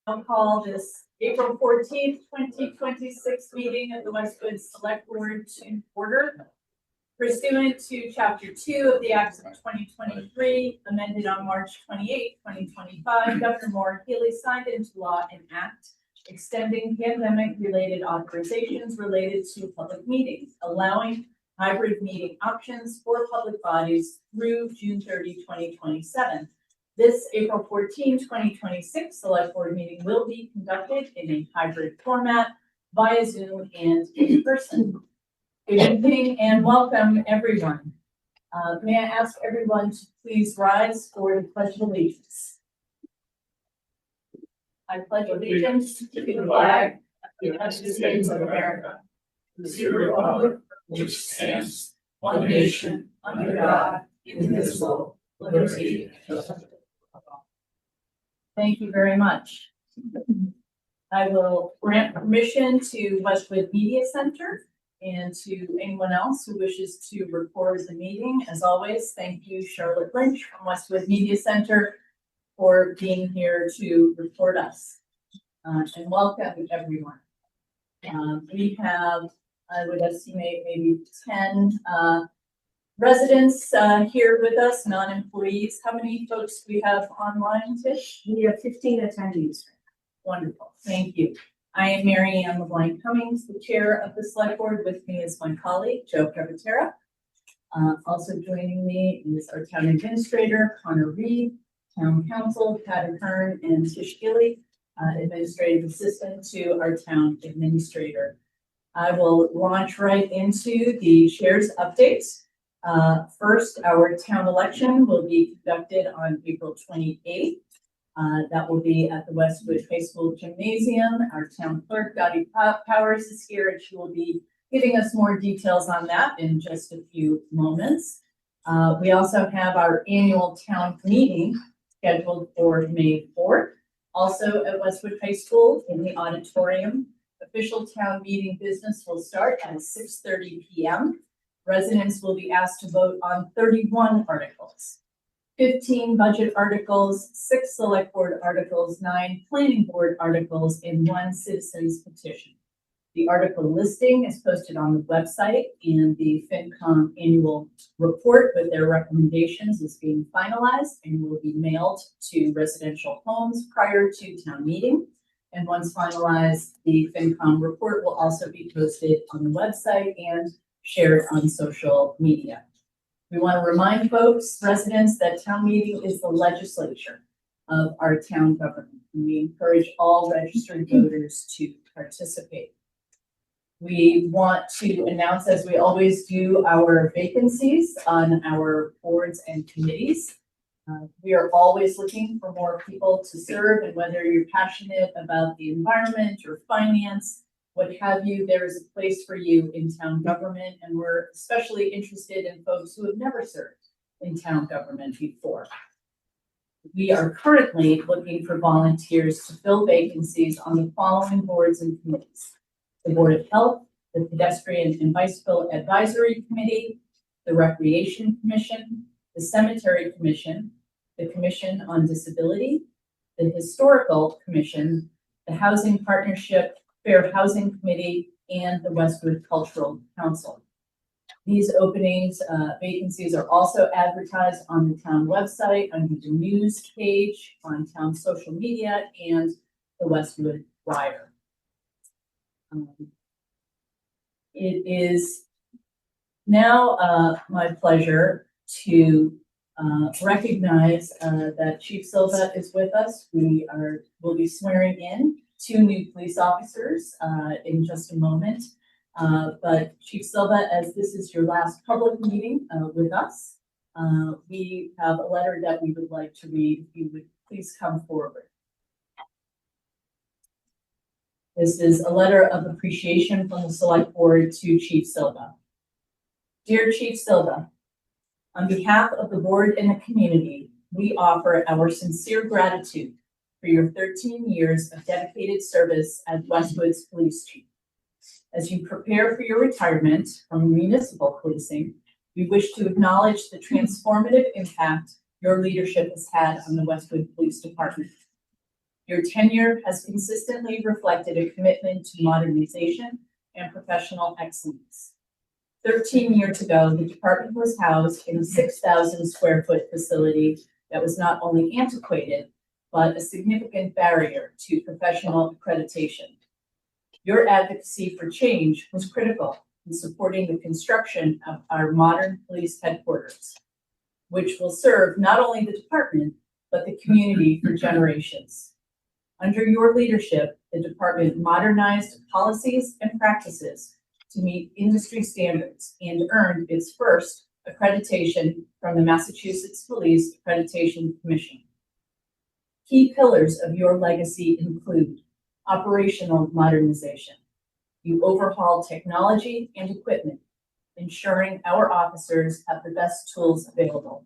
I'll call this April 14th, 2026 meeting of the Westwood Select Board to order. Pursuant to Chapter 2 of the Acts of 2023, amended on March 28, 2025, Governor Hale signed into law an act extending pandemic-related authorizations related to public meetings, allowing hybrid meeting options for public bodies through June 30, 2027. This April 14, 2026 Select Board meeting will be conducted in a hybrid format via Zoom and in person. Good evening and welcome, everyone. May I ask everyone to please rise for the Pledge of Allegiance? I pledge allegiance to the flag of the United States of America, to the republic which stands one nation under God, indivisible, with liberty and justice. Thank you very much. I will grant permission to Westwood Media Center and to anyone else who wishes to record the meeting. As always, thank you, Charlotte Lynch from Westwood Media Center, for being here to record us. And welcome, everyone. We have, I would estimate, maybe 10 residents here with us, non-employees. How many folks do we have online, Tish? We have 15 attendees. Wonderful, thank you. I am Mary Ann LeBlanc Cummings, the chair of the select board. With me is my colleague, Joe Carbatera. Also joining me is our town administrator, Connor Reed, town council, Pat Ahern, and Tish Gilley, administrative assistant to our town administrator. I will launch right into the shares updates. First, our town election will be conducted on April 28th. That will be at the Westwood High School Gymnasium. Our town clerk, Dottie Powers, is here, and she will be giving us more details on that in just a few moments. We also have our annual town meeting scheduled for May 4th, also at Westwood High School in the auditorium. Official town meeting business will start at 6:30 p.m. Residents will be asked to vote on 31 articles, 15 budget articles, 6 select board articles, 9 planning board articles, and 1 citizens petition. The article listing is posted on the website, and the FinCom annual report with their recommendations is being finalized and will be mailed to residential homes prior to town meeting. And once finalized, the FinCom report will also be posted on the website and shared on social media. We want to remind folks, residents, that town meeting is the legislature of our town government, and we encourage all registered voters to participate. We want to announce, as we always do, our vacancies on our boards and committees. We are always looking for more people to serve, and whether you're passionate about the environment or finance, what have you, there is a place for you in town government, and we're especially interested in folks who have never served in town government before. We are currently looking for volunteers to fill vacancies on the following boards and committees: the Board of Health, the Pedestrian and Bicycle Advisory Committee, the Recreation Commission, the Cemetery Commission, the Commission on Disability, the Historical Commission, the Housing Partnership, Fair Housing Committee, and the Westwood Cultural Council. These openings, vacancies are also advertised on the town website, under the news page, on town social media, and the Westwood Flyer. It is now my pleasure to recognize that Chief Silva is with us. We will be swearing in 2 new police officers in just a moment. But Chief Silva, as this is your last public meeting with us, we have a letter that we would like to read. If you would please come forward. This is a letter of appreciation from the Select Board to Chief Silva. Dear Chief Silva, on behalf of the board and the community, we offer our sincere gratitude for your 13 years of dedicated service as Westwood's police chief. As you prepare for your retirement from municipal policing, we wish to acknowledge the transformative impact your leadership has had on the Westwood Police Department. Your tenure has consistently reflected a commitment to modernization and professional excellence. 13 years ago, the department was housed in a 6,000 square foot facility that was not only antiquated, but a significant barrier to professional accreditation. Your advocacy for change was critical in supporting the construction of our modern police headquarters, which will serve not only the department, but the community for generations. Under your leadership, the department modernized policies and practices to meet industry standards and earned its first accreditation from the Massachusetts Police Accreditation Commission. Key pillars of your legacy include operational modernization. You overhauled technology and equipment, ensuring our officers have the best tools available.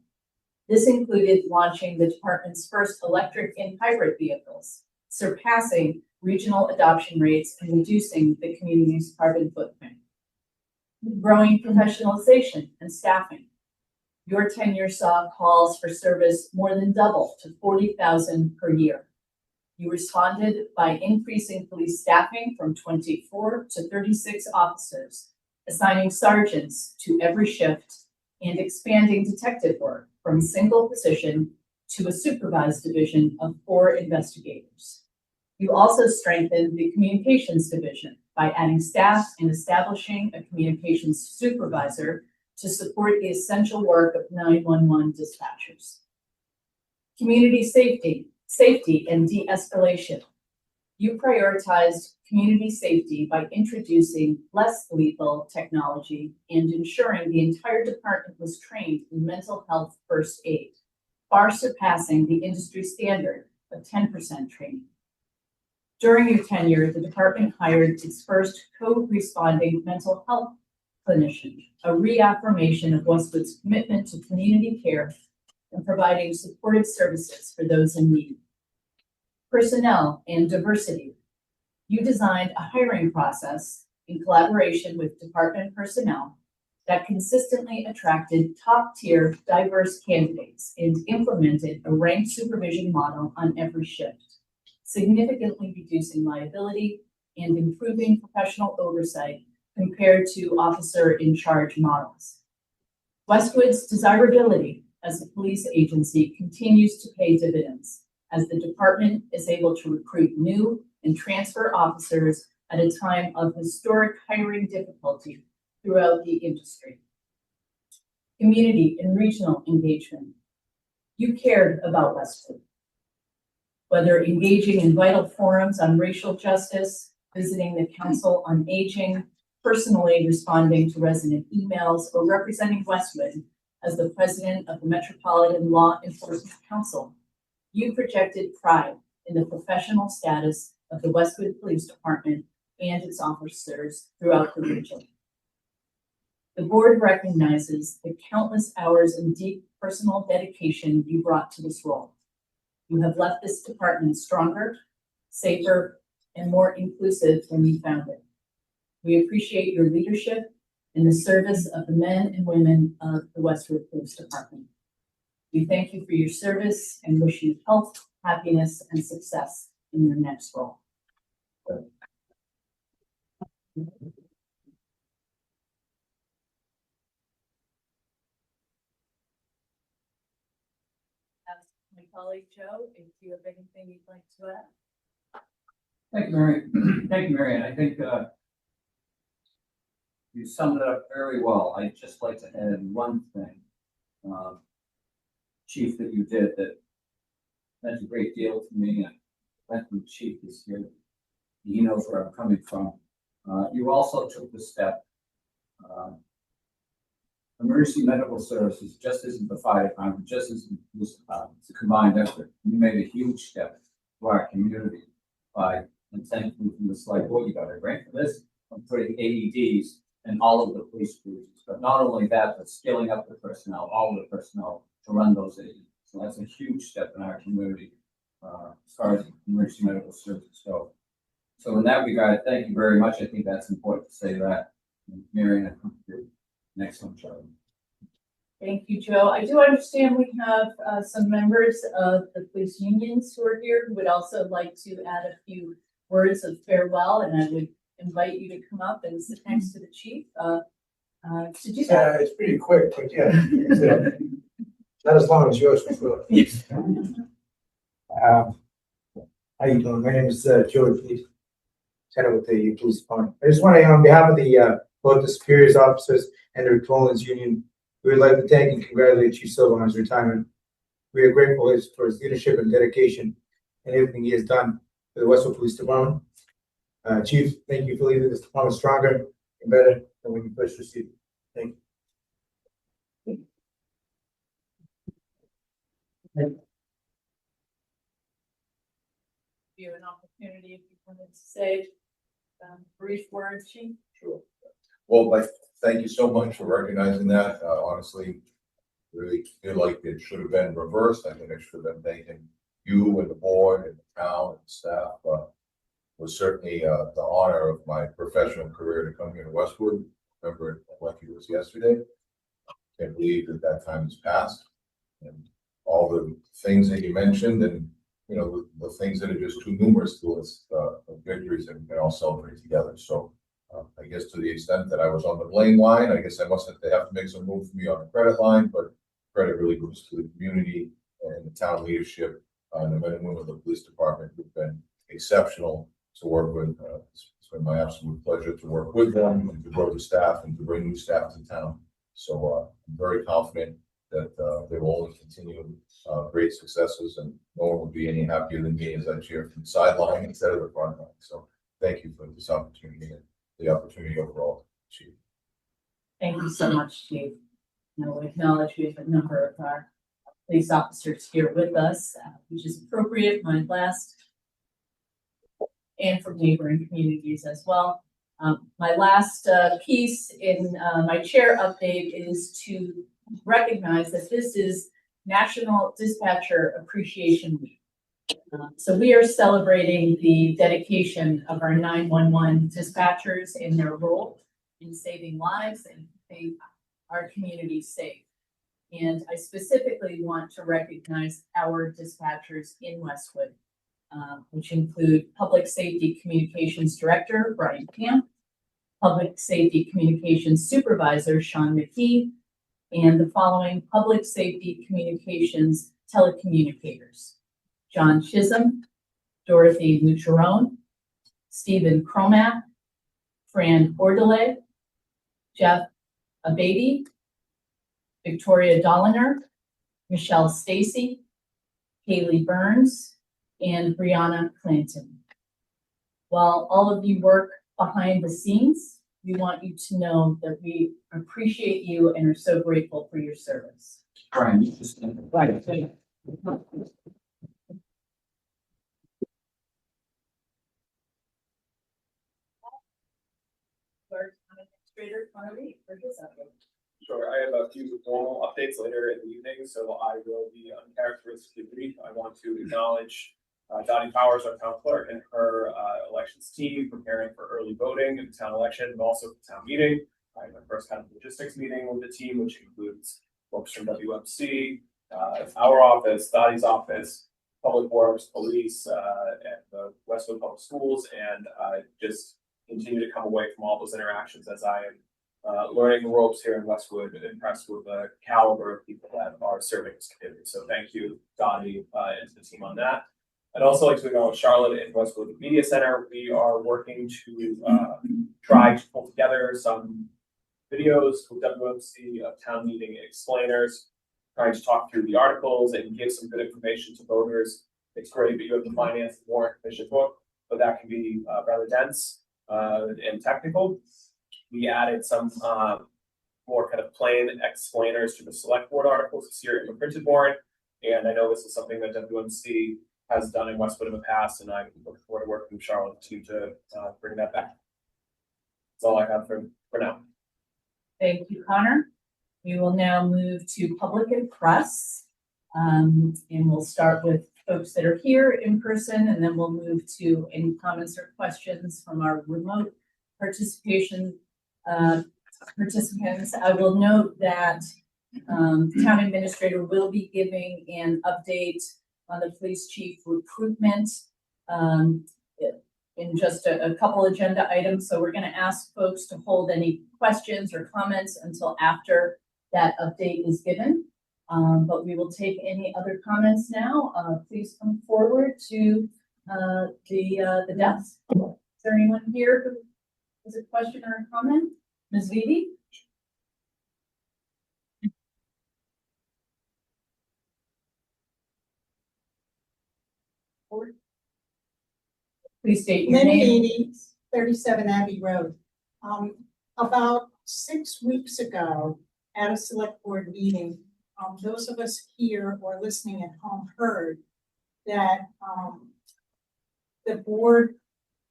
This included launching the department's first electric and hybrid vehicles, surpassing regional adoption rates and reducing the community's carbon footprint. Growing professionalization and staffing. Your tenure saw calls for service more than double to 40,000 per year. You responded by increasing police staffing from 24 to 36 officers, assigning sergeants to every shift, and expanding detective work from a single position to a supervised division of 4 investigators. You also strengthened the communications division by adding staff and establishing a communications supervisor to support the essential work of 911 dispatchers. Community safety and de-escalation. You prioritized community safety by introducing less lethal technology and ensuring the entire department was trained in mental health first aid, far surpassing the industry standard of 10% training. During your tenure, the department hired its first co-responding mental health clinician, a reaffirmation of Westwood's commitment to community care and providing supportive services for those in need. Personnel and diversity. You designed a hiring process in collaboration with department personnel that consistently attracted top-tier diverse candidates and implemented a ranked supervision model on every shift, significantly reducing liability and improving professional oversight compared to officer-in-charge models. Westwood's desirability as a police agency continues to pay dividends as the department is able to recruit new and transfer officers at a time of historic hiring difficulty throughout the industry. Community and regional engagement. You cared about Westwood. Whether engaging in vital forums on racial justice, visiting the Council on Aging, personally responding to resident emails, or representing Westwood as the president of the Metropolitan Law Enforcement Council, you projected pride in the professional status of the Westwood Police Department and its officers throughout the region. The board recognizes the countless hours and deep personal dedication you brought to this role. You have left this department stronger, safer, and more inclusive than you found it. We appreciate your leadership in the service of the men and women of the Westwood Police Department. We thank you for your service and wish you health, happiness, and success in your next role. My colleague Joe, if you have anything you'd like to add. Thank you, Mary. Thank you, Mary. I think you summed it up very well. I'd just like to add one thing, Chief, that you did that meant a great deal to me. And thank you, Chief is here. He knows where I'm coming from. You also took the step. Emergency medical services just isn't the fire department, just isn't the police department. It's a combined effort. You made a huge step to our community by, and thankfully from the select board, you got a grant for this, on putting AEDs in all of the police cruisers. But not only that, but skilling up the personnel, all of the personnel to run those AEDs. So that's a huge step in our community as far as emergency medical services go. So in that regard, thank you very much. I think that's important to say that. And Mary, I think you're an excellent job. Thank you, Joe. I do understand we have some members of the police unions who are here who would also like to add a few words of farewell, and I would invite you to come up and sit next to the chief to do that. It's pretty quick, but yeah. Not as long as yours for sure. How you doing? My name is Joe Police, Lieutenant with the police department. I just want to, on behalf of the both the superiors officers and the Recruitment Union, we would like to thank and congratulate Chief Silva on his retirement. We are grateful for his leadership and dedication and everything he has done for the Westwood Police Department. Chief, thank you for leaving this department stronger and better than when you first received it. Thank you. You have an opportunity if you wanted to say brief words, Chief. Sure. Well, thank you so much for recognizing that. Honestly, really feel like it should have been reversed. I think I should have been thanking you and the board and the town and the staff. It was certainly the honor of my professional career to come here to Westwood. Remember it like it was yesterday. Can't believe that time has passed. And all the things that you mentioned, and you know the things that are just too numerous to us of victories that we can all celebrate together. So I guess to the extent that I was on the blame line, I guess I must have to make some room for me on the credit line, but credit really goes to the community and the town leadership and the men and women of the police department who've been exceptional to work with. It's been my absolute pleasure to work with them and to grow the staff and to bring new staff to town. So I'm very confident that they will only continue great successes, and no one would be any happier than me as I cheer from the sideline instead of the front line. So thank you for this opportunity and the opportunity overall, Chief. Thank you so much, Chief. We acknowledge we have a number of our police officers here with us, which is appropriate, my last, and from neighboring communities as well. My last piece in my chair update is to recognize that this is National Dispatcher Appreciation Week. So we are celebrating the dedication of our 911 dispatchers in their role in saving lives and keeping our community safe. And I specifically want to recognize our dispatchers in Westwood, which include Public Safety Communications Director, Brian Camp, Public Safety Communications Supervisor, Sean McKee, and the following Public Safety Communications telecommunicators: John Chisholm, Dorothy Mucherone, Stephen Cromack, Fran Bordelais, Jeff Abady, Victoria Dolliner, Michelle Stacy, Haley Burns, and Brianna Clanton. While all of you work behind the scenes, we want you to know that we appreciate you and are so grateful for your service. Brian, you just. Right. Administrator Carby for his update. Sure, I have a few formal updates later in the evening, so I will be uncharacteristically brief. I want to acknowledge Dottie Powers, our town clerk, and her elections team preparing for early voting in the town election, but also the town meeting. I had my first kind of logistics meeting with the team, which includes folks from WMC, our office, Dottie's office, Public Works, police, and the Westwood Public Schools, and just continue to come away from all those interactions as I am learning the ropes here in Westwood, and impressed with the caliber of people that are serving this community. So thank you, Dottie, and the team on that. I'd also like to acknowledge Charlotte and Westwood Media Center. We are working to try to pull together some videos with WMC of town meeting explainers, trying to talk through the articles and give some good information to voters. It's great that you have the finance and warrant commission book, but that can be rather dense and technical. We added some more kind of plain explainers to the select board articles this year in the printed warrant. And I know this is something that WMC has done in Westwood in the past, and I look forward to working with Charlotte to bring that back. That's all I have for now. Thank you, Connor. We will now move to public and press. And we'll start with folks that are here in person, and then we'll move to any comments or questions from our remote participants. I will note that Town administrator will be giving an update on the police chief recruitment in just a couple agenda items. So we're gonna ask folks to hold any questions or comments until after that update is given. But we will take any other comments now. Please come forward to the desk. Is there anyone here who has a question or a comment? Ms. Vitti? Please state your Lynn name. Beatty, 37 Abbey Road. About 6 weeks ago, at a select board meeting, those of us here or listening at home heard that the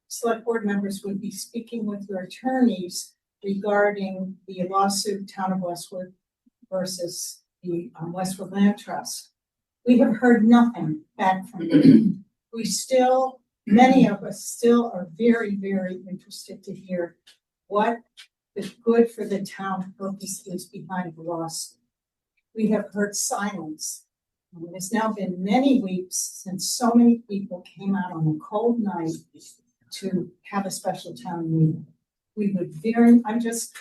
select board members would be speaking with your attorneys regarding the lawsuit Town of Westwood versus the Westwood Land Trust. We have heard nothing back from them. We still, many of us still are very, very interested to hear what the good for the town purpose is behind the lawsuit. We have heard silence. It has now been many weeks since so many people came out on a cold night to have a special town meeting. We would I'm just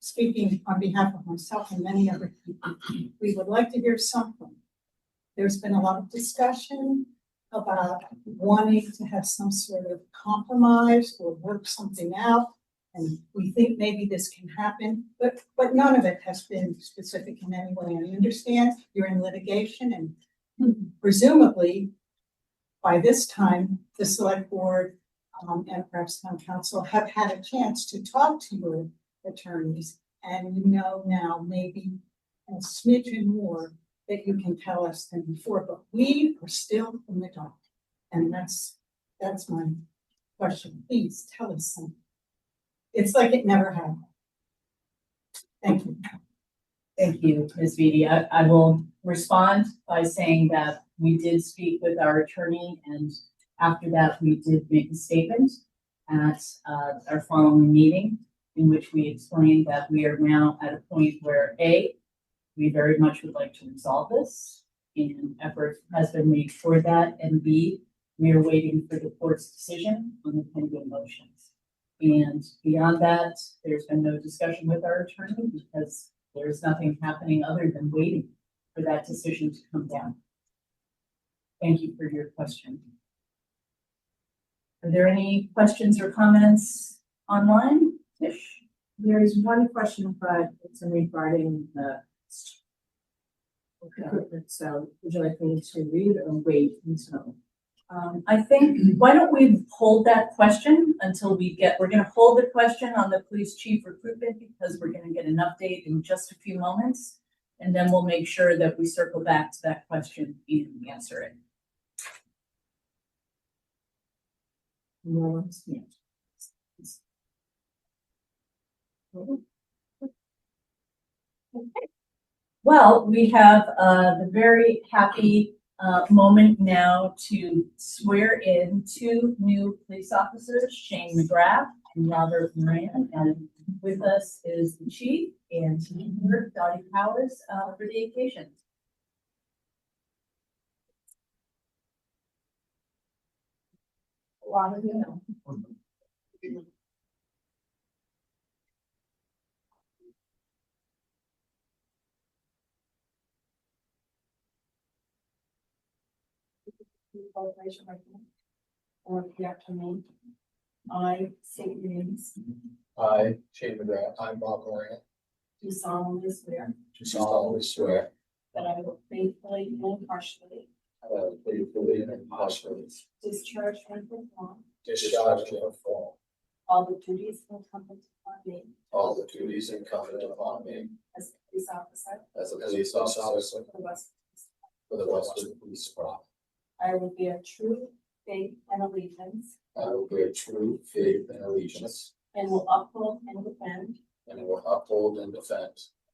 speaking on behalf of myself and many other people. We would like to hear something. There's been a lot of discussion about wanting to have some sort of compromise or work something out. And we think maybe this can happen, but none of it has been specific in any way. I understand you're in litigation and presumably by this time, the select board and perhaps town council have had a chance to talk to your attorneys. And you know now maybe a smidgen more that you can tell us than before, but we are still in the dark. And that's my question. Please tell us something. It's like it never happened. Thank you. Thank you, Ms. Vitti. I will respond by saying that we did speak with our attorney, and after that, we did make a statement at our following meeting in which we explained that we are now at a point where we very much would like to resolve this, and effort has been made for that, and B, we are waiting for the court's decision on the pending motions. And beyond that, there's been no discussion with our attorney because there's nothing happening other than waiting for that decision to come down. Thank you for your question. Are there any questions or comments online? Tish? There is one question, but it's regarding the recruitment. So would you like me to read or wait until? I think, why don't we hold that question until we're gonna hold the question on the police chief recruitment because we're gonna get an update in just a few moments. And then we'll make sure that we circle back to that question and answer it. No. Yeah. Okay. Well, we have the very happy moment now to swear in two new police officers, Shane McGrath and Robert Moran, and with us is the chief and her, Dottie Powers, for the occasion. A lot of you know. After me. I state your names. I, Shane McGrath, I'm Bob Moran, Do solemnly swear do solemnly swear that I will faithfully and impartially that I will faithfully and impartially discharge and perform discharge and perform all the duties incumbent upon me all the duties incumbent upon me as a police officer as a police officer for the West. for the Westwood Police Department. I will bear true faith and allegiance I will bear true faith and allegiance and will uphold and defend and will uphold and defend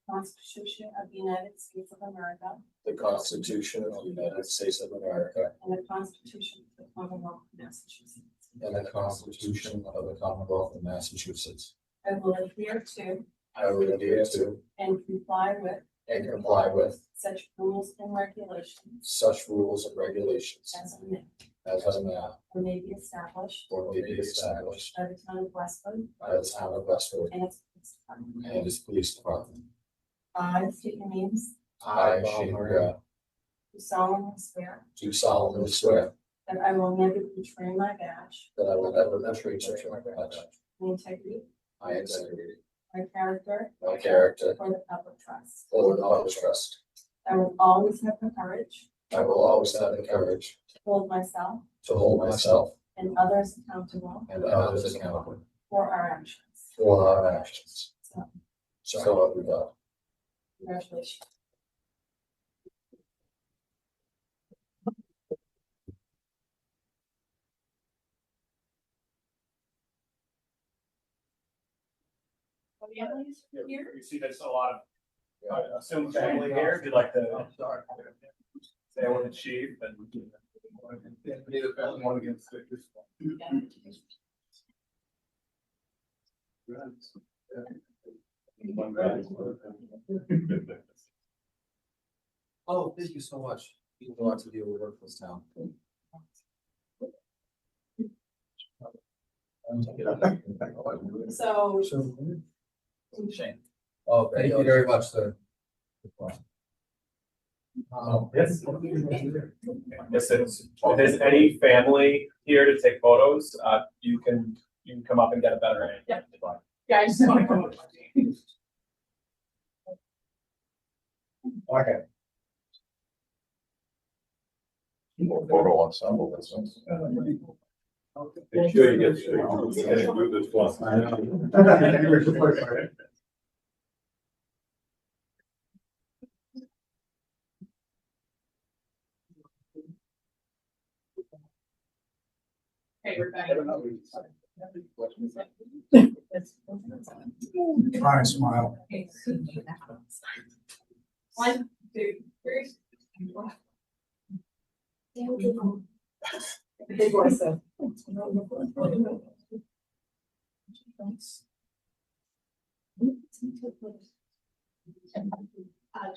the Constitution of the United States of America the Constitution of the United States of America and the Constitution of the Commonwealth of Massachusetts. and the Constitution of the Commonwealth of Massachusetts. I will adhere to I will adhere to and comply with and comply with such rules and regulations such rules and regulations as are may as I may or may be established or may be established by the town of Westwood by the town of Westwood and its police department. and its police department. I state your names, I, Shane McGrath, do solemnly swear do solemnly swear that I will never betray my badge, that I will never betray my badge, my integrity, my integrity, my character, my character, or the public trust. or the public trust. I will always have the courage I will always have the courage to hold myself to hold myself and others accountable and others accountable for our actions. for our actions. So, So help me God. congratulations. Families here? You see there's a lot of, assumed family here, if you'd like to say with the chief and. Neither family one against Victor's. Oh, thank you so much. You don't have to deal with work this town. So, Shane. Oh, thank you very much, sir. Yes. Yes, if there's any family here to take photos, you can come up and get a better angle. Yeah. Yeah, I just want to come. Okay. Photo ensemble, that's. Make sure you get through this one. Okay, we're back. Try and smile. Okay. 1, 2, 3. Big voice, so. Do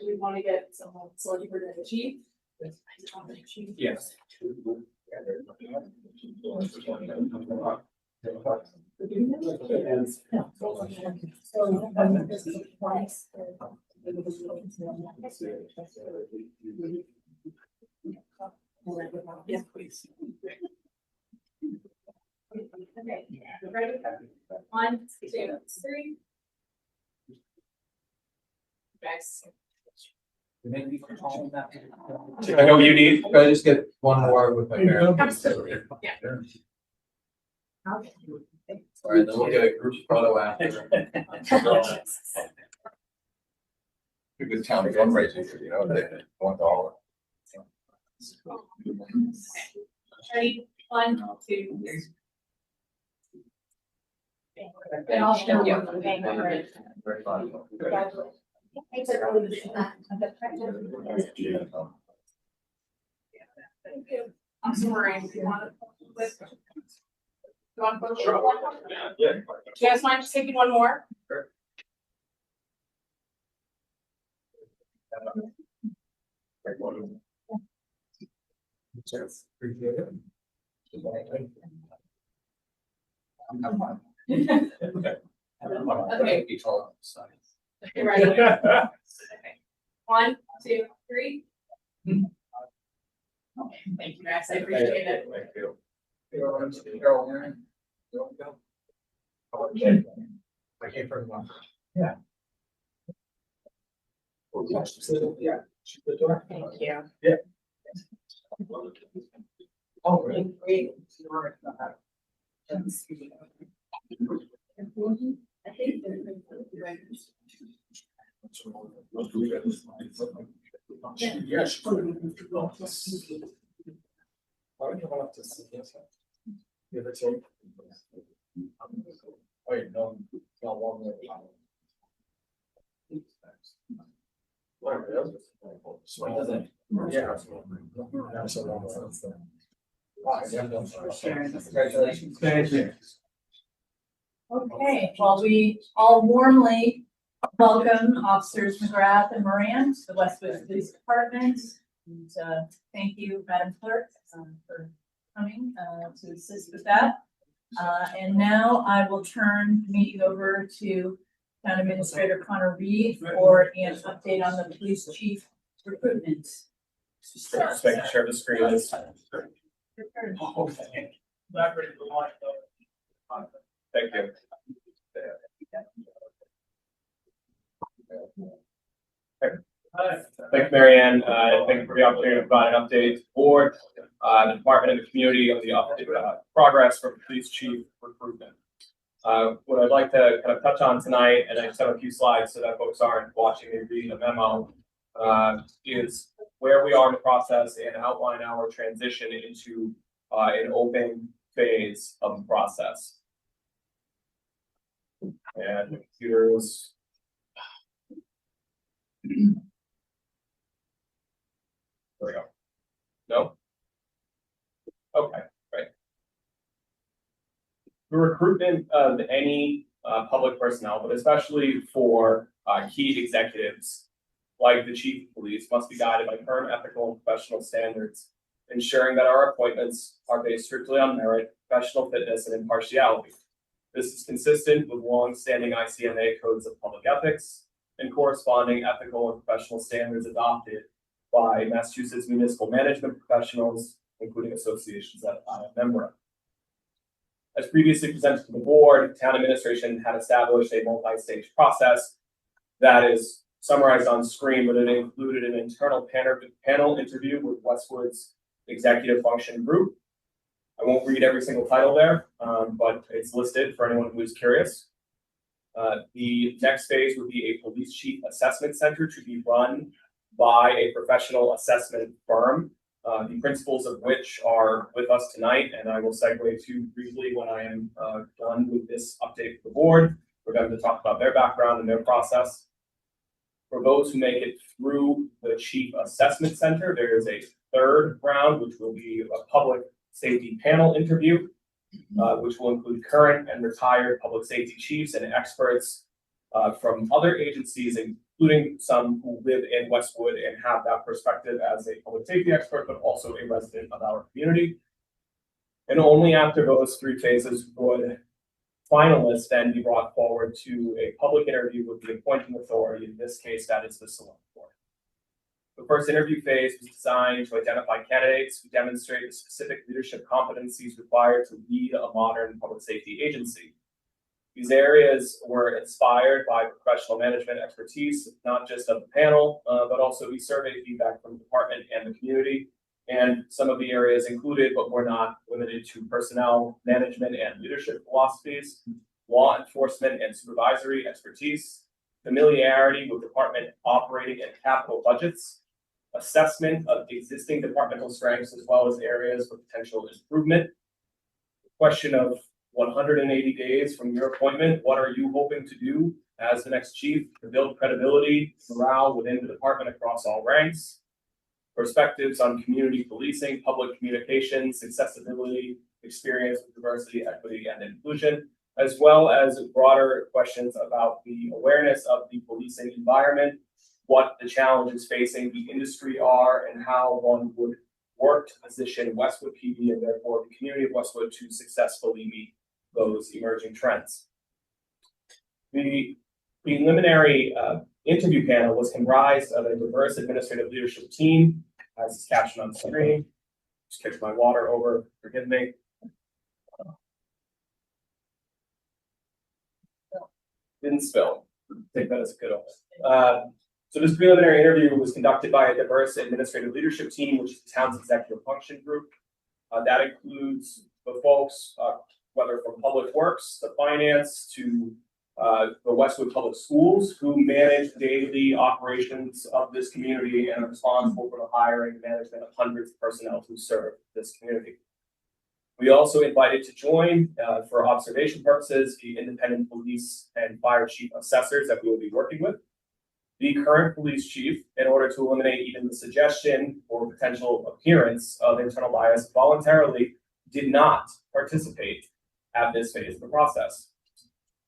we want to get someone selected for the chief? Yes. Yes, please. Okay, ready? 1, 2, 3. Guys. I know you need. Can I just get one more with my parents? Absolutely, yeah. All right, then we'll get a group photo after. A good town fundraising, you know, they $1. Ready? 1, 2, 3. And I'll show you. Thank you. I'm sorry. Do you want to? You want to? Sure. Yeah. Do you guys mind just taking one more? Okay. Okay, ready? Okay. 1, 2, 3. Okay, thank you guys, I appreciate it. Thank you. I came from one. Thank you. Yeah. Oh, really? Great. I think Yes. Why don't you come up to see this? The other two. Oh, you know, not one way. Yeah. Okay, well, we all warmly Welcome Officers McGrath and Moran to the Westwood Police Department. And thank you, Madam Clerk, for coming to assist with that. And now I will turn the meeting over to Town Administrator Connor Reed for an update on the police chief recruitment. Just making sure the screen is. Thank you. Thank you, Mary Ann. Thank you for the opportunity to provide an update to the board, the department and the community of the progress for police chief recruitment. What I'd like to kind of touch on tonight, and I just have a few slides so that folks aren't watching me read a memo, is where we are in the process and outline our transition into an open phase of the process. And the computer is. There we go. No? Okay, great. The recruitment of any public personnel, but especially for key executives like the chief of police, must be guided by current ethical and professional standards, ensuring that our appointments are based strictly on merit, professional fitness, and impartiality. This is consistent with long-standing ICMA codes of public ethics and corresponding ethical and professional standards adopted by Massachusetts municipal management professionals, including associations that I am a member of. As previously presented to the board, town administration had established a multi-stage process that is summarized on screen, but it included an internal panel interview with Westwood's executive function group. I won't read every single title there, but it's listed for anyone who is curious. The next phase would be a police chief assessment center to be run by a professional assessment firm, the principals of which are with us tonight, and I will segue to briefly when I am done with this update for the board. We're going to talk about their background and their process. For those who make it through the chief assessment center, there is a third round, which will be a public safety panel interview, which will include current and retired public safety chiefs and experts from other agencies, including some who live in Westwood and have that perspective as a public safety expert, but also a resident of our community. And only after those three phases would finalists then be brought forward to a public interview with the appointing authority. In this case, that is the select board. The first interview phase was designed to identify candidates who demonstrate the specific leadership competencies required to lead a modern public safety agency. These areas were inspired by professional management expertise, not just of the panel, but also we surveyed feedback from the department and the community. And some of the areas included, but were not limited to, personnel management and leadership philosophies, law enforcement and supervisory expertise, familiarity with department operating and capital budgets, assessment of existing departmental strengths, as well as areas for potential improvement. The question of 180 days from your appointment, what are you hoping to do as the next chief to build credibility, morale within the department across all ranks? Perspectives on community policing, public communications, accessibility, experience with diversity, equity, and inclusion, as well as broader questions about the awareness of the policing environment, what the challenges facing the industry are, and how one would work to position Westwood PD and therefore the community of Westwood to successfully meet those emerging trends. The preliminary interview panel was comprised of a diverse administrative leadership team, as is captioned on the screen. Just kicked my water over, forgive me. Didn't spill. Take that as a good omen. So this preliminary interview was conducted by a diverse administrative leadership team, which is the town's executive function group. That includes the folks, whether from public works to finance to the Westwood Public Schools, who manage daily operations of this community and are responsible for the hiring and management of hundreds of personnel who serve this community. We also invited to join, for observation purposes, the independent police and fire chief assessors that we will be working with. The current police chief, in order to eliminate even the suggestion or potential appearance of internal bias, voluntarily did not participate at this phase of the process.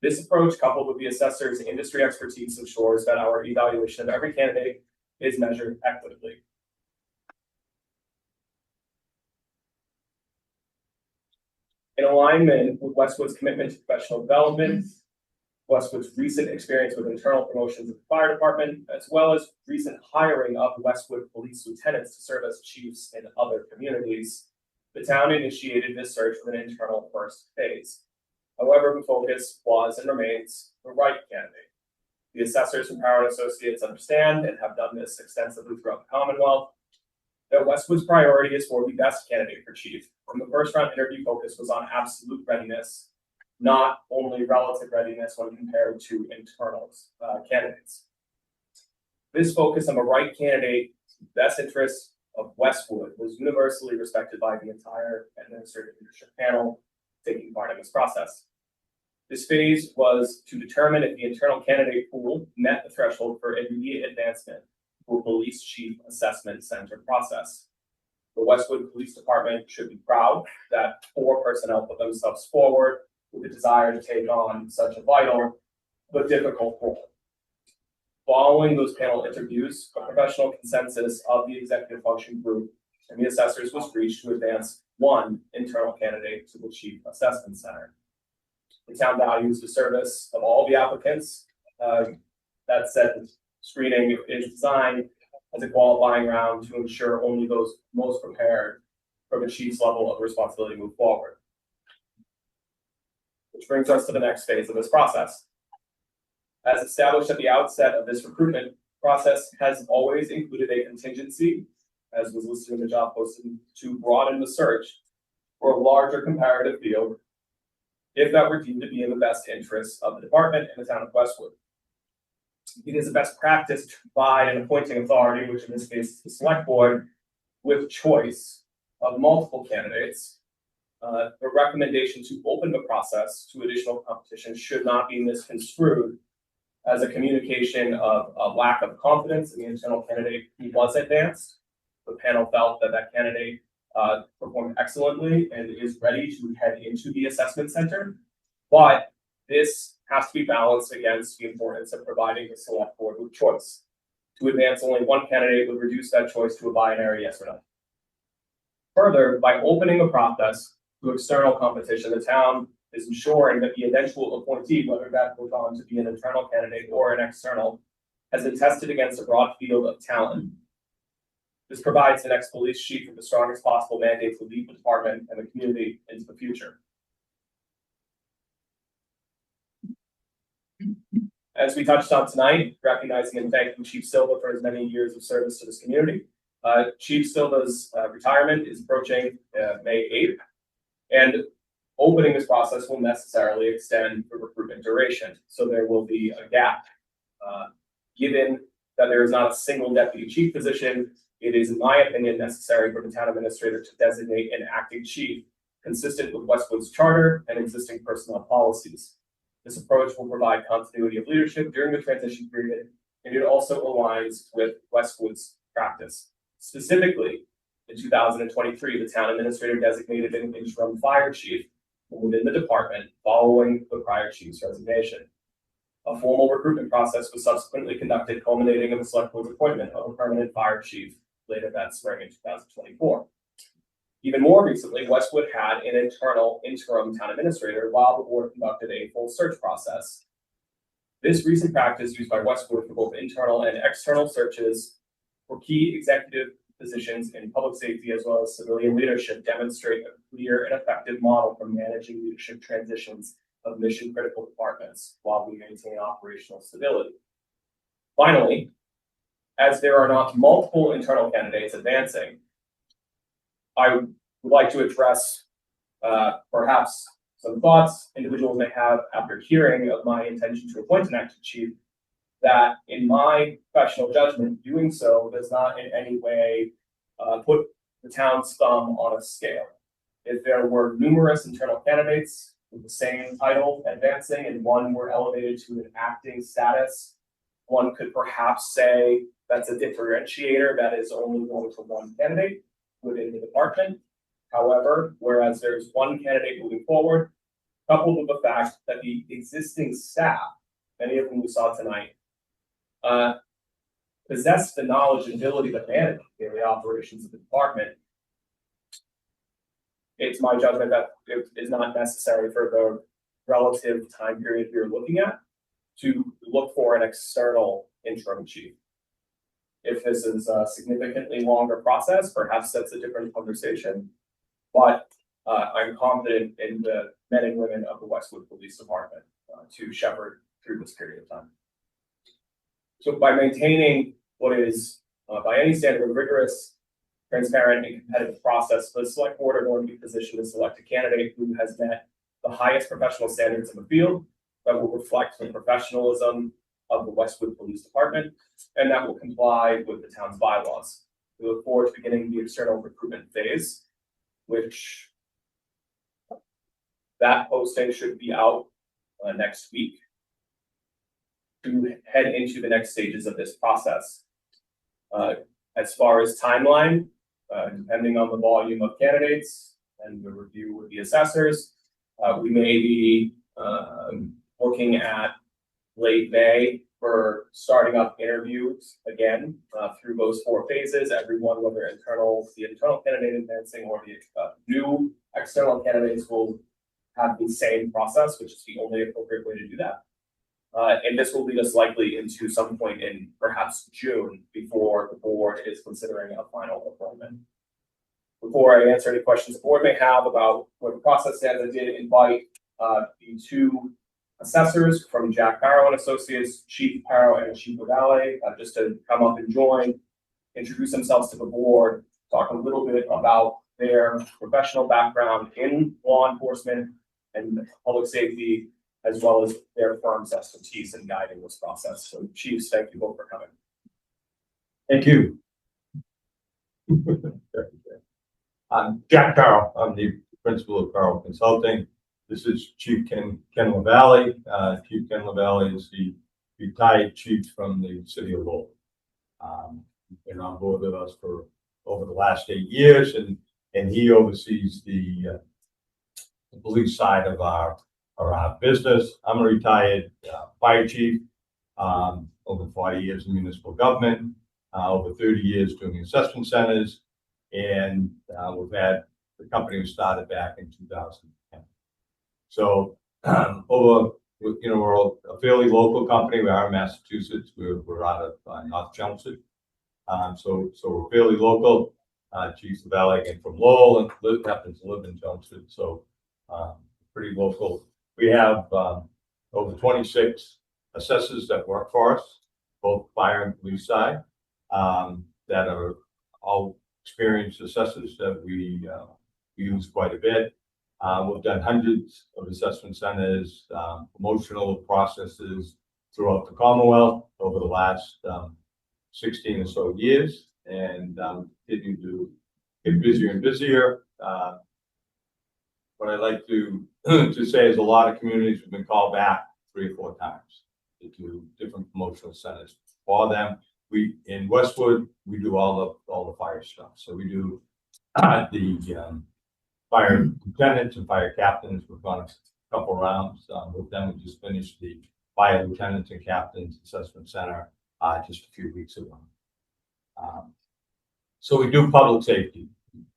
This approach, coupled with the assessor's industry expertise, ensures that our evaluation of every candidate is measured equitably. In alignment with Westwood's commitment to professional development, Westwood's recent experience with internal promotions of the fire department, as well as recent hiring of Westwood police lieutenants to serve as chiefs in other communities, the town initiated this search with an internal first phase. However, the focus was and remains the right candidate. The assessors from Power & Associates understand, and have done this extensively throughout the Commonwealth, that Westwood's priority is for the best candidate for chief. From the first round interview, focus was on absolute readiness, not only relative readiness when compared to internal candidates. This focus on the right candidate, best interests of Westwood, was universally respected by the entire administrative leadership panel taking part in this process. This phase was to determine if the internal candidate pool met the threshold for immediate advancement to a police chief assessment center process. The Westwood Police Department should be proud that 4 personnel put themselves forward with the desire to take on such a vital but difficult role. Following those panel interviews, a professional consensus of the executive function group and the assessors was reached to advance 1 internal candidate to the chief assessment center. The town values the service of all the applicants. That said, screening is designed as a qualifying round to ensure only those most prepared from a chief's level of responsibility move forward. Which brings us to the next phase of this process. As established at the outset of this recruitment process, has always included a contingency, as was listed in the job posting, to broaden the search for a larger comparative field, if that were deemed to be in the best interests of the department and the town of Westwood. It is a best practice to provide an appointing authority, which in this case is the select board, with choice of multiple candidates. The recommendation to open the process to additional competition should not be misconstrued as a communication of a lack of confidence in the internal candidate who was advanced. The panel felt that that candidate performed excellently and is ready to head into the assessment center, but this has to be balanced against the importance of providing the select board with choice. To advance only one candidate would reduce that choice to a binary yes or no. Further, by opening the process to external competition, the town is ensuring that the eventual appointee, whether that goes on to be an internal candidate or an external, has been tested against a broad field of talent. This provides the next police chief with the strongest possible mandate to lead the department and the community into the future. As we touched on tonight, recognizing and thanking Chief Silva for his many years of service to this community. Chief Silva's retirement is approaching May 8th, and opening this process will necessarily extend the recruitment duration. So there will be a gap. Given that there is not a single deputy chief position, it is, in my opinion, necessary for the town administrator to designate an acting chief consistent with Westwood's charter and existing personnel policies. This approach will provide continuity of leadership during the transition period, and it also aligns with Westwood's practice. Specifically, in 2023, the town administrator designated an interim fire chief within the department following the prior chief's resignation. A formal recruitment process was subsequently conducted, culminating in the select board's appointment of a permanent fire chief later that spring in 2024. Even more recently, Westwood had an internal interim town administrator while the board conducted a full search process. This recent practice used by Westwood for both internal and external searches for key executive positions in public safety as well as civilian leadership demonstrate a clear and effective model for managing leadership transitions of mission critical departments while we maintain operational stability. Finally, as there are not multiple internal candidates advancing, I would like to address perhaps some thoughts individuals may have after hearing of my intention to appoint an acting chief, that in my professional judgment, doing so does not in any way put the town's thumb on a scale. If there were numerous internal candidates with the same title advancing and one were elevated to an acting status, one could perhaps say that's a differentiator that is only going to one candidate within the department. However, whereas there's one candidate moving forward, coupled with the fact that the existing staff, many of whom we saw tonight, possess the knowledge and ability to manage daily operations of the department, it's my judgment that it is not necessary for the relative time period you're looking at to look for an external interim chief. If this is a significantly longer process, perhaps that's a different conversation. But I'm confident in the men and women of the Westwood Police Department to shepherd through this period of time. So by maintaining what is, by any standard, a rigorous, transparent, and competitive process, the select board are going to be positioned to select a candidate who has met the highest professional standards in the field that will reflect the professionalism of the Westwood Police Department, and that will comply with the town's bylaws. We look forward to beginning the external recruitment phase, which that posting should be out next week to head into the next stages of this process. As far as timeline, depending on the volume of candidates and the review with the assessors, we may be looking at late May for starting up interviews again through those 4 phases. Everyone, whether the internal candidate advancing or the new external candidates, will have the same process, which is the only appropriate way to do that. And this will lead us likely into some point in perhaps June before the board is considering a final appointment. Before I answer any questions the board may have about what the process stands, I did invite the 2 assessors from Jack Barrow and Associates, Chief Barrow and Chief Valle, just to come up and join, introduce themselves to the board, talk a little bit about their professional background in law enforcement and public safety, as well as their firm's expertise in guiding this process. So, Chiefs, thank you both for coming. Thank you. I'm Jack Carroll. I'm the principal of Carroll Consulting. This is Chief Ken LaValle. Chief Ken LaValle is the retired chief from the city of Lowell. He's been on board with us for over the last 8 years, and he oversees the police side of our business. I'm a retired fire chief, over 40 years in municipal government, over 30 years doing assessment centers, and we've had the company was started back in 2010. So we're a fairly local company. We are in Massachusetts. We're out of North Chelmsford. So we're fairly local. Chief LaValle again from Lowell and happens to live in Chelmsford. So pretty local. We have over 26 assessors that work for us, both fire and police side, that are all experienced assessors that we use quite a bit. We've done hundreds of assessment centers, promotional processes throughout the Commonwealth over the last 16 or so years, and continue to get busier and busier. What I'd like to say is a lot of communities have been called back 3 or 4 times to do different promotional centers for them. We in Westwood, we do all the fire stuff. So we do the fire lieutenants and fire captains. We've gone a couple rounds with them. We just finished the fire lieutenants and captains assessment center just a few weeks ago. So we do public safety.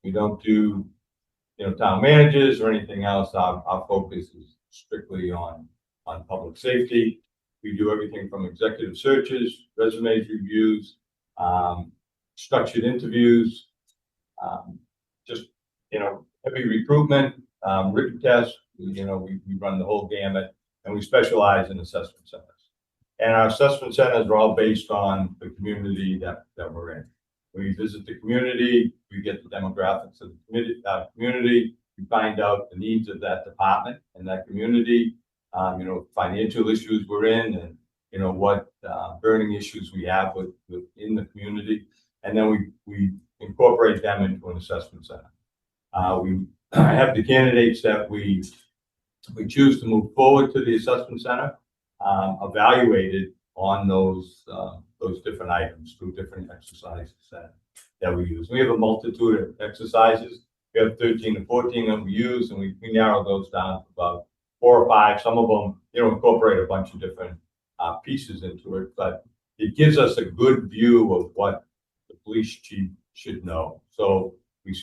We don't do town managers or anything else. Our focus is strictly on public safety. We do everything from executive searches, resumes reviews, structured interviews, just heavy recruitment, written tests. We run the whole gamut, and we specialize in assessment centers. And our assessment centers are all based on the community that we're in. We visit the community, we get the demographics of the community, we find out the needs of that department and that community, financial issues we're in, and what burning issues we have in the community, and then we incorporate them into an assessment center. We have the candidates that we choose to move forward to the assessment center, evaluated on those different items through different exercises that we use. We have a multitude of exercises. We have 13 to 14 that we use, and we narrow those down to about 4 or 5. Some of them, incorporate a bunch of different pieces into it, but it gives us a good view of what the police chief should know. So we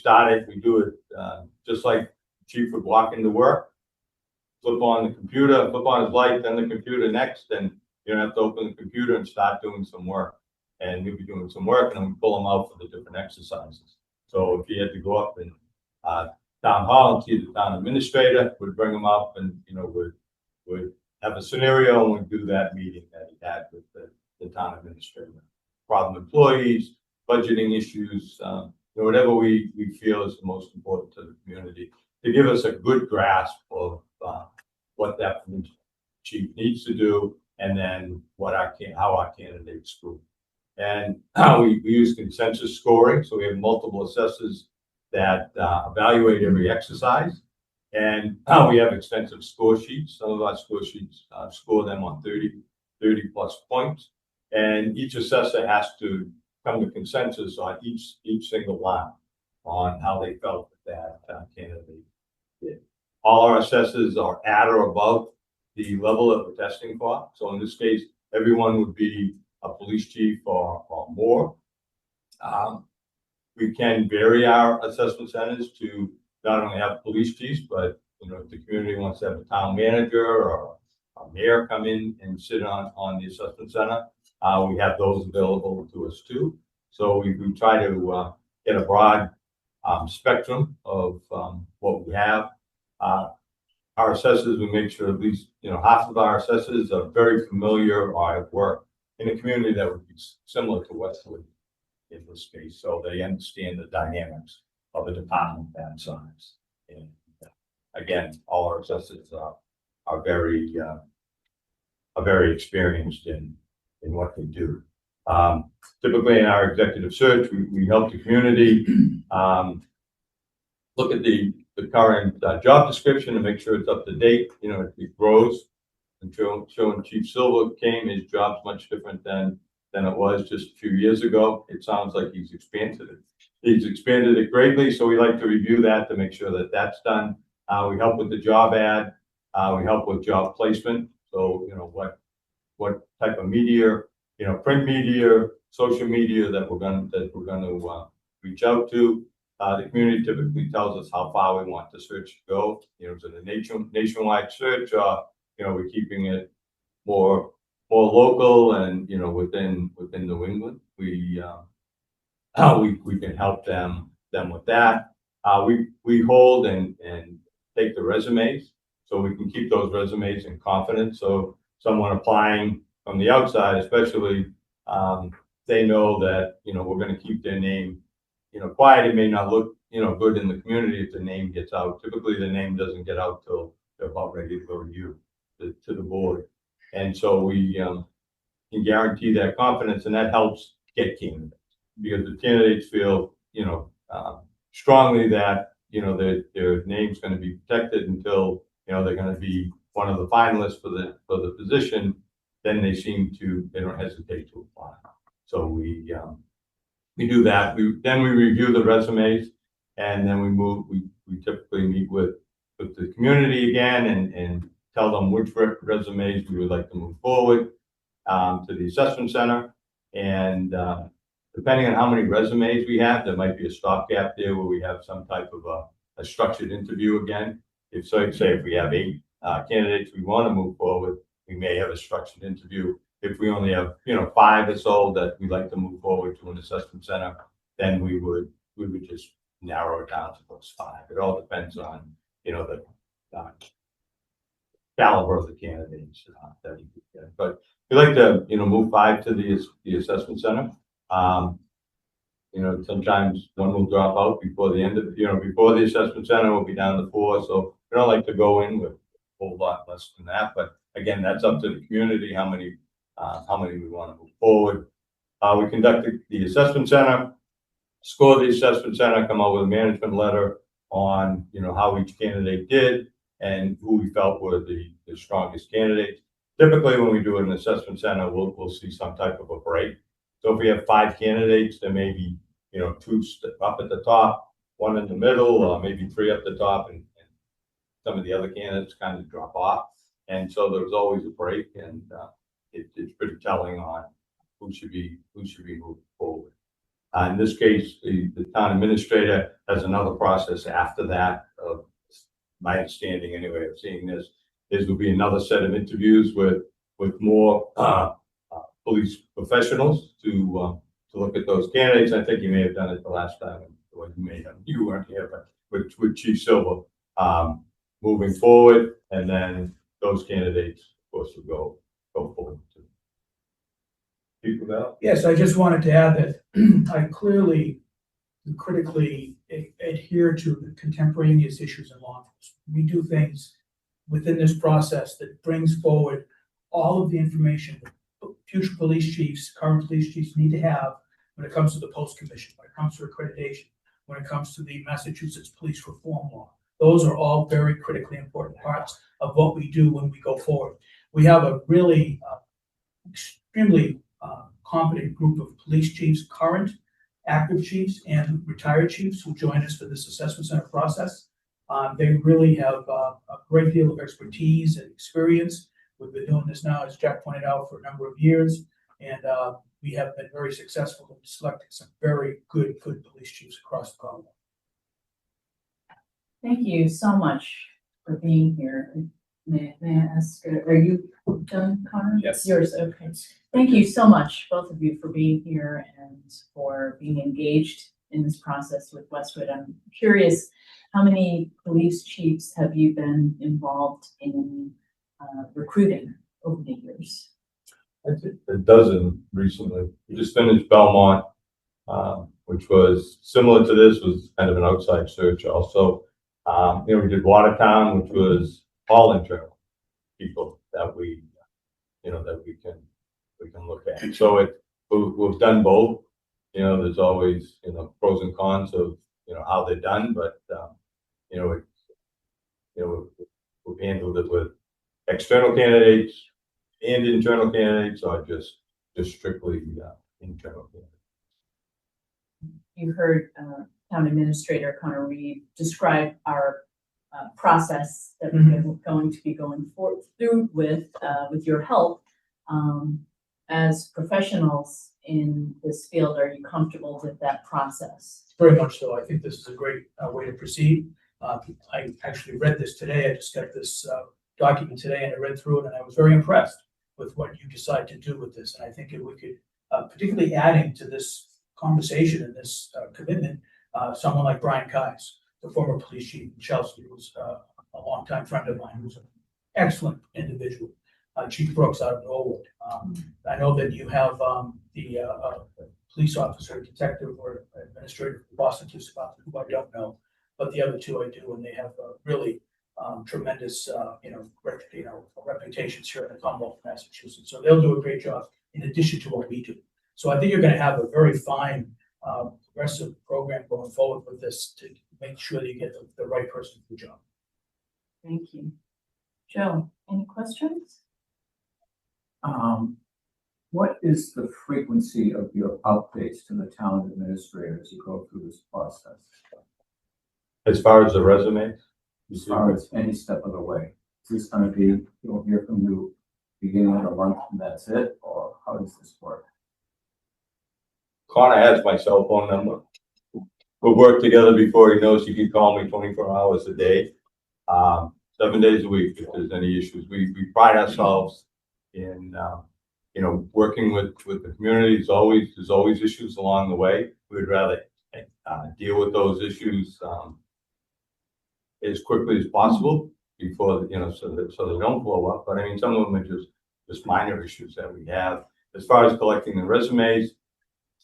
do it just like chief would walk into work, flip on the computer, flip on his light, then the computer next, and you don't have to open the computer and start doing some work. And we'll be doing some work, and then we pull them out for the different exercises. So if he had to go up in town hall and see the town administrator, we'd bring him up, and would have a scenario, and we'd do that meeting that he had with the town administrator. Problem employees, budgeting issues, whatever we feel is the most important to the community, to give us a good grasp of what that police chief needs to do, and then how our candidates score. And we use consensus scoring, so we have multiple assessors that evaluate every exercise. And we have extensive score sheets. Some of our score sheets score them on 30 plus points. And each assessor has to come to consensus on each single line on how they felt that candidate did. All our assessors are at or above the level that we're testing for. So in this case, everyone would be a police chief or more. We can vary our assessment centers to not only have police chiefs, but if the community wants to have a town manager or a mayor come in and sit on the assessment center, we have those available to us too. So we try to get a broad spectrum of what we have. Our assessors, we make sure at least half of our assessors are very familiar or have worked in a community that would be similar to Westwood in this case, so they understand the dynamics of a department that size. And again, all our assessors are very experienced in what they do. Typically in our executive search, we help the community look at the current job description and make sure it's up to date. It grows. And showing Chief Silver came, his job's much different than it was just a few years ago. It sounds like he's expanded it. He's expanded it greatly, so we like to review that to make sure that that's done. We help with the job ad. We help with job placement. So what type of media, print media, social media that we're going to reach out to. The community typically tells us how far we want the search to go. Is it a nationwide search, or we're keeping it more local and within New England. We can help them with that. We hold and take the resumes, so we can keep those resumes in confidence. So someone applying from the outside, especially, they know that we're going to keep their name quiet. It may not look good in the community if the name gets out. Typically, the name doesn't get out till they're about ready to go to the board. And so we can guarantee that confidence, and that helps get candidates, because the candidates feel, strongly that, their name's going to be protected until, they're going to be one of the finalists for the position. Then they don't hesitate to apply. So we do that. Then we review the resumes, and then we typically meet with the community again and tell them which resumes we would like to move forward to the assessment center. And depending on how many resumes we have, there might be a stopgap there where we have some type of a structured interview again. If we have 8 candidates we want to move forward, we may have a structured interview. If we only have 5 or so that we'd like to move forward to an assessment center, then we would just narrow it down to those 5. It all depends on the caliber of the candidates that we get. But we like to move 5 to the assessment center. Sometimes one will drop out before the end of before the assessment center will be down to 4. So we don't like to go in with a whole lot less than that. But again, that's up to the community how many we want to move forward. We conduct the assessment center, score the assessment center, come out with a management letter on how each candidate did and who we felt were the strongest candidates. Typically, when we do an assessment center, we'll see some type of a break. So if we have 5 candidates, there may be 2 up at the top, 1 in the middle, or maybe 3 up the top, and some of the other candidates kind of drop off. And so there was always a break, and it's pretty telling on who should be moved forward. In this case, the town administrator has another process after that. My understanding, anyway, of seeing this is will be another set of interviews with more police professionals to look at those candidates. I think you may have done it the last time. Well, you weren't here, but with Chief Silver moving forward, and then those candidates, of course, will go forward too. People now? Yes, I just wanted to add that I clearly critically adhere to the contemporaneous issues in law enforcement. We do things within this process that brings forward all of the information that future police chiefs, current police chiefs need to have when it comes to the post commission, when it comes to accreditation, when it comes to the Massachusetts police reform law. Those are all very critically important parts of what we do when we go forward. We have a really extremely competent group of police chiefs, current, active chiefs, and retired chiefs who join us for this assessment center process. They really have a great deal of expertise and experience. We've been doing this now, as Jack pointed out, for a number of years, and we have been very successful in selecting some very good police chiefs across the Commonwealth. Thank you so much for being here. May I ask, are you done, Connor? Yes. Yours, okay. Thank you so much, both of you, for being here and for being engaged in this process with Westwood. I'm curious, how many police chiefs have you been involved in recruiting over the years? A dozen recently. We just finished Belmont, which was similar to this, was kind of an outside search also. We did Watertown, which was all internal people that we can look at. So we've done both. There's always, pros and cons of, how they're done, but, we've handled it with external candidates and internal candidates, or just strictly internal candidates. You heard Town Administrator Connor Reed describe our process that we're going to be going through with your help. As professionals in this field, are you comfortable with that process? Very much so. I think this is a great way to proceed. I actually read this today. I just got this document today, and I read through it, and I was very impressed with what you decide to do with this. And I think if we could, particularly adding to this conversation and this commitment, someone like Brian Keyes, the former police chief in Chelsea, who's a longtime friend of mine, who's an excellent individual. Chief Brooks out of Norwood. I know that you have the police officer, detective, or administrator for Boston Police Department, who I don't know, but the other two I do, and they have really tremendous, reputations here in the Commonwealth of Massachusetts. So they'll do a great job in addition to what we do. So I think you're going to have a very fine, progressive program going forward with this to make sure that you get the right person for the job. Thank you. Joe, any questions? What is the frequency of your updates to the town administrator as you go through this process? As far as the resume, As far as any step of the way, is this going to be, you'll hear from you beginning of the month and that's it, or how does this work? Connor has my cell phone number. We've worked together before. He knows he can call me 24 hours a day, 7 days a week if there's any issues. We pride ourselves in working with the community. There's always issues along the way. We'd rather deal with those issues as quickly as possible before so they don't blow up. But I mean, some of them are just minor issues that we have. As far as collecting the resumes,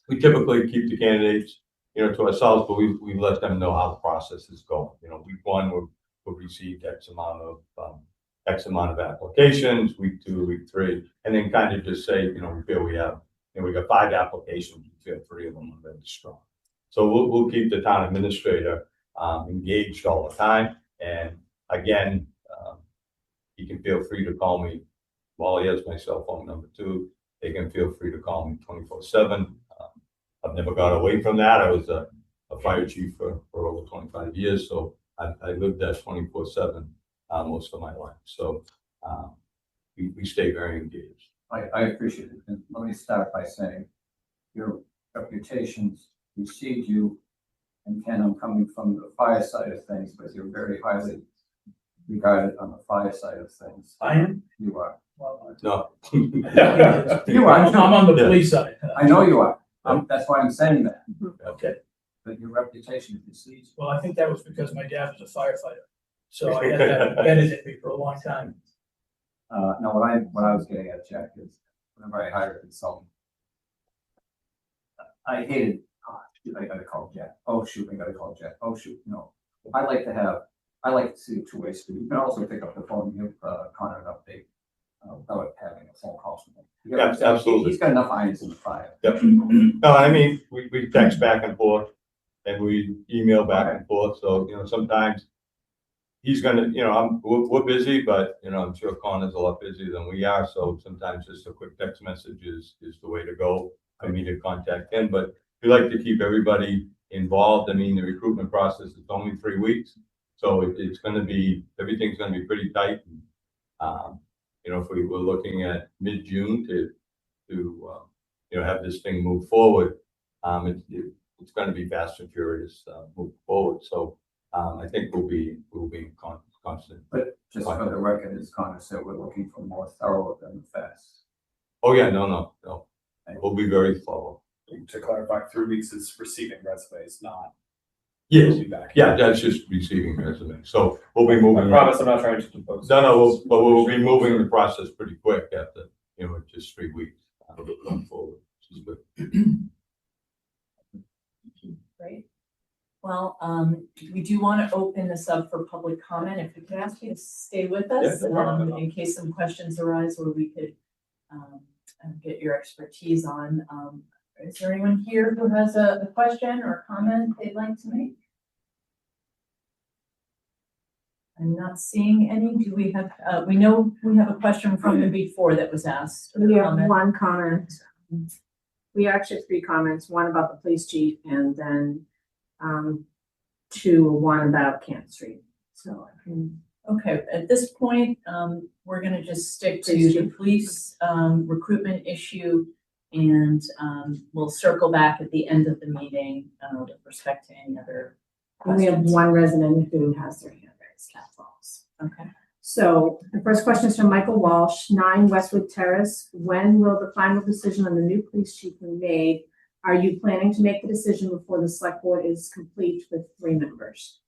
we typically keep the candidates to ourselves, but we let them know how the process is going. Week one we'll receive X amount of applications, week 2, week 3, and then kind of just say, we feel we have, we got 5 applications, we feel 3 of them are really strong. So we'll keep the town administrator engaged all the time. And again, he can feel free to call me. While he has my cell phone number too, they can feel free to call me 24/7. I've never got away from that. I was a fire chief for over 25 years, so I lived that 24/7 most of my life. So we stay very engaged. I appreciate it. And let me start by saying your reputations precede you. And Ken, I'm coming from the fire side of things, but you're very highly regarded on the fire side of things. I am. You are. No. You are. I'm on the police side. I know you are. That's why I'm saying that. Okay, But your reputation precedes you. well, I think that was because my dad was a firefighter. So I had that embedded in me for a long time. No, what I was getting at, Jack, is whenever I hire a consultant, I hated, shoot, I gotta call Jack. Oh, shoot, I gotta call Jack. Oh, shoot, no. I like to see a two-way street. You can also pick up the phone and give Connor an update without having a phone call from him. Yeah, absolutely. He's got enough irons in the fire. Yep. No, I mean, we text back and forth and we email back and forth. So, sometimes he's gonna, we're busy, but, I'm sure Connor's a lot busier than we are. So sometimes just a quick text message is the way to go for me to contact him. But we like to keep everybody involved. I mean, the recruitment process is only 3 weeks. So it's going to be, everything's going to be pretty tight. If we were looking at mid-June to have this thing move forward, it's going to be fast and furious move forward. So I think we'll be in constant. But just for the record, as Connor said, we're looking for more thorough than fast. Oh yeah, no. We'll be very thorough. To clarify, 3 weeks is receiving resumes, not Yes. feedback. Yeah, that's just receiving resumes. So we'll be moving. I promise I'm not trying to compose. No, but we'll be moving the process pretty quick after, just 3 weeks going forward, which is good. Great. Well, we do want to open this up for public comment. If we could ask you to stay with us, Yeah, no problem. in case some questions arise where we could get your expertise on. Is there anyone here who has a question or a comment they'd like to make? I'm not seeing any. Do we have, we know we have a question from the before that was asked. We have one comment. We actually have 3 comments, one about the police chief and then one about Camp Street. So I can. Okay, at this point, we're gonna just stick to the police recruitment issue. And we'll circle back at the end of the meeting with respect to any other And we have questions. one resident who has their hand raised, Cat Falls. Okay. So the first question is from Michael Walsh, 9 Westwood Terrace. When will the final decision on the new police chief be made? Are you planning to make the decision before the select board is complete with 3 members?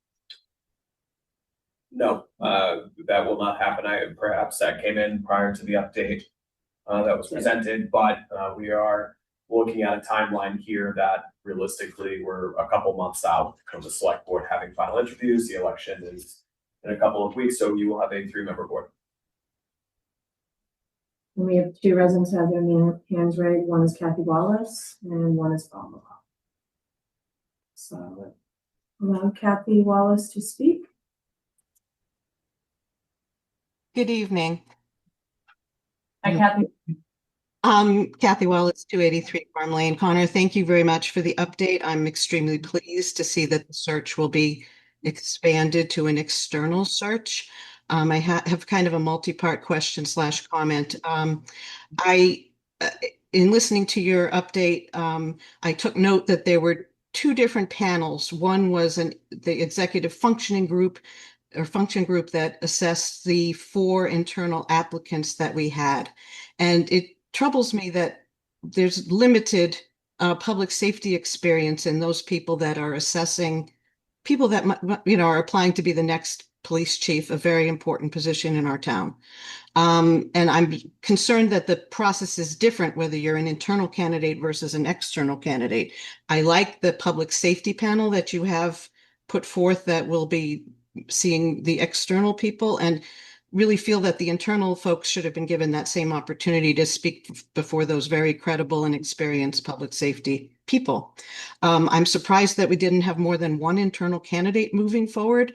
No, that will not happen. Perhaps that came in prior to the update that was presented, but we are looking at a timeline here that realistically we're a couple months out from the select board having final interviews. The election is in a couple of weeks, so you will have a 3-member board. And we have 2 residents who have their hands raised. One is Kathy Wallace and one is Bob Malone. So allow Kathy Wallace to speak. Good evening. Hi, Kathy. Kathy Wallace, 283 Farm Lane. Connor, thank you very much for the update. I'm extremely pleased to see that the search will be expanded to an external search. I have kind of a multi-part question / comment. In listening to your update, I took note that there were 2 different panels. One was the executive functioning group or function group that assessed the 4 internal applicants that we had. And it troubles me that there's limited public safety experience in those people that are assessing people that are applying to be the next police chief, a very important position in our town. And I'm concerned that the process is different whether you're an internal candidate versus an external candidate. I like the public safety panel that you have put forth that will be seeing the external people, and really feel that the internal folks should have been given that same opportunity to speak before those very credible and experienced public safety people. I'm surprised that we didn't have more than 1 internal candidate moving forward,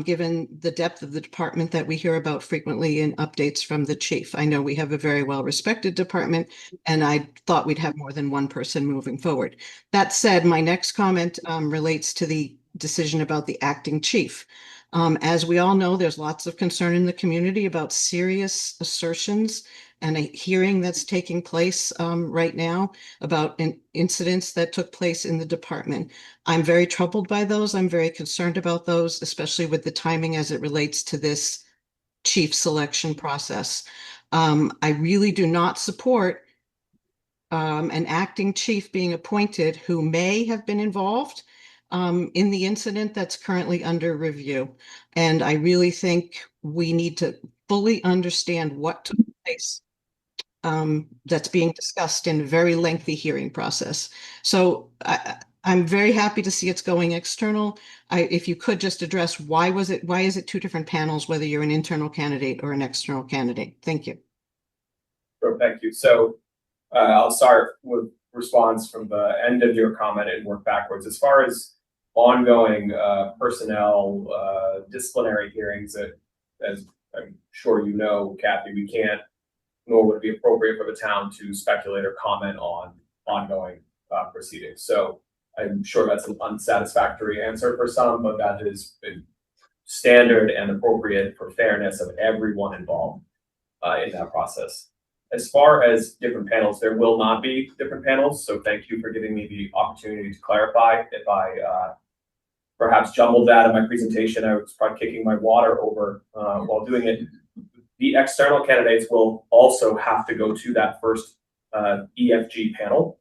given the depth of the department that we hear about frequently in updates from the chief. I know we have a very well-respected department, and I thought we'd have more than 1 person moving forward. That said, my next comment relates to the decision about the acting chief. As we all know, there's lots of concern in the community about serious assertions and a hearing that's taking place right now about incidents that took place in the department. I'm very troubled by those. I'm very concerned about those, especially with the timing as it relates to this chief selection process. I really do not support an acting chief being appointed who may have been involved in the incident that's currently under review. And I really think we need to fully understand what took place that's being discussed in a very lengthy hearing process. So I'm very happy to see it's going external. If you could just address why is it two different panels, whether you're an internal candidate or an external candidate? Thank you. Sure, thank you. So I'll start with response from the end of your comment and work backwards. As far as ongoing personnel disciplinary hearings, as I'm sure you know, Kathy, we can't, nor would it be appropriate for the town to speculate or comment on ongoing proceedings. So I'm sure that's an unsatisfactory answer for some, but that is standard and appropriate for fairness of everyone involved in that process. As far as different panels, there will not be different panels. So thank you for giving me the opportunity to clarify. If I perhaps jumbled that in my presentation, I was probably kicking my water over while doing it. The external candidates will also have to go to that first EFG panel.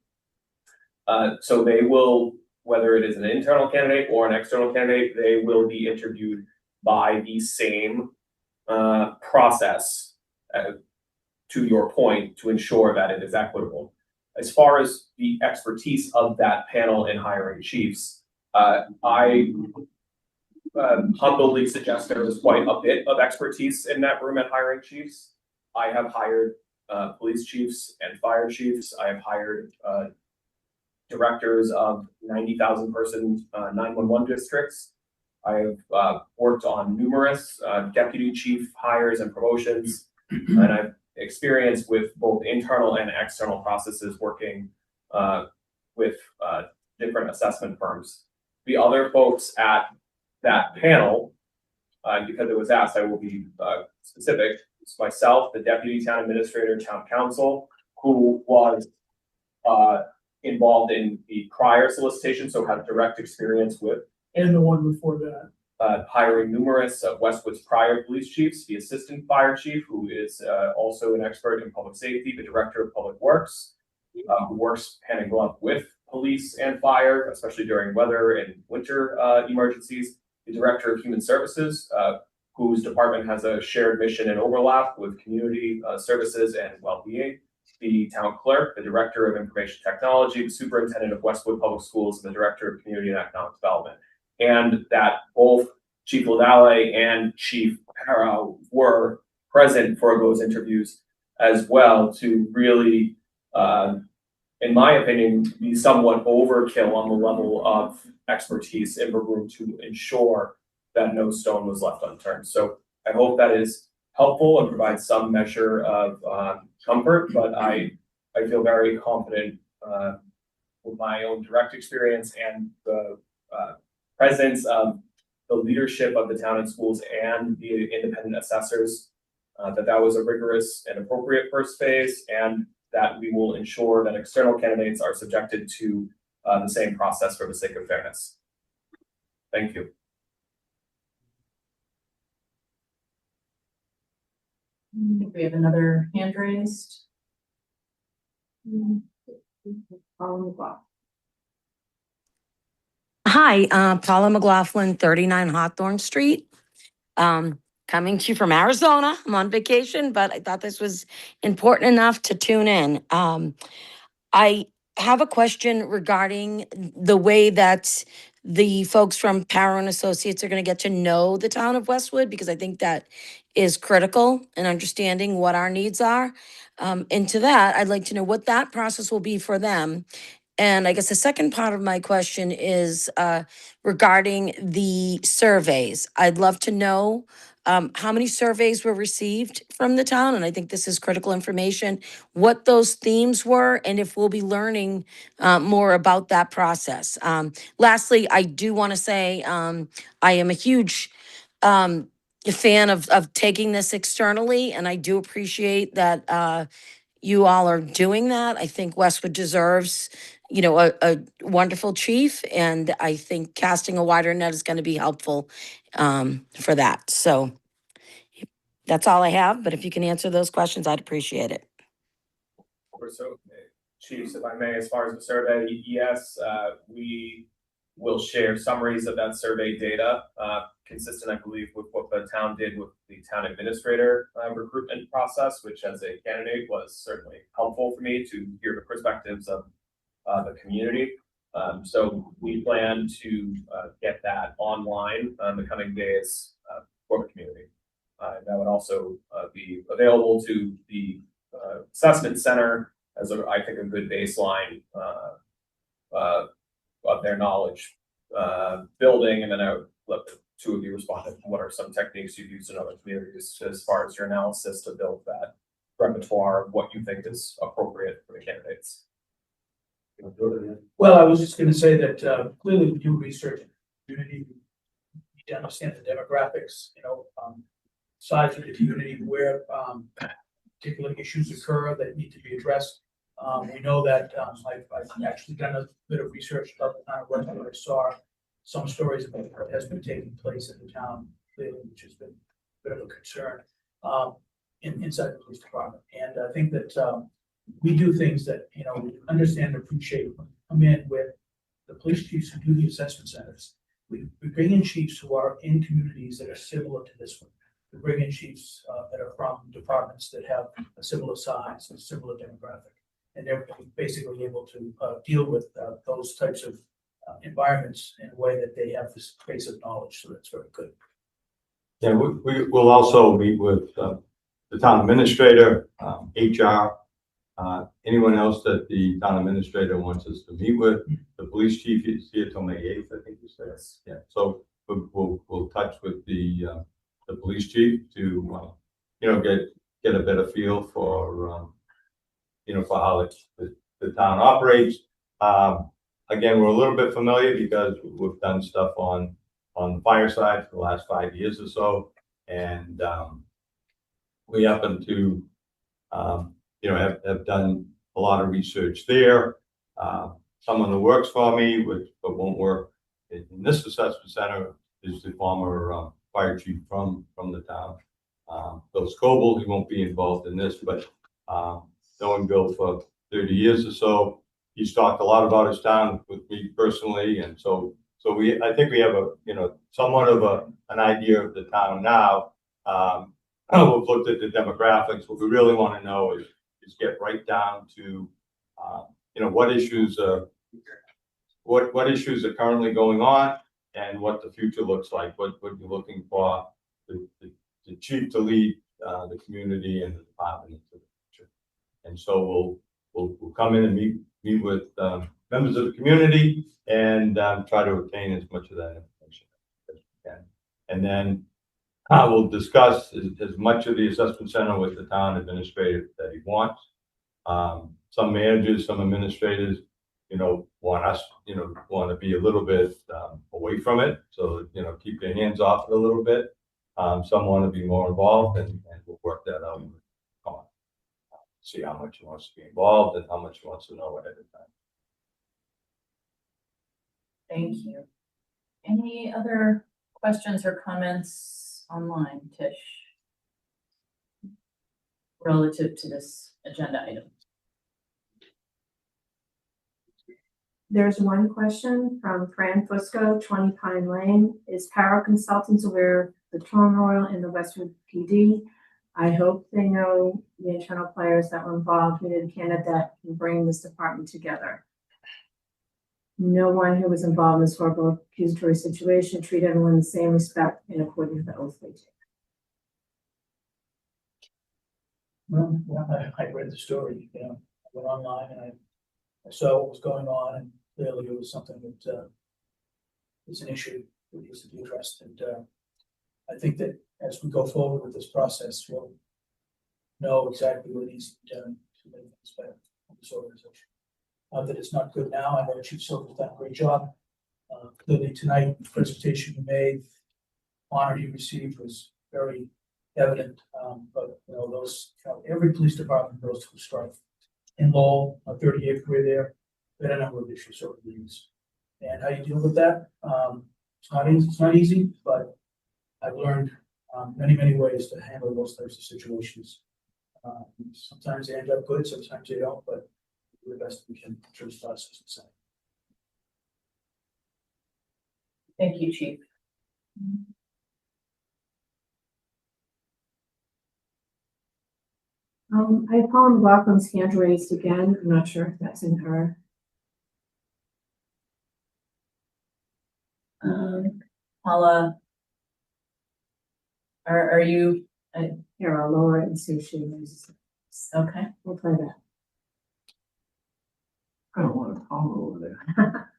So they will, whether it is an internal candidate or an external candidate, they will be interviewed by the same process, to your point, to ensure that it is equitable. As far as the expertise of that panel in hiring chiefs, I humbly suggest there is quite a bit of expertise in that room at hiring chiefs. I have hired police chiefs and fire chiefs. I have hired directors of 90,000 person 911 districts. I have worked on numerous deputy chief hires and promotions, and I've experience with both internal and external processes working with different assessment firms. The other folks at that panel, because it was asked, I will be specific. It's myself, the deputy town administrator, town council, who was involved in the prior solicitation, so had direct experience with. And the one before that. Hiring numerous of Westwood's prior police chiefs, the assistant fire chief, who is also an expert in public safety, the director of public works, who works hand in glove with police and fire, especially during weather and winter emergencies, the director of human services, whose department has a shared mission and overlap with community services and well-being, the town clerk, the director of information technology, the superintendent of Westwood Public Schools, and the director of community and economic development. And that both Chief LaValle and Chief Para were present for those interviews as well, to really, in my opinion, be somewhat overkill on the level of expertise in the room to ensure that no stone was left unturned. So I hope that is helpful and provides some measure of comfort, but I feel very confident with my own direct experience and the presence of the leadership of the town and schools and the independent assessors, that was a rigorous and appropriate first phase, and that we will ensure that external candidates are subjected to the same process for the sake of fairness. Thank you. We have another hand raised. Hi, Paula McLaughlin, 39 Hawthorne Street. Coming to you from Arizona. I'm on vacation, but I thought this was important enough to tune in. I have a question regarding the way that the folks from Power and Associates are going to get to know the town of Westwood, because I think that is critical in understanding what our needs are. And to that, I'd like to know what that process will be for them. And I guess the second part of my question is regarding the surveys. I'd love to know how many surveys were received from the town, and I think this is critical information, what those themes were, and if we'll be learning more about that process. Lastly, I do want to say I am a huge a fan of taking this externally, and I do appreciate that you all are doing that. I think Westwood deserves, a wonderful chief, and I think casting a wider net is going to be helpful for that. So that's all I have, but if you can answer those questions, I'd appreciate it. So, Chiefs, if I may, as far as the survey, yes, we will share summaries of that survey data, consistent, I believe, with what the town did with the town administrator recruitment process, which as a candidate was certainly helpful for me to hear the perspectives of the community. So we plan to get that online in the coming days for the community. That would also be available to the assessment center as I think a good baseline of their knowledge building, and then I would let the two of you respond to what are some techniques you've used in other communities as far as your analysis to build that repertoire of what you think is appropriate for the candidates. Well, I was just gonna say that clearly we do research in the community. We need to understand the demographics, size of the community, where particular issues occur that need to be addressed. We know that I've actually done a bit of research about the town of Westwood. I saw some stories about what has been taking place in the town lately, which has been a bit of a concern inside the police department. And I think that we do things that, we understand and appreciate when we come in with the police chiefs who do the assessment centers. We bring in chiefs who are in communities that are similar to this one. We bring in chiefs that are from departments that have a similar size and similar demographic. And they're basically able to deal with those types of environments in a way that they have this base of knowledge. So that's very good. Yeah, we will also meet with the town administrator, HR, anyone else that the town administrator wants us to meet with. The police chief is here till May 8th, I think you said. Yeah, so we'll touch with the police chief to get a better feel for for how the town operates. Again, we're a little bit familiar because we've done stuff on the fire side for the last 5 years or so, and we happen to have done a lot of research there. Someone who works for me, but won't work in this assessment center, is the former fire chief from the town, Bill Scoble. He won't be involved in this, but knowing Bill for 30 years or so, he's talked a lot about his town with me personally, and so I think we have somewhat of an idea of the town now. We've looked at the demographics. What we really want to know is get right down to what issues are currently going on and what the future looks like. What you're looking for the chief to lead the community and the department into the future. And so we'll come in and meet with members of the community and try to obtain as much of that information as we can. And then we'll discuss as much of the assessment center with the town administrator that he wants. Some managers, some administrators, want to be a little bit away from it. So, keep their hands off it a little bit. Some want to be more involved, and we'll work that out. See how much he wants to be involved and how much he wants to know ahead of time. Thank you. Any other questions or comments online, Tish, relative to this agenda item? There's one question from Fran Fusco, 20 Pine Lane. Is Para Consultants aware of the turmoil in the Westwood PD? I hope they know the internal players that were involved. We did a candidate that can bring this department together. No one who was involved in this horrible accusatory situation treat everyone in the same respect in accordance with the oath they take. Well, I read the story, I went online and I saw what was going on, and clearly it was something that is an issue that needs to be addressed. And I think that as we go forward with this process, we'll know exactly what needs to be done to make things better in this organization. That it's not good now. I know Chief Silver's done a great job. Clearly tonight, the presentation we made, honor he received was very evident. But, you know, every police department goes through strife. In Lowell, a 30-year career there, we had a number of issues over the years. And how you deal with that, it's not easy, but I've learned many ways to handle those types of situations. Sometimes they end up good, sometimes they don't, but we do the best we can through this process. Thank you, Chief. I have Paula McLaughlin's hand raised again. I'm not sure if that's in her. Paula, are you, Here, I'll lower it and see if she raises it. okay? We'll play that. I don't want a Paula over there.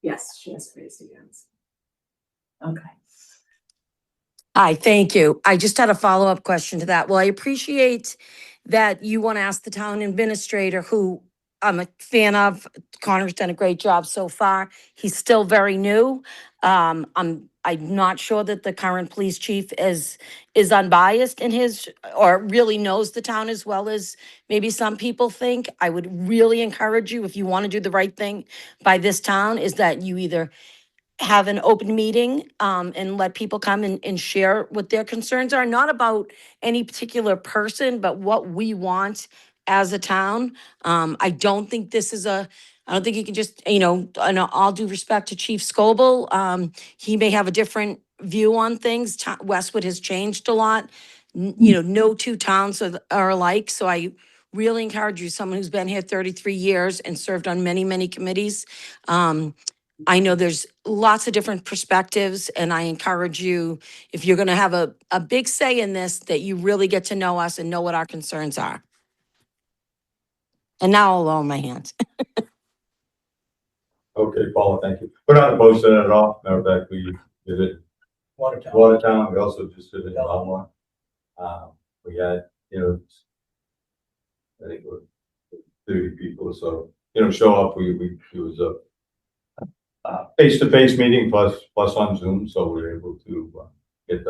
Yes, she has raised again. Okay. Hi, thank you. I just had a follow-up question to that. Well, I appreciate that you want to ask the town administrator, who I'm a fan of. Connor's done a great job so far. He's still very new. I'm not sure that the current police chief is unbiased in his, or really knows the town as well as maybe some people think. I would really encourage you, if you want to do the right thing by this town, is that you either have an open meeting and let people come and share what their concerns are, not about any particular person, but what we want as a town. I don't think you can just, you know, and all due respect to Chief Scoble, he may have a different view on things. Westwood has changed a lot. You know, no two towns are alike. So I really encourage you, someone who's been here 33 years and served on many committees. I know there's lots of different perspectives, and I encourage you, if you're going to have a big say in this, that you really get to know us and know what our concerns are. And now I'll lower my hands. Okay, Paula, thank you. We're not opposed to that at all. Matter of fact, we did it Watertown. We also just did it in Belmont. We had, you know, I think we're 30 people, so, you know, show up. It was a face-to-face meeting plus on Zoom, so we were able to get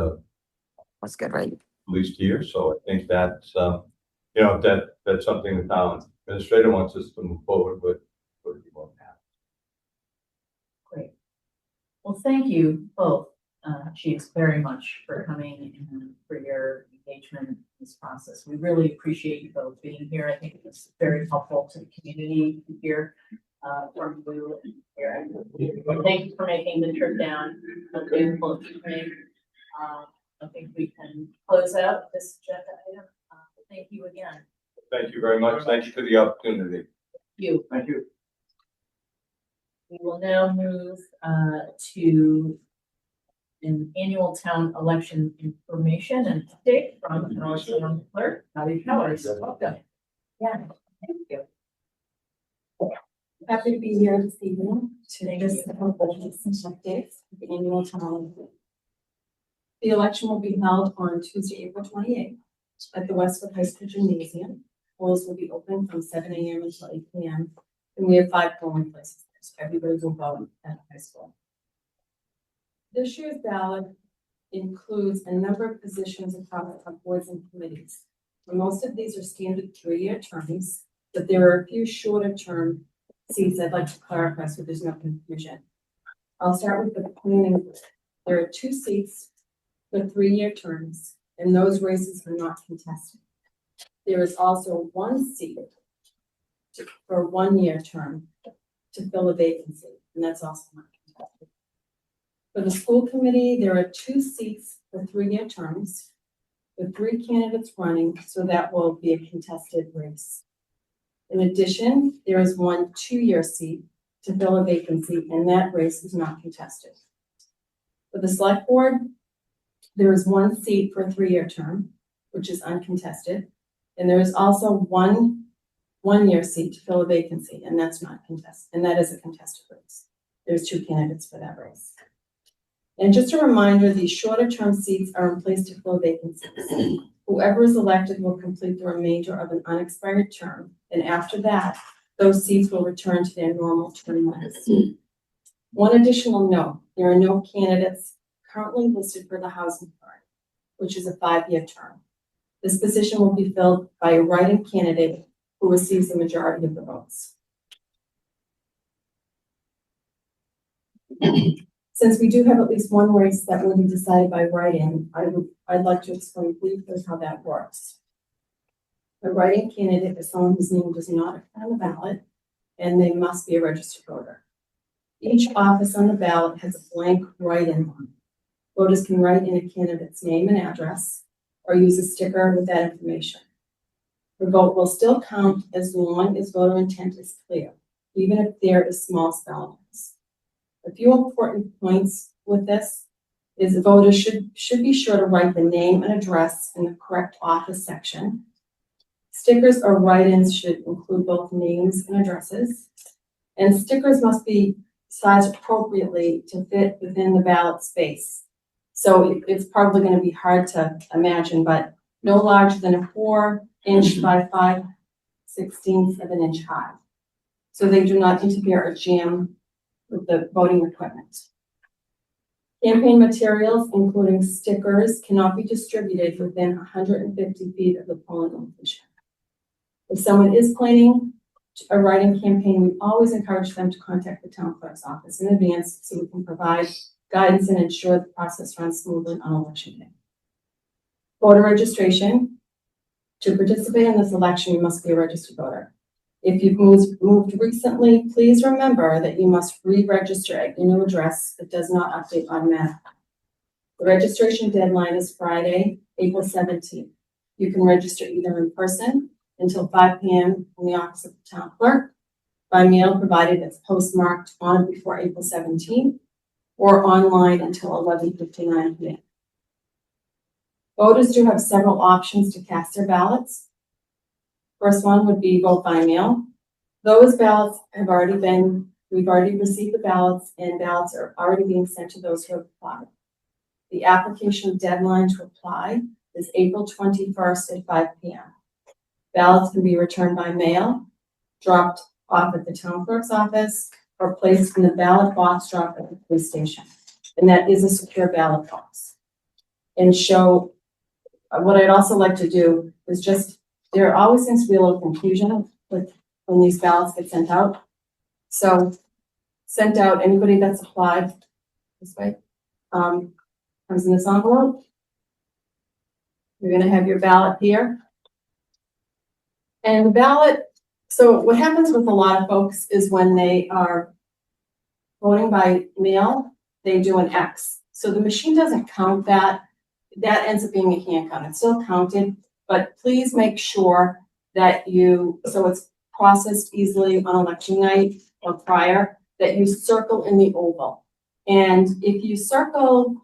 That's good, right? police here. So I think that's you know, that's something the town administrator wants us to move forward with. What do you want to have? Great. Well, thank you both, chiefs, very much for coming and for your engagement in this process. We really appreciate you both being here. I think it's very helpful to the community to hear from you here. Thank you for making the trip down. I think we can close out this agenda item. Thank you again. Thank you very much. Thank you for the opportunity. Thank you. We will now move to an annual town election information and update from our town clerk, Carby. Welcome. Yeah, thank you. Happy to be here this evening to discuss some updates of the annual town election. The election will be held on Tuesday, April 28th at the Westwood High School Gymnasium. Polls will be open from 7 a.m. until 8 p.m. And we have 5 polling places, so everybody will vote at the high school. This year's ballot includes a number of positions across our boards and committees. Most of these are standard 3-year terms, but there are a few shorter term seats I'd like to clarify so there's no confusion. I'll start with the planning board. There are 2 seats for 3-year terms, and those races are not contested. There is also 1 seat for a 1-year term to fill a vacancy, and that's also not contested. For the school committee, there are 2 seats for 3-year terms with 3 candidates running, so that will be a contested race. In addition, there is 1 2-year seat to fill a vacancy, and that race is not contested. For the select board, there is 1 seat for a 3-year term, which is uncontested, and there is also 1 1-year seat to fill a vacancy, and that's not contested, and that is a contested race. There's 2 candidates for that race. And just a reminder, these shorter term seats are in place to fill vacancies. Whoever is elected will complete the remainder of an unexpired term, and after that, those seats will return to their normal term limits. One additional note, there are no candidates currently listed for the housing authority, which is a 5-year term. This position will be filled by a write-in candidate who receives the majority of the votes. Since we do have at least one race that will be decided by write-in, I'd like to explain briefly how that works. A write-in candidate is someone whose name does not appear on the ballot, and they must be a registered voter. Each office on the ballot has a blank write-in line. Voters can write in a candidate's name and address, or use a sticker with that information. The vote will still count as long as voter intent is clear, even if there is small spelling errors. A few important points with this is the voters should be sure to write the name and address in the correct office section. Stickers or write-ins should include both names and addresses. And stickers must be sized appropriately to fit within the ballot space. So it's probably going to be hard to imagine, but no larger than a 4-inch by 5/16 of an inch high. So they do not interfere or jam with the voting equipment. Campaign materials, including stickers, cannot be distributed within 150 feet of the polling location. If someone is planning a write-in campaign, we always encourage them to contact the town clerk's office in advance so we can provide guidance and ensure the process runs smoothly on election day. Voter registration. To participate in this election, you must be a registered voter. If you've moved recently, please remember that you must re-register at your new address that does not update automatically. The registration deadline is Friday, April 17th. You can register either in person until 5 p.m. in the office of the town clerk, by mail provided it's postmarked on or before April 17th, or online until 11:59 p.m. Voters do have several options to cast their ballots. First one would be vote by mail. Those ballots have we've already received the ballots, and ballots are already being sent to those who have applied. The application deadline to apply is April 21st at 5 p.m. Ballots can be returned by mail, dropped off at the town clerk's office, or placed in the ballot box drop at the police station. And that is a secure ballot box. And show, what I'd also like to do is there always seems to be a little confusion with when these ballots get sent out. So sent out, anybody that's applied this way, comes in this envelope. You're gonna have your ballot here. And the ballot, so what happens with a lot of folks is when they are voting by mail, they do an X. So the machine doesn't count that. That ends up being a hand count. It's still counted, but please make sure that so it's processed easily on election night or prior, that you circle in the oval. And if you circle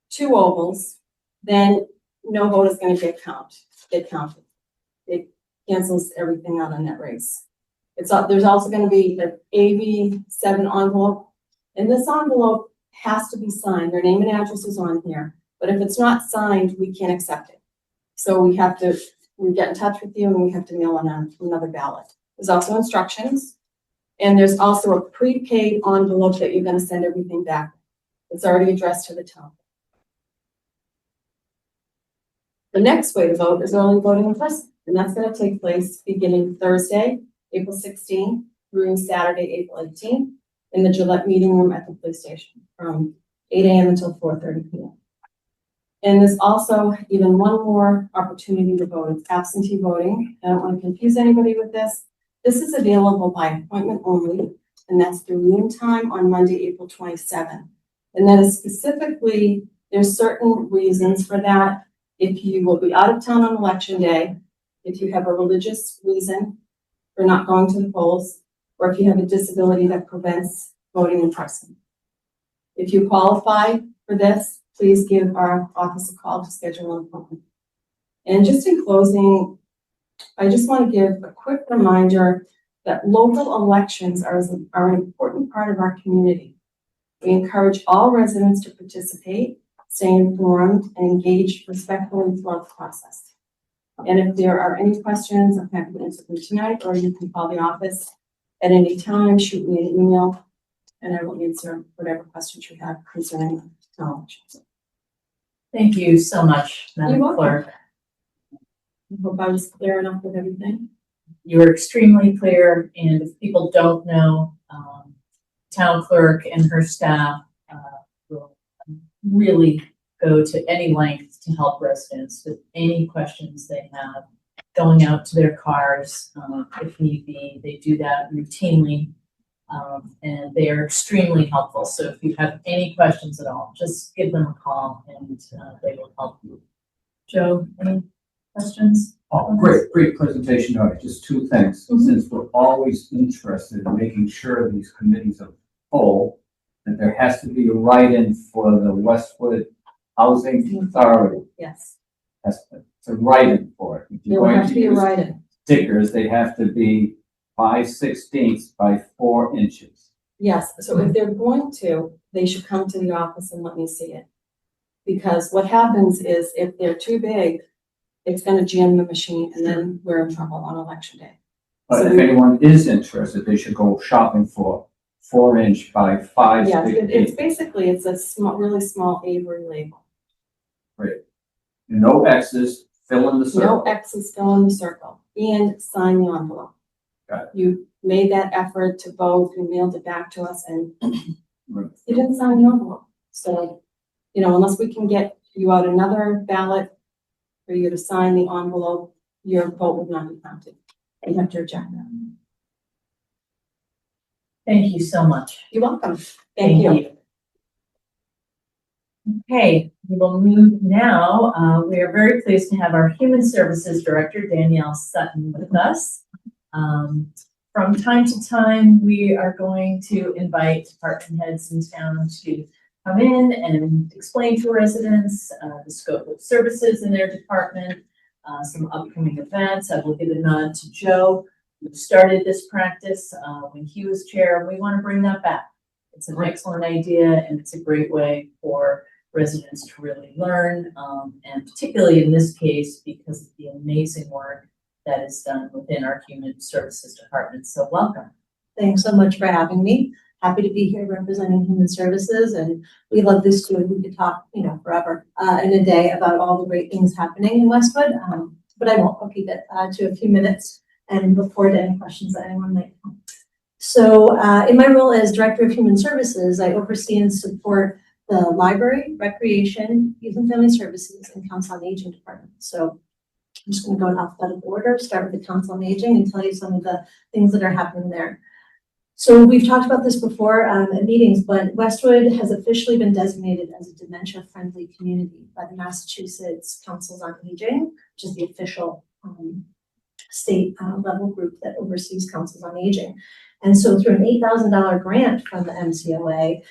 2 ovals, then no vote is going to get counted. It cancels everything out on that race. There's also going to be the AB7 envelope, and this envelope has to be signed. Their name and address is on here, but if it's not signed, we can't accept it. So we get in touch with you and we have to mail on another ballot. There's also instructions, and there's also a prepaid envelope that you're going to send everything back. It's already addressed to the town. The next way to vote is early voting in person, and that's going to take place beginning Thursday, April 16th through Saturday, April 18th in the Gillette meeting room at the police station from 8 a.m. until 4:30 p.m. And there's also even one more opportunity to vote. It's absentee voting. I don't want to confuse anybody with this. This is available by appointment only, and that's through noontime on Monday, April 27th. And that is specifically, there's certain reasons for that. If you will be out of town on election day, if you have a religious reason for not going to the polls, or if you have a disability that prevents voting in person. If you qualify for this, please give our office a call to schedule an appointment. And just in closing, I just want to give a quick reminder that local elections are an important part of our community. We encourage all residents to participate, stay informed, and engage respectfully throughout the process. And if there are any questions, I'm happy to answer them tonight, or you can call the office at any time, shoot me an email. and I will answer whatever questions you have concerning knowledge. Thank you so much, Madam You're welcome. Clerk. I hope I was clear enough with everything. You were extremely clear, and if people don't know, town clerk and her staff will really go to any length to help residents with any questions they have, going out to their cars if need be. They do that routinely, and they are extremely helpful. So if you have any questions at all, just give them a call and they will help you. Joe, any questions? Oh, great presentation, All right, just two things, since we're always interested in making sure these committees are full, that there has to be a write-in for the Westwood Housing Authority. Yes, That's a write-in for it. If there you're will going have to be a use write-in. stickers, they have to be 5/16 by 4 inches. Yes, so if they're going to, they should come to the office and let me see it. Because what happens is if they're too big, it's gonna jam the machine and then we're in trouble on election day. But So if we- anyone is interested, they should go shopping for 4-inch by 5/16. Yes, it's basically, it's a small, really small Avery label. No X's, fill in the No circle. X's fill in the circle and sign the envelope. Got it. You made that effort to vote, you mailed it back to us and Right. you didn't sign the envelope. So, you know, unless we can get you out another ballot for you to sign the envelope, your vote would not be counted. You have to reject that. Thank you so much. You're welcome. Thank you. Okay, we will move now. We are very pleased to have our Human Services Director, Danielle Sutton, with us. From time to time, we are going to invite department heads in town to come in and explain to residents the scope of services in their department, some upcoming events. I will give a nod to Joe, who started this practice when he was chair. We want to bring that back. It's an excellent idea, and it's a great way for residents to really learn, and particularly in this case, because of the amazing work that is done within our Human Services Department. So welcome. Thanks so much for having me. Happy to be here representing Human Services, and we love this too. We could talk, forever in a day about all the great things happening in Westwood, but I won't. I'll keep it to a few minutes and look forward to any questions that anyone might have. So in my role as Director of Human Services, I oversee and support the Library, Recreation, Youth and Family Services, and Council on Aging Department. So I'm just going to go in alphabetical order, start with the Council on Aging and tell you some of the things that are happening there. So we've talked about this before at meetings, but Westwood has officially been designated as a dementia-friendly community by the Massachusetts Councils on Aging, which is the official state level group that oversees councils on aging. And so through an $8,000 grant from the MCOA,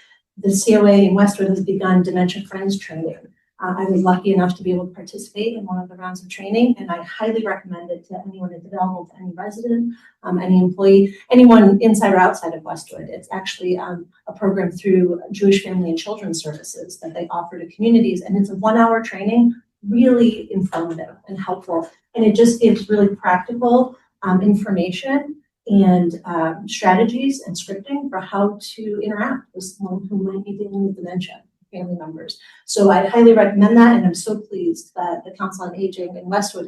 the COA in Westwood has begun Dementia Friends training. I was lucky enough to be able to participate in one of the rounds of training, and I highly recommend it to anyone that's available, to any resident, any employee, anyone inside or outside of Westwood. It's actually a program through Jewish Family and Children's Services that they offer to communities, and it's a 1-hour training, really informative and helpful, and it just gives really practical information and strategies and scripting for how to interact with someone who might be dealing with dementia, family members. So I highly recommend that, and I'm so pleased that the Council on Aging in Westwood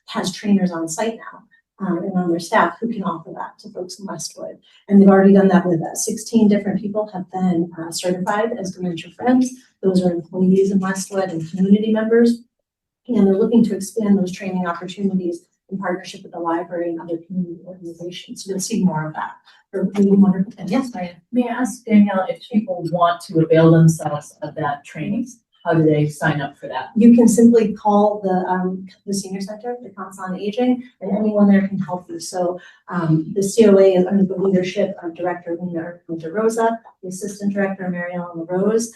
has trainers on site now and on their staff who can offer that to folks in Westwood. And they've already done that with 16 different people have been certified as Dementia Friends. Those are employees in Westwood and community members. And they're looking to expand those training opportunities in partnership with the library and other community organizations. So you'll see more of that. Really wonderful thing. Yes, Diane. May I ask Danielle, if people want to avail themselves of that training, how do they sign up for that? You can simply call the senior center, the Council on Aging, and anyone there can help you. So the COA is under the leadership of Director Lena Rosa, the Assistant Director Mary Ellen LaRose.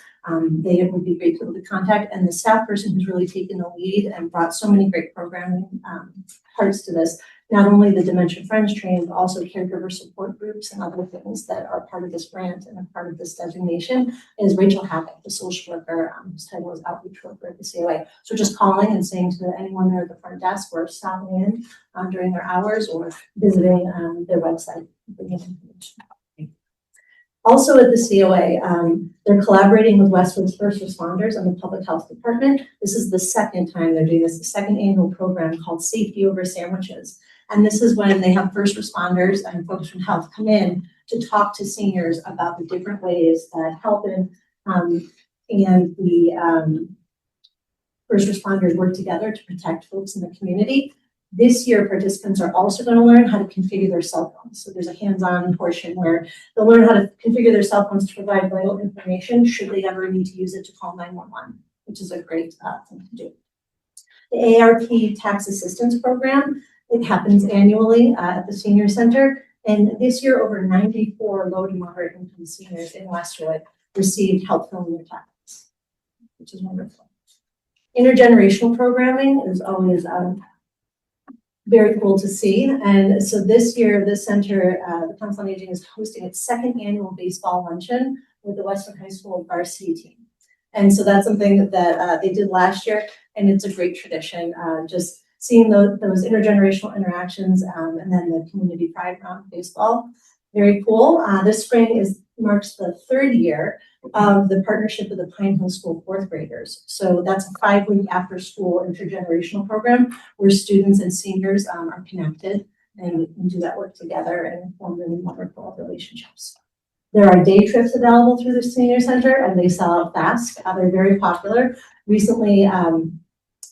They would be great people to contact, and the staff person who's really taken the lead and brought so many great programming parts to this. Not only the Dementia Friends training, but also caregiver support groups and other things that are part of this grant and a part of this designation is Rachel Havoc, the social worker, whose title is outreach worker at the COA. So just calling and saying to anyone there at the front desk or stopping in during their hours or visiting their website. Also at the COA, they're collaborating with Westwood's first responders and the public health department. This is the second time they're doing this, the second annual program called Safety Over Sandwiches. And this is when they have first responders and folks from health come in to talk to seniors about the different ways that health and the first responders work together to protect folks in the community. This year, participants are also going to learn how to configure their cell phones. So there's a hands-on portion where they'll learn how to configure their cell phones to provide vital information should they ever need to use it to call 911, which is a great thing to do. The ARP Tax Assistance Program, it happens annually at the Senior Center. And this year, over 94 low to moderate income seniors in Westwood received help filling their taxes, which is wonderful. Intergenerational programming is always very cool to see. And so this year, the center, the Council on Aging is hosting its second annual baseball luncheon with the Westwood High School varsity team. And so that's something that they did last year, and it's a great tradition, just seeing those intergenerational interactions and then the community pride around baseball. Very cool. This spring marks the third year of the partnership with the Pine Hill School fourth graders. So that's a 5-week after school intergenerational program where students and seniors are connected and we can do that work together and form really wonderful relationships. There are day trips available through the Senior Center and they sell out fast. They're very popular. Recently,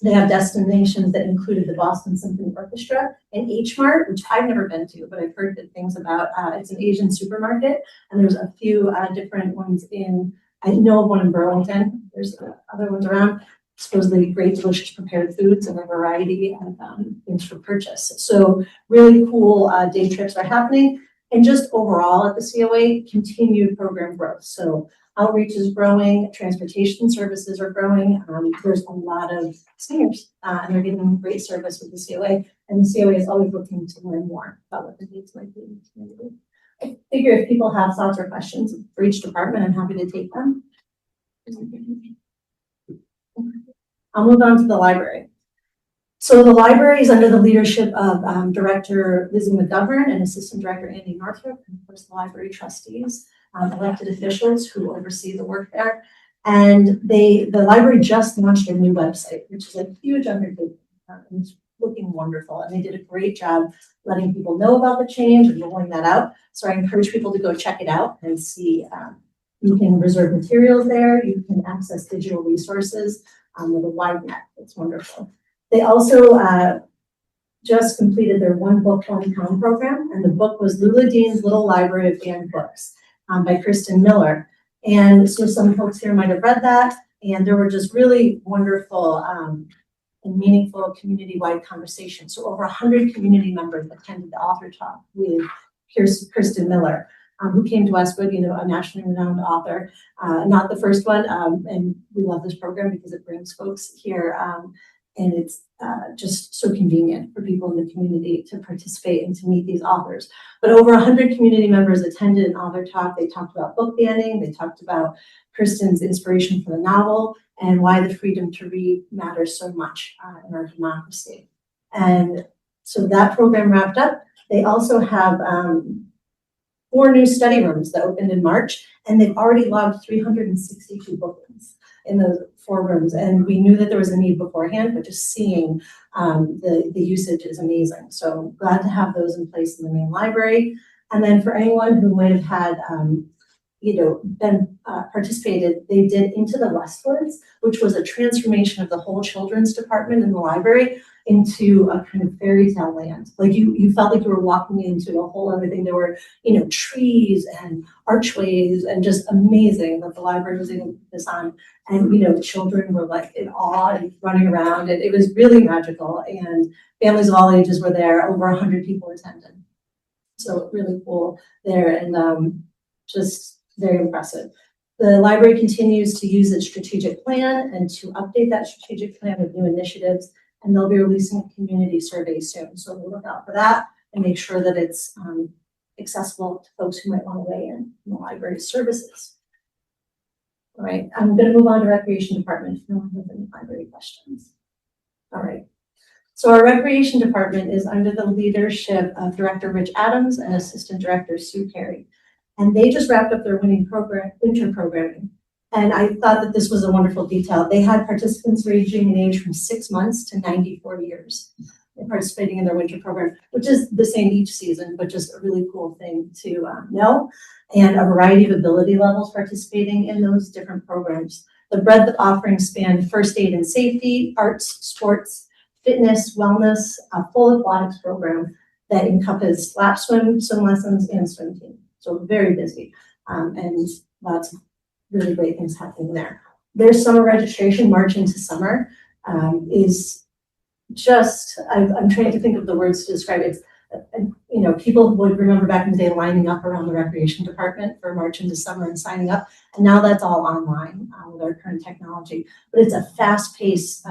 they have destinations that included the Boston Symphony Orchestra and H Mart, which I've never been to, but I've heard good things about. It's an Asian supermarket, and there's a few different ones I know of one in Burlington. There's other ones around. Supposedly great, delicious prepared foods and a variety of things for purchase. So really cool day trips are happening. And just overall at the COA, continued program growth. So outreach is growing, transportation services are growing. There's a lot of seniors and they're getting great service with the COA. And the COA is always looking to learn more about what the needs might be in the community. I figure if people have thoughts or questions for each department, I'm happy to take them. I'll move on to the library. So the library is under the leadership of Director Lizzie McGovern and Assistant Director Andy Northrop, and of course the library trustees, elected officials who oversee the work there. And the library just launched a new website, which is a huge undertaking. It's looking wonderful, and they did a great job letting people know about the change and rolling that out. So I encourage people to go check it out and see. You can reserve materials there. You can access digital resources with a wide net. It's wonderful. They also just completed their One Book, One Town program, and the book was Lula Dean's Little Library of Banned Books by Kristen Miller. And so some folks here might have read that, and there were just really wonderful and meaningful community-wide conversations. So over 100 community members attended the author talk with Kristen Miller, who came to Westwood, a nationally renowned author, not the first one, and we love this program because it brings folks here. And it's just so convenient for people in the community to participate and to meet these authors. But over 100 community members attended an author talk. They talked about book banning. They talked about Kristen's inspiration for the novel and why the freedom to read matters so much in our democracy. And so that program wrapped up. They also have 4 new study rooms that opened in March, and they've already logged 362 bookings in those 4 rooms. And we knew that there was a need beforehand, but just seeing the usage is amazing. So glad to have those in place in the main library. And then for anyone who might have had, been participated, they did Into the Westwoods, which was a transformation of the whole children's department in the library into a kind of fairy tale land. Like you felt like you were walking into a whole other thing. There were, trees and archways and just amazing that the library was able to put this on. And, children were like in awe and running around, and it was really magical. And families of all ages were there. Over 100 people attended. So really cool there, and just very impressive. The library continues to use its strategic plan and to update that strategic plan with new initiatives, and they'll be releasing a community survey soon. So we'll look out for that and make sure that it's accessible to folks who might want to weigh in the library's services. All right, I'm going to move on to Recreation Department if no one has any library questions. All right. So our Recreation Department is under the leadership of Director Rich Adams and Assistant Director Sue Carey. And they just wrapped up their winter programming. And I thought that this was a wonderful detail. They had participants ranging in age from 6 months to 94 years participating in their winter program, which is the same each season, but just a really cool thing to know. And a variety of ability levels participating in those different programs. The breadth of offerings span first aid and safety, arts, sports, fitness, wellness, a full aquatics program that encompasses lap swim lessons, and swim team. So very busy, and lots of really great things happening there. Their summer registration, March into summer, is just, I'm trying to think of the words to describe it. You know, people would remember back in the day lining up around the recreation department for March into summer and signing up. And now that's all online with our current technology. But it's a fast-paced,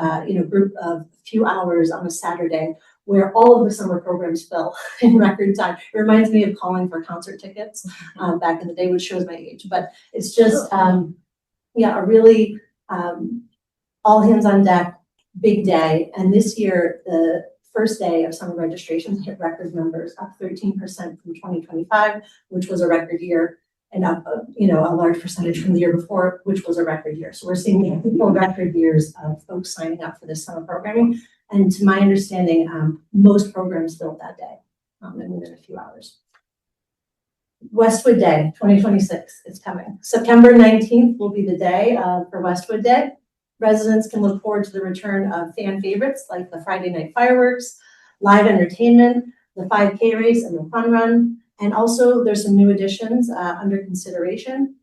group of a few hours on a Saturday where all of the summer programs fill in record time. It reminds me of calling for concert tickets back in the day, which shows my age. But it's just, a really all hands on deck, big day. And this year, the first day of summer registrations hit record numbers, up 13% from 2025, which was a record year, and up, a large percentage from the year before, which was a record year. So we're seeing multiple record years of folks signing up for this summer programming. And to my understanding, most programs filled that day, and within a few hours. Westwood Day 2026 is coming. September 19th will be the day for Westwood Day. Residents can look forward to the return of fan favorites like the Friday night fireworks, live entertainment, the 5K race, and the fun run. And also there's some new additions under consideration.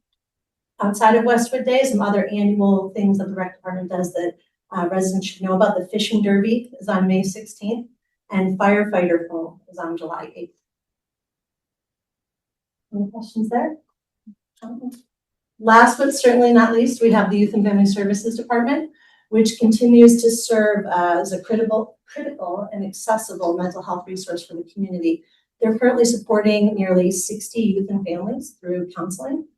Outside of Westwood Day, some other annual things that the rec department does that residents should know about. The fishing derby is on May 16th, and Firefighter Pull is on July 8th. Any questions there? Last but certainly not least, we have the Youth and Family Services Department, which continues to serve as a critical and accessible mental health resource for the community. They're currently supporting nearly 60 youth and families through counseling,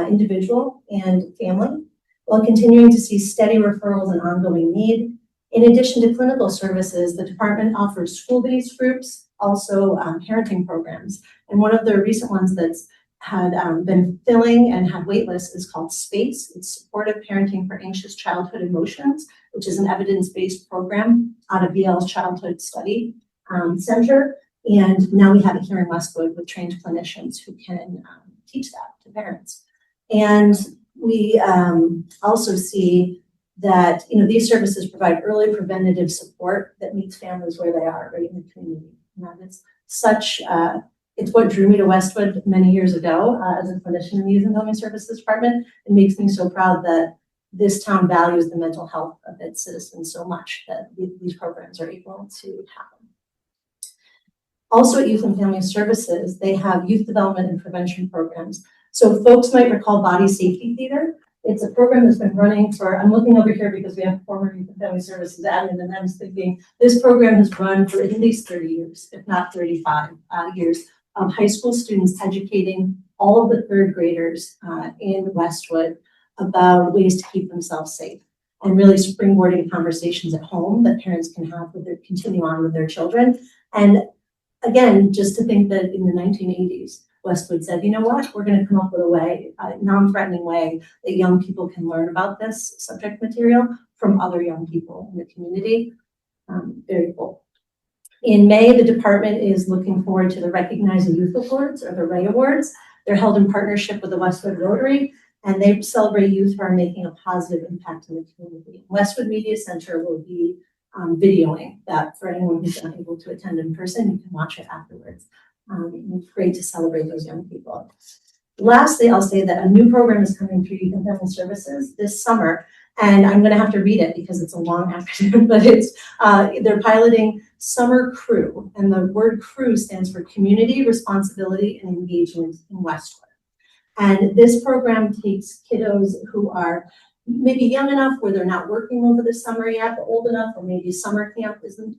individual and family, while continuing to see steady referrals and ongoing need. In addition to clinical services, the department offers school-based groups, also parenting programs. And one of the recent ones that's had been filling and had wait lists is called SPACE. It's Supportive Parenting for Anxious Childhood Emotions, which is an evidence-based program out of BL's Childhood Study Center. And now we have it here in Westwood with trained clinicians who can teach that to parents. And we also see that these services provide early preventative support that meets families where they are, right in the community. And it's such it's what drew me to Westwood many years ago as a clinician in the Youth and Family Services Department. It makes me so proud that this town values the mental health of its citizens so much that these programs are able to happen. Also at Youth and Family Services, they have youth development and prevention programs. So folks might recall Body Safety Theater. It's a program that's been running for, I'm looking over here because we have former Youth and Family Services admin, and I'm thinking this program has run for at least 30 years, if not 35 years, of high school students educating all of the third graders in Westwood about ways to keep themselves safe, and really springboarding conversations at home that parents can have continue on with their children. And again, just to think that in the 1980s, Westwood said, you know what, we're going to come up with a way, a non-threatening way that young people can learn about this subject material from other young people in the community. Very cool. In May, the department is looking forward to the Recognizing Youth Awards, or the RAY Awards. They're held in partnership with the Westwood Rotary, and they celebrate youth who are making a positive impact in the community. Westwood Media Center will be videoing that for anyone who's not able to attend in person. You can watch it afterwards. It's great to celebrate those young people. Lastly, I'll say that a new program is coming through Youth and Family Services this summer, and I'm going to have to read it because it's a long acronym, but it's they're piloting Summer Crew, and the word crew stands for Community Responsibility and Engagement in Westwood. And this program takes kiddos who are maybe young enough where they're not working over the summer yet, but old enough, or maybe summer camp isn't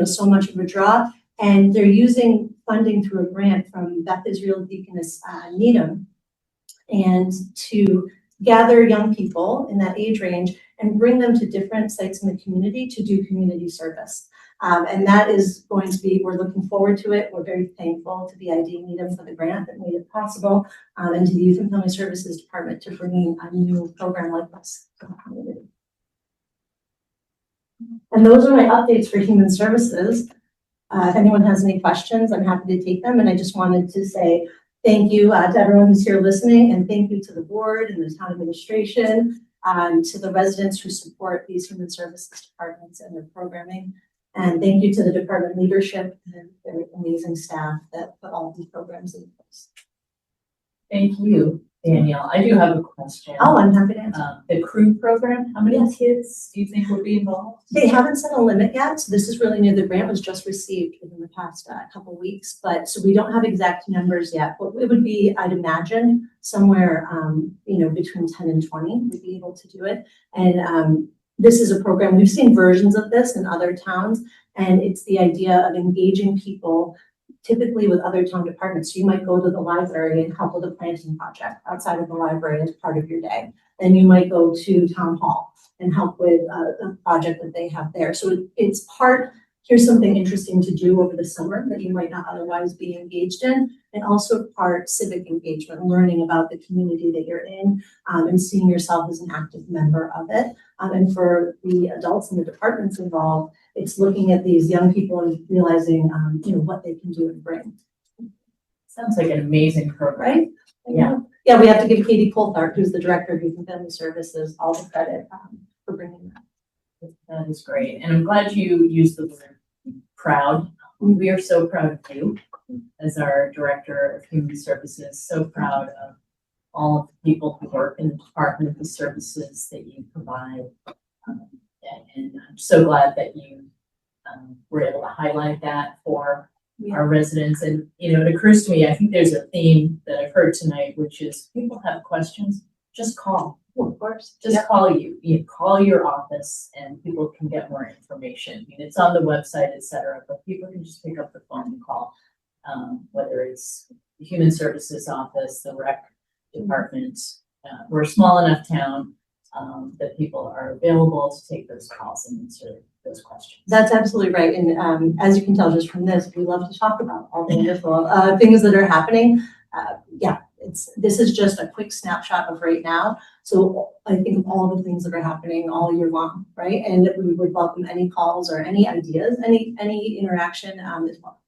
so much of a draw. And they're using funding through a grant from Beth Israel Deaconess Needham, and to gather young people in that age range and bring them to different sites in the community to do community service. And that is going to be, we're looking forward to it. We're very thankful to the ID Needham for the grant that made it possible, and to the Youth and Family Services Department to bring a new program like this to the community. And those are my updates for Human Services. If anyone has any questions, I'm happy to take them. And I just wanted to say thank you to everyone who's here listening, and thank you to the board and the town administration, to the residents who support these Human Services departments and their programming. And thank you to the department leadership and their amazing staff that put all these programs in place. Thank you, Danielle. I do have a question. Oh, I'm happy to answer. The crew program, how many kids do you think will be involved? They haven't set a limit yet, so this is really new. The grant was just received within the past couple of weeks, but so we don't have exact numbers yet. But it would be, I'd imagine, somewhere between 10 and 20 would be able to do it. And this is a program, we've seen versions of this in other towns, and it's the idea of engaging people typically with other town departments. So you might go to the library and help with a planting project outside of the library as part of your day. Then you might go to town hall and help with a project that they have there. So it's part, here's something interesting to do over the summer that you might not otherwise be engaged in, and also part civic engagement, learning about the community that you're in, and seeing yourself as an active member of it. And for the adults and the departments involved, it's looking at these young people and realizing, what they can do and bring. Sounds like an amazing program. Right? Yeah. Yeah, we have to give Katie Coulthard, who's the director of Youth and Family Services, all the credit for bringing that. That is great. And I'm glad you used the word proud. We are so proud of you as our Director of Human Services, so proud of all of the people who work in the Department of the Services that you provide. And I'm so glad that you were able to highlight that for our residents. And, it occurs to me, I think there's a theme that I've heard tonight, which is people have questions, just call. Of course. Just call you call your office and people can get more information. I mean, it's on the website, et cetera, but people can just pick up the phone and call, whether it's the Human Services Office, the Rec Department. We're a small enough town that people are available to take those calls and answer those questions. That's absolutely right. And as you can tell just from this, we love to talk about all the wonderful things that are happening. This is just a quick snapshot of right now. So I think of all the things that are happening all year long, right? And we would welcome any calls or any ideas, any interaction as well.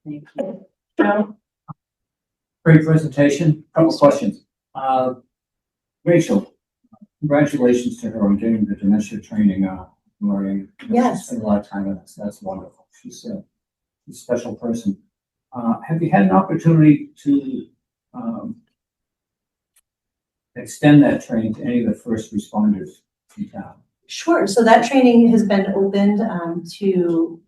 Thank you. Great presentation. Couple questions. Rachel, congratulations to her on getting the dementia training, learning. Yes. She spent a lot of time on this. That's wonderful. She's a special person. Have you had an opportunity to extend that training to any of the first responders in town? Sure. So that training has been opened to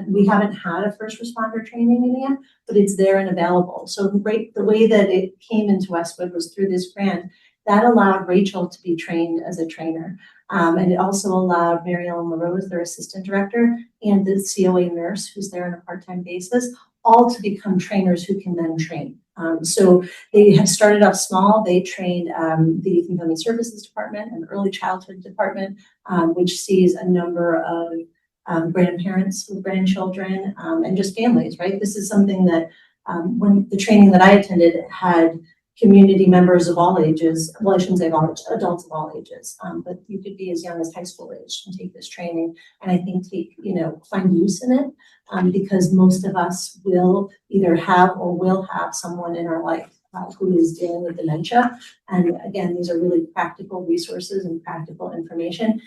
we haven't had a first responder training in yet, but it's there and available. So the way that it came into Westwood was through this grant that allowed Rachel to be trained as a trainer. And it also allowed Mary Ellen LaRose, their assistant director, and the COA nurse who's there on a part-time basis, all to become trainers who can then train. So they have started off small. They trained the Youth and Family Services Department and the Early Childhood Department, which sees a number of grandparents with grandchildren and just families, right? This is something that when the training that I attended had community members of all ages, well, I shouldn't say all ages, adults of all ages, but you could be as young as high school age and take this training, and I think find use in it, because most of us will either have or will have someone in our life who is dealing with dementia. And again, these are really practical resources and practical information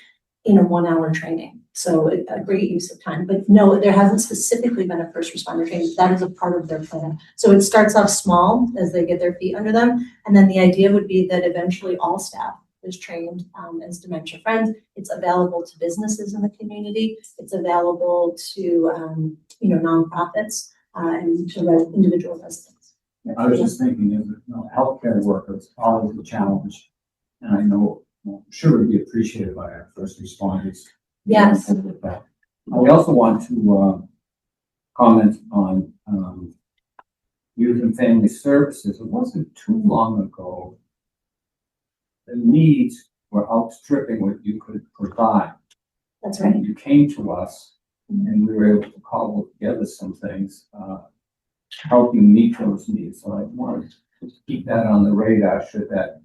in a 1-hour training. So a great use of time. But no, there hasn't specifically been a first responder training. That is a part of their plan. So it starts off small as they get their feet under them. And then the idea would be that eventually all staff is trained as dementia friends. It's available to businesses in the community. It's available to nonprofits and to individual residents. I was just thinking of healthcare workers, always a challenge. And I know, sure would be appreciated by our first responders. Yes. We also want to comment on Youth and Family Services. It wasn't too long ago the needs were outstripping what you could provide. That's right. You came to us and we were able to cobble together some things, help you meet those needs. So I wanted to keep that on the radar should that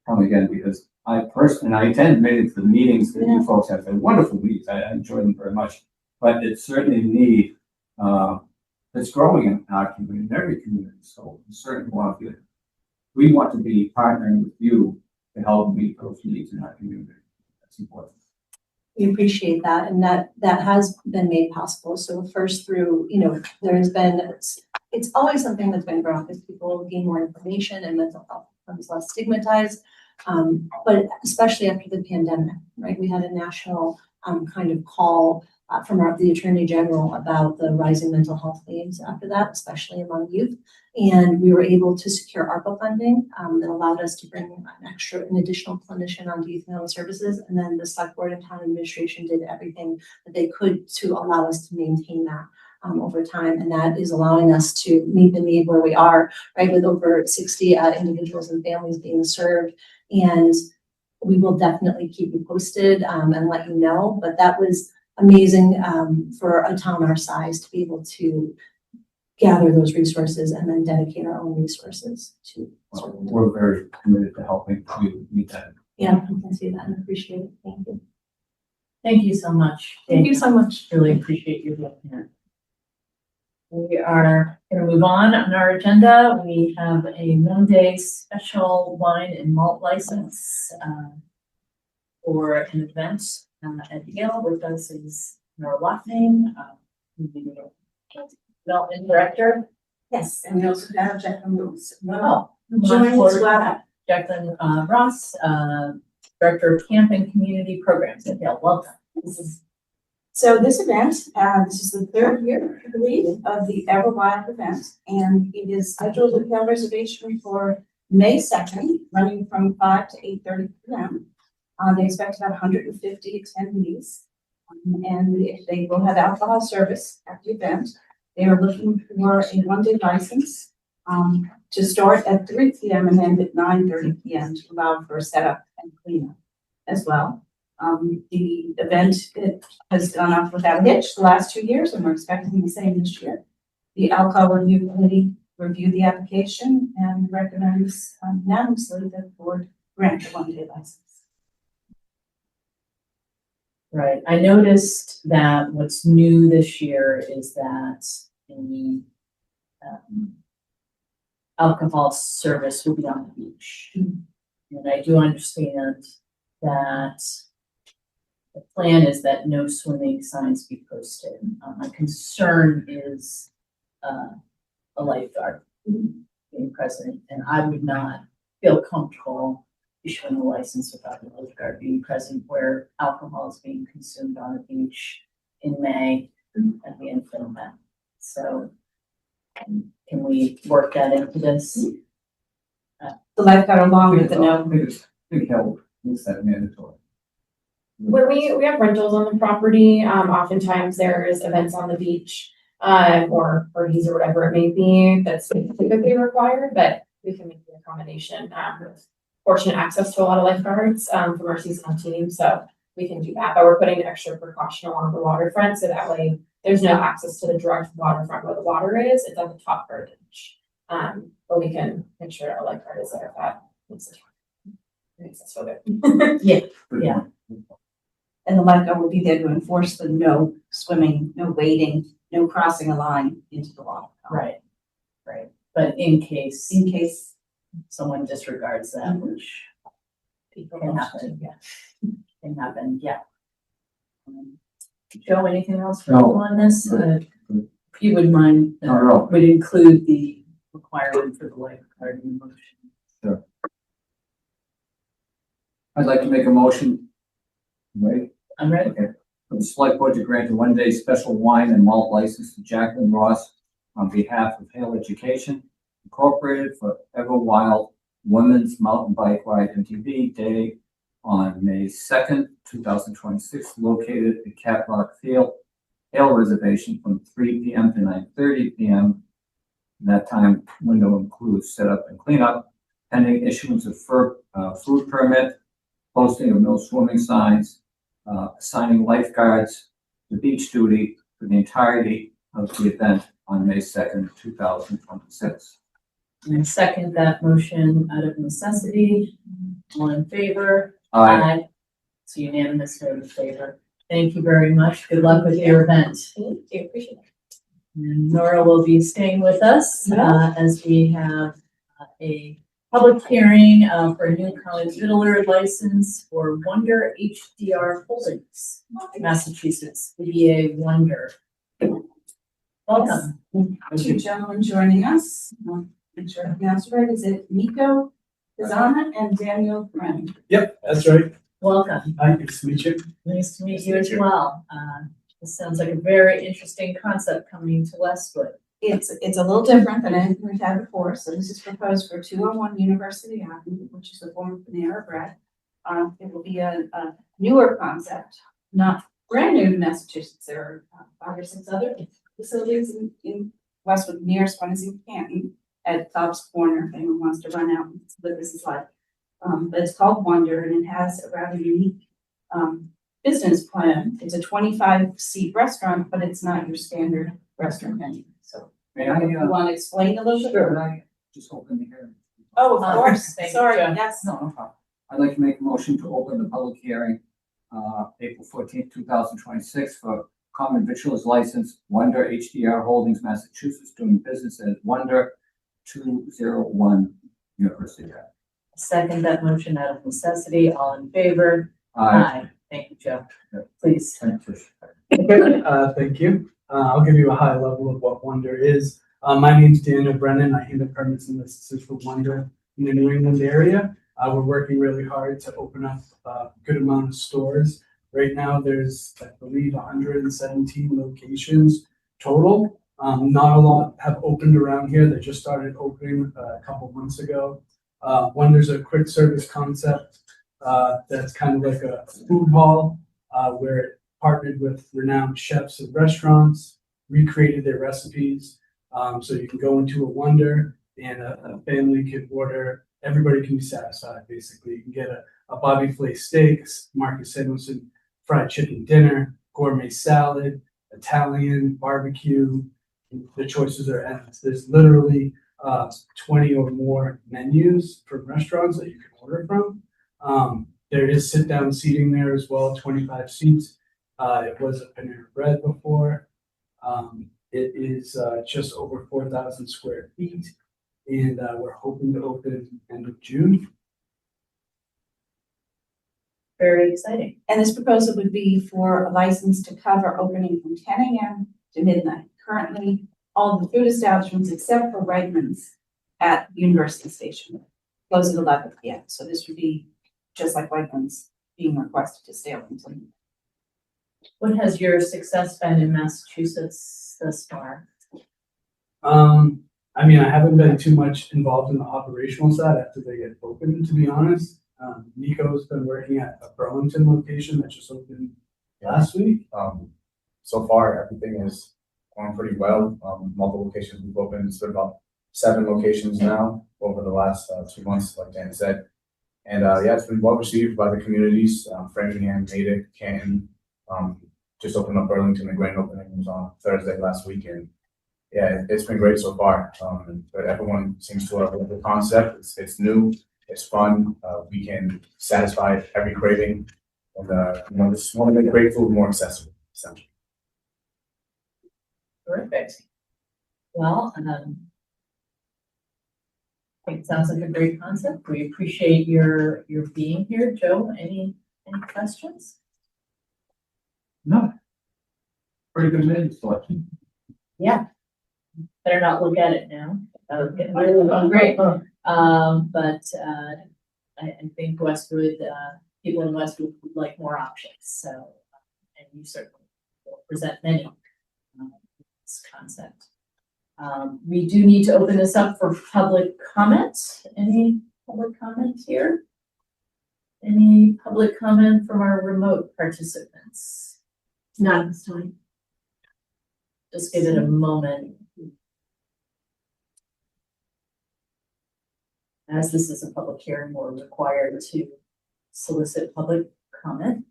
come again, because I attend many of the meetings that you folks have. They're wonderful meetings. I enjoy them very much, but it's certainly a need, that's growing in our community, in every community. So we certainly we want to be partnering with you to help meet those needs in our community. That's important. We appreciate that, and that has been made possible. So first through, there's been, it's always something that's been growing as people gain more information and mental health becomes less stigmatized. But especially after the pandemic, right? We had a national kind of call from the Attorney General about the rising mental health needs after that, especially among youth. And we were able to secure ARPA funding that allowed us to bring an additional clinician onto youth and family services. And then the select board and town administration did everything that they could to allow us to maintain that over time. And that is allowing us to meet the need where we are, right? With over 60 individuals and families being served. And we will definitely keep you posted and let you know. But that was amazing for a town our size to be able to gather those resources and then dedicate our own resources to. Well, we're very committed to helping you meet that. Yeah, I can see that and appreciate it. Thank you. Thank you so much. Thank you so much. Really appreciate your being here. We are going to move on our agenda. We have a one-day special wine and malt license for an event at Hale. With us is Nora Loughnane, Development Director. Yes, and we also have Jacqueline Roos. Wow. Joining as well. Jacqueline Ross, Director of Camp and Community Programs at Hale. Welcome. So this event, this is the third year, I believe, of the Everwild event, and it is scheduled with Hale reservation for May 2nd, running from 5 to 8:30 p.m. They expect about 150 attendees, and they will have alcohol service at the event. They are looking for a one-day license to start at 3 p.m. and end at 9:30 p.m. to allow for setup and cleanup as well. The event has gone off without a hitch the last 2 years, and we're expecting the same this year. The alcohol review committee reviewed the application and recommends unanimously that the board grant a one-day license. Right. I noticed that what's new this year is that the alcohol service will be on the beach. And I do understand that the plan is that no swimming signs be posted. My concern is a lifeguard being present, and I would not feel comfortable issuing a license without the lifeguard being present where alcohol is being consumed on the beach in May at the end of the event. So can we work that into this? The lifeguard along with the no. I think help makes that mandatory. When we have rentals on the property, oftentimes there's events on the beach, or parties or whatever it may be that's typically required, but we can make the accommodation. Fortunate access to a lot of lifeguards from our seasonal team, so we can do that. But we're putting extra precaution along the waterfront, so that way there's no access to the direct waterfront where the water is. It's at the top part of the beach. But we can make sure our lifeguard is there if that makes us feel good. Yeah. And the lifeguard will be there to enforce the no swimming, no wading, no crossing a line into the water. Right. But in case someone disregards that, which can happen, Joe, anything else for you on this? If you wouldn't mind, would include the requirement for the lifeguard in motion. Sure. I'd like to make a motion. Ready? I'm ready. Okay. For the select board to grant a one-day special wine and malt license to Jacqueline Ross on behalf of Hale Education Incorporated for Everwild Women's Mountain Bike Ride MTB Day on May 2nd, 2026, located at Cat Rock Field, Hale Reservation from 3 p.m. to 9:30 p.m. That time window includes setup and cleanup. pending issuance of food permit, posting of no swimming signs, assigning lifeguards to beach duty for the entirety of the event on May 2nd, 2026. And second that motion out of necessity. All in favor? Aye. It's unanimous vote in favor. Thank you very much. Good luck with your event. Thank you, appreciate it. And Nora will be staying with us as we have a public hearing for a new Victualler license for Wonder HDR Holdings, Massachusetts, VDA Wonder. Welcome. Two gentlemen joining us. I'm sure I pronounced it right. Is it Nico Pizana and Daniel Brennan? Yep, that's right. Welcome. Hi, nice to meet you. Nice to meet you as well. This sounds like a very interesting concept coming to Westwood. It's a little different than anything we've had before. So this is proposed for 201 University Avenue, which is the former Panera Bread. It will be a newer concept, not brand new to Massachusetts. There are 5 or 6 other facilities in Westwood. Nearest one is in Canton at Cobb's Corner, if anyone wants to run out and see what this is like. But it's called Wonder, and it has a rather unique business plan. It's a 25-seat restaurant, but it's not your standard restaurant menu. So May I, you want to explain a little bit? Sure, I just open the hearing. Oh, of course. Thank you, Sorry, Joe. yes. No, no problem. I'd like to make a motion to open the public hearing, April 14th, 2026 for common victuals license, Wonder HDR Holdings, Massachusetts, doing business as Wonder 201 University Ave. Second that motion out of necessity. All in favor? Thank you, Joe. Please. Thank you. Okay, thank you. I'll give you a high level of what Wonder is. My name's Daniel Brennan. I handle permits and licenses for Wonder in the New England area. We're working really hard to open up a good amount of stores. Right now, there's, I believe, 117 locations total. Not a lot have opened around here. They just started opening a couple months ago. Wonder's a quick service concept that's kind of like a food hall where it partnered with renowned chefs and restaurants, recreated their recipes. So you can go into a Wonder and a family can order, everybody can be satisfied basically. You can get a Bobby Flay steak, Marcus Samuelson fried chicken dinner, gourmet salad, Italian, barbecue. The choices are endless. There's literally 20 or more menus from restaurants that you can order from. There is sit-down seating there as well, 25 seats. It was a Panera Bread before. It is just over 4,000 square feet, and we're hoping to open end of June. Very exciting. And this proposal would be for a license to cover opening from 10 a.m. to midnight. Currently, all the food establishments except for Wegmans at University Station close at 11 p.m. So this would be just like Wegmans being requested to stay open until midnight. What has your success been in Massachusetts thus far? I mean, I haven't been too much involved in the operational side after they get open, to be honest. Nico's been working at a Burlington location that just opened last week. So far, everything is going pretty well. Multiple locations we've opened. It's been about 7 locations now over the last 2 months, like Dan said. And yeah, it's been well received by the communities. Framingham, Natick, Canton, just opened up Burlington. The grand opening was on Thursday last week, and yeah, it's been great so far. But everyone seems to love the concept. It's new, it's fun. We can satisfy every craving, and you know, just want to make great food more accessible, essentially. Terrific. Well, I think it sounds like a great concept. We appreciate your being here. Joe, any questions? No. Pretty good menu selection. Yeah. Better not look at it now. That was getting really great. But I think Westwood, people in Westwood would like more options. So, and you certainly will present many this concept. We do need to open this up for public comment. Any public comment here? Any public comment from our remote participants? Not at this time. Just give it a moment. As this is a public hearing, we're required to solicit public comment.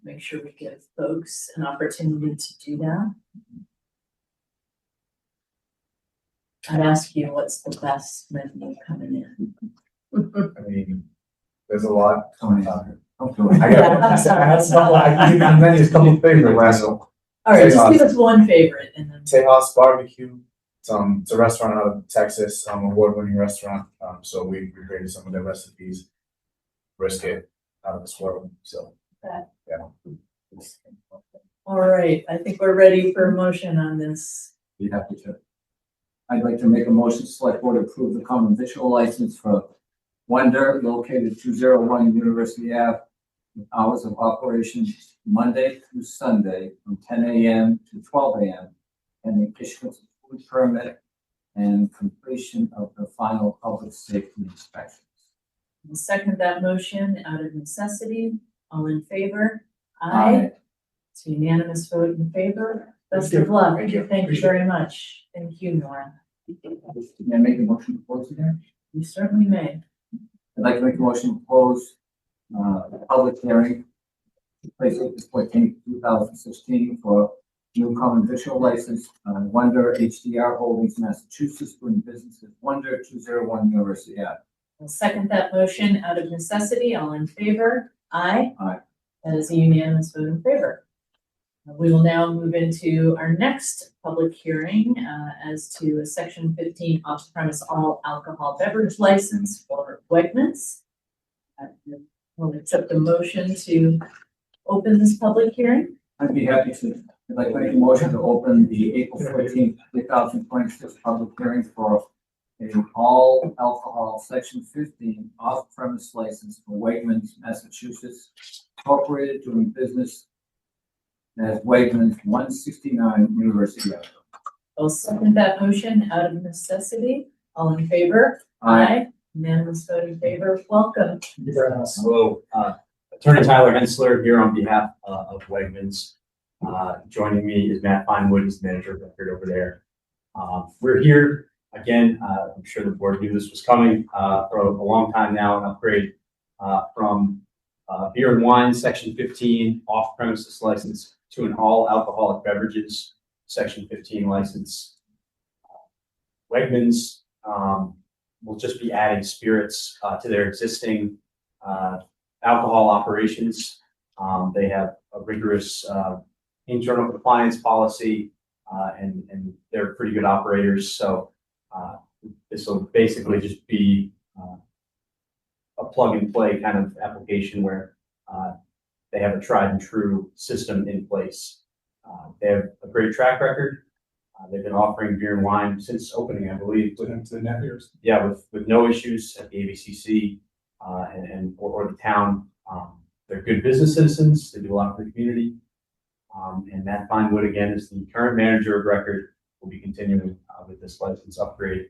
Make sure we give folks an opportunity to do that. I'd ask you, what's the best menu coming in? I mean, there's a lot. Tony. I have some, I can give you the menus, couple of favorites. All right, just give us one favorite and then. Tejas Barbecue. It's a restaurant out of Texas, award-winning restaurant. So we created some of their recipes, brisket out of this world. So, yeah. All right, I think we're ready for a motion on this. Be happy to. I'd like to make a motion, select board approve the common visual license for Wonder located 201 University Ave, with hours of operation Monday through Sunday from 10 a.m. to 12 a.m. and the issuance of food permit and completion of the final public safety inspections. We'll second that motion out of necessity. All in favor? Aye. It's a unanimous vote in favor. Best of luck. Thank you. Thank you very much. Thank you, Nora. May I make a motion to close again? You certainly may. I'd like to make a motion to close the public hearing, place April 14th, 2016 for new common visual license on Wonder HDR Holdings, Massachusetts, doing business as Wonder 201 University Ave. We'll second that motion out of necessity. All in favor? Aye. Aye. That is a unanimous vote in favor. We will now move into our next public hearing as to a section 15 off-premise all alcohol beverage license for Wegmans. We'll accept a motion to open this public hearing. I'd be happy to. I'd like to make a motion to open the April 14th, 2026 public hearing for a all alcohol section 15 off-premise license for Wegmans, Massachusetts, incorporated, doing business as Wegmans 169 University Ave. I'll second that motion out of necessity. All in favor? Aye. Unanimous vote in favor. Welcome. Hello, Attorney Tyler Hensler here on behalf of Wegmans. Joining me is Matt Finewood, who's the manager of record over there. We're here again. I'm sure the board knew this was coming for a long time now. An upgrade from beer and wine section 15 off premises license to an all alcoholic beverages section 15 license. Wegmans will just be adding spirits to their existing alcohol operations. They have a rigorous internal compliance policy, and they're pretty good operators. So this will basically just be a plug and play kind of application where they have a tried and true system in place. They have a great track record. They've been offering beer and wine since opening, I believe. Yeah, with no issues at the ABCC or the town. They're good business citizens. They do a lot for the community. And Matt Finewood, again, is the current manager of record. Will be continuing with this license upgrade.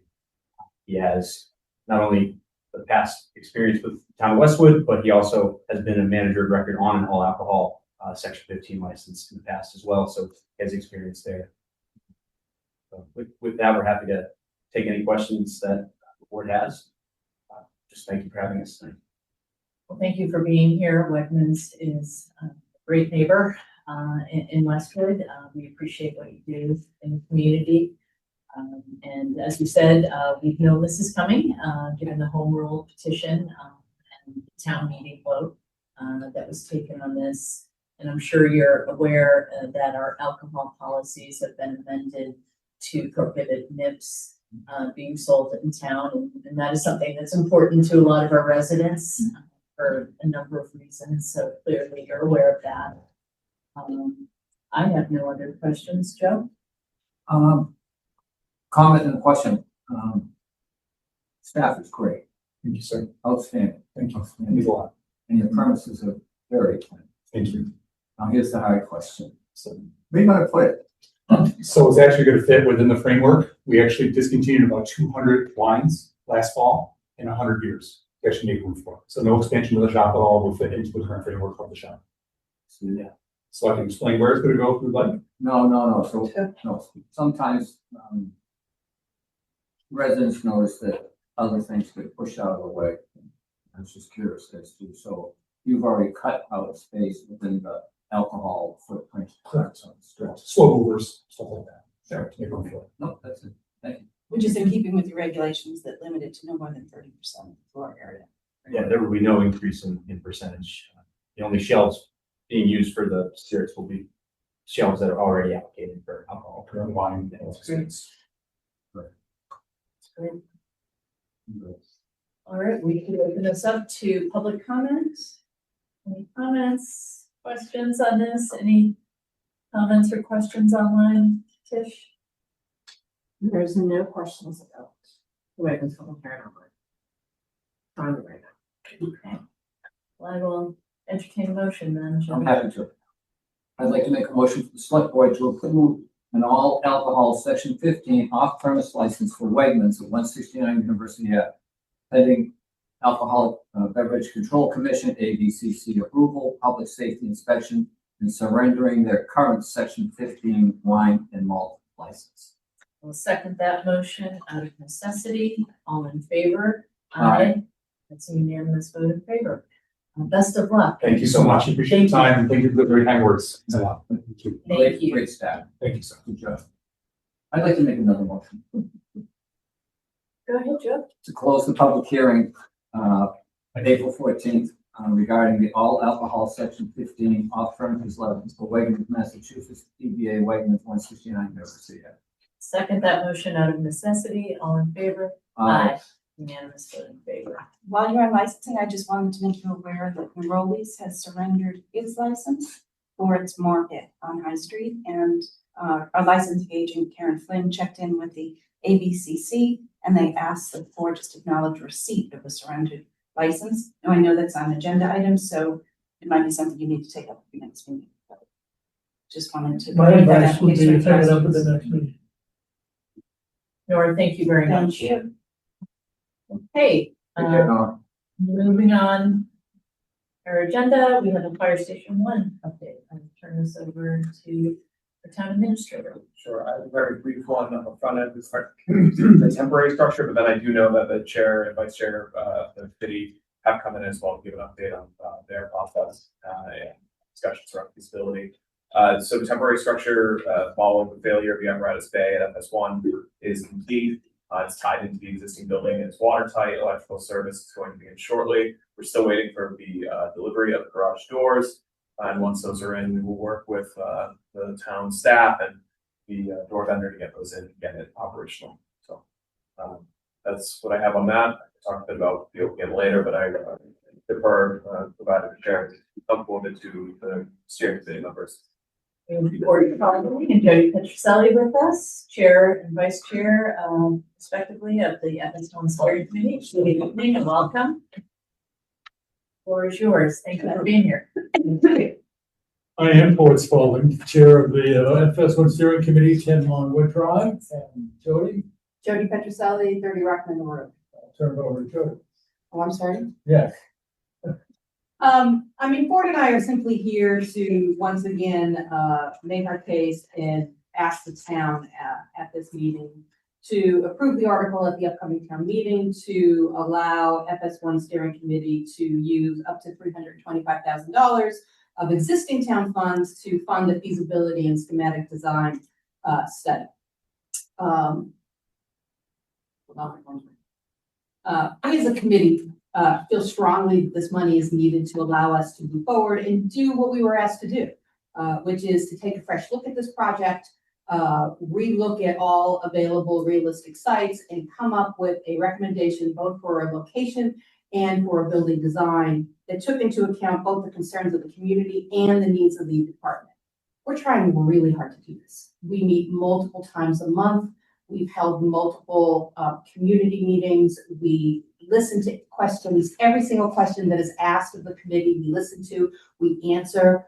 He has not only the past experience with the town of Westwood, but he also has been a manager of record on an all alcohol section 15 license in the past as well. So he has experience there. So with that, we're happy to take any questions that the board has. Just thank you for having us tonight. Well, thank you for being here. Wegmans is a great neighbor in Westwood. We appreciate what you do in the community. And as you said, we've known this is coming, given the home rule petition and the town meeting vote that was taken on this. And I'm sure you're aware that our alcohol policies have been amended to prohibit nips being sold in town. And that is something that's important to a lot of our residents for a number of reasons. So clearly you're aware of that. I have no other questions, Joe. Comment and question. Staff is great. Thank you, sir. Outstanding. Thank you. And your premises are very clean. Thank you. Now here's the hard question. So where you gonna put it? So it's actually going to fit within the framework. We actually discontinued about 200 wines last fall in 100 years. We actually make room for it. So no expansion of the shop at all will fit into the current framework of the shop. Yeah. So I can explain where it's going to go if you'd like. No. So no. Sometimes residents notice that other things get pushed out of the way. I was just curious as to, so you've already cut out a space within the alcohol footprint. Correct. Slow movers, stuff like that. Sure. To make room for it. No, that's it. Thank you. Which is in keeping with your regulations that limit it to no more than 30% of the floor area. Yeah, there will be no increase in percentage. The only shelves being used for the spirits will be shelves that are already allocated for alcohol. Current wine. Great. All right, we can open this up to public comments. Any comments, questions on this? Any comments or questions online, Tish? There's no questions about the Wegmans public hearing online. On right now. Okay. Well, I will entertain a motion then, Jim. I'm happy to. I'd like to make a motion for the select board to approve an all alcohol section 15 off-premise license for Wegmans at 169 University Ave. Pending Alcoholic Beverage Control Commission, ABCC approval, public safety inspection, and surrendering their current section 15 wine and malt license. I'll second that motion out of necessity. All in favor? Aye. That's a unanimous vote in favor. Best of luck. Thank you so much. Appreciate your time and thank you for the very kind words. Thanks a lot. Thank you. Thank you. Great staff. Thank you, sir. Good job. I'd like to make another motion Go ahead, Joe. to close the public hearing, April 14th, regarding the all alcohol section 15 off-premises license for Wegmans, Massachusetts, DBA Wegmans, 169 University Ave. Second that motion out of necessity. All in favor? Aye. Unanimous vote in favor. While you're on licensing, I just wanted to make you aware that Rollies has surrendered its license for its market on High Street. And our licensing agent, Karen Flynn, checked in with the ABCC and they asked the board just to acknowledge receipt of the surrendered license. Now, I know that's on agenda items, so it might be something you need to take up at the next meeting. But just wanted to. My advice would be to take it up at the next meeting. Nora, thank you very much. Thank you. Okay, Good job, Nora. moving on. Our agenda, we have a fire station 1 update. I'll turn this over to the town administrator. Sure, I have a very brief one on the front end, with the temporary structure, but then I do know that the chair and vice chair of the committee have come in as well to give an update on their process and discussions around feasibility. So the temporary structure following the failure of the apparatus bay at FS1 is complete. It's tied into the existing building. It's watertight. Electrical service is going to begin shortly. We're still waiting for the delivery of the garage doors. And once those are in, we will work with the town staff and the door vendor to get those in and get it operational. So that's what I have on that. I can talk a bit about the OPM later, but I defer provided the chair uploaded to the steering committee members. Board Carby and Jody Petroselli with us, chair and vice chair, respectively, of the FS1 steering committee. Good evening and welcome. Floor is yours. Thank you for being here. I am Board Spalding, chair of the FS1 steering committee, 10 Longwood Drive, and Jody. Jody Petroselli, 30 Rockland Road. I'll turn it over to Jody. Oh, I'm sorry. Yes. I mean, Ford and I are simply here to once again make our case and ask the town at this meeting to approve the article at the upcoming town meeting to allow FS1 steering committee to use up to $325,000 of existing town funds to fund the feasibility and schematic design study. We as a committee feel strongly that this money is needed to allow us to move forward and do what we were asked to do, which is to take a fresh look at this project, relook at all available realistic sites, and come up with a recommendation both for a location and for a building design that took into account both the concerns of the community and the needs of the department. We're trying really hard to do this. We meet multiple times a month. We've held multiple community meetings. We listen to questions, every single question that is asked of the committee, we listen to, we answer.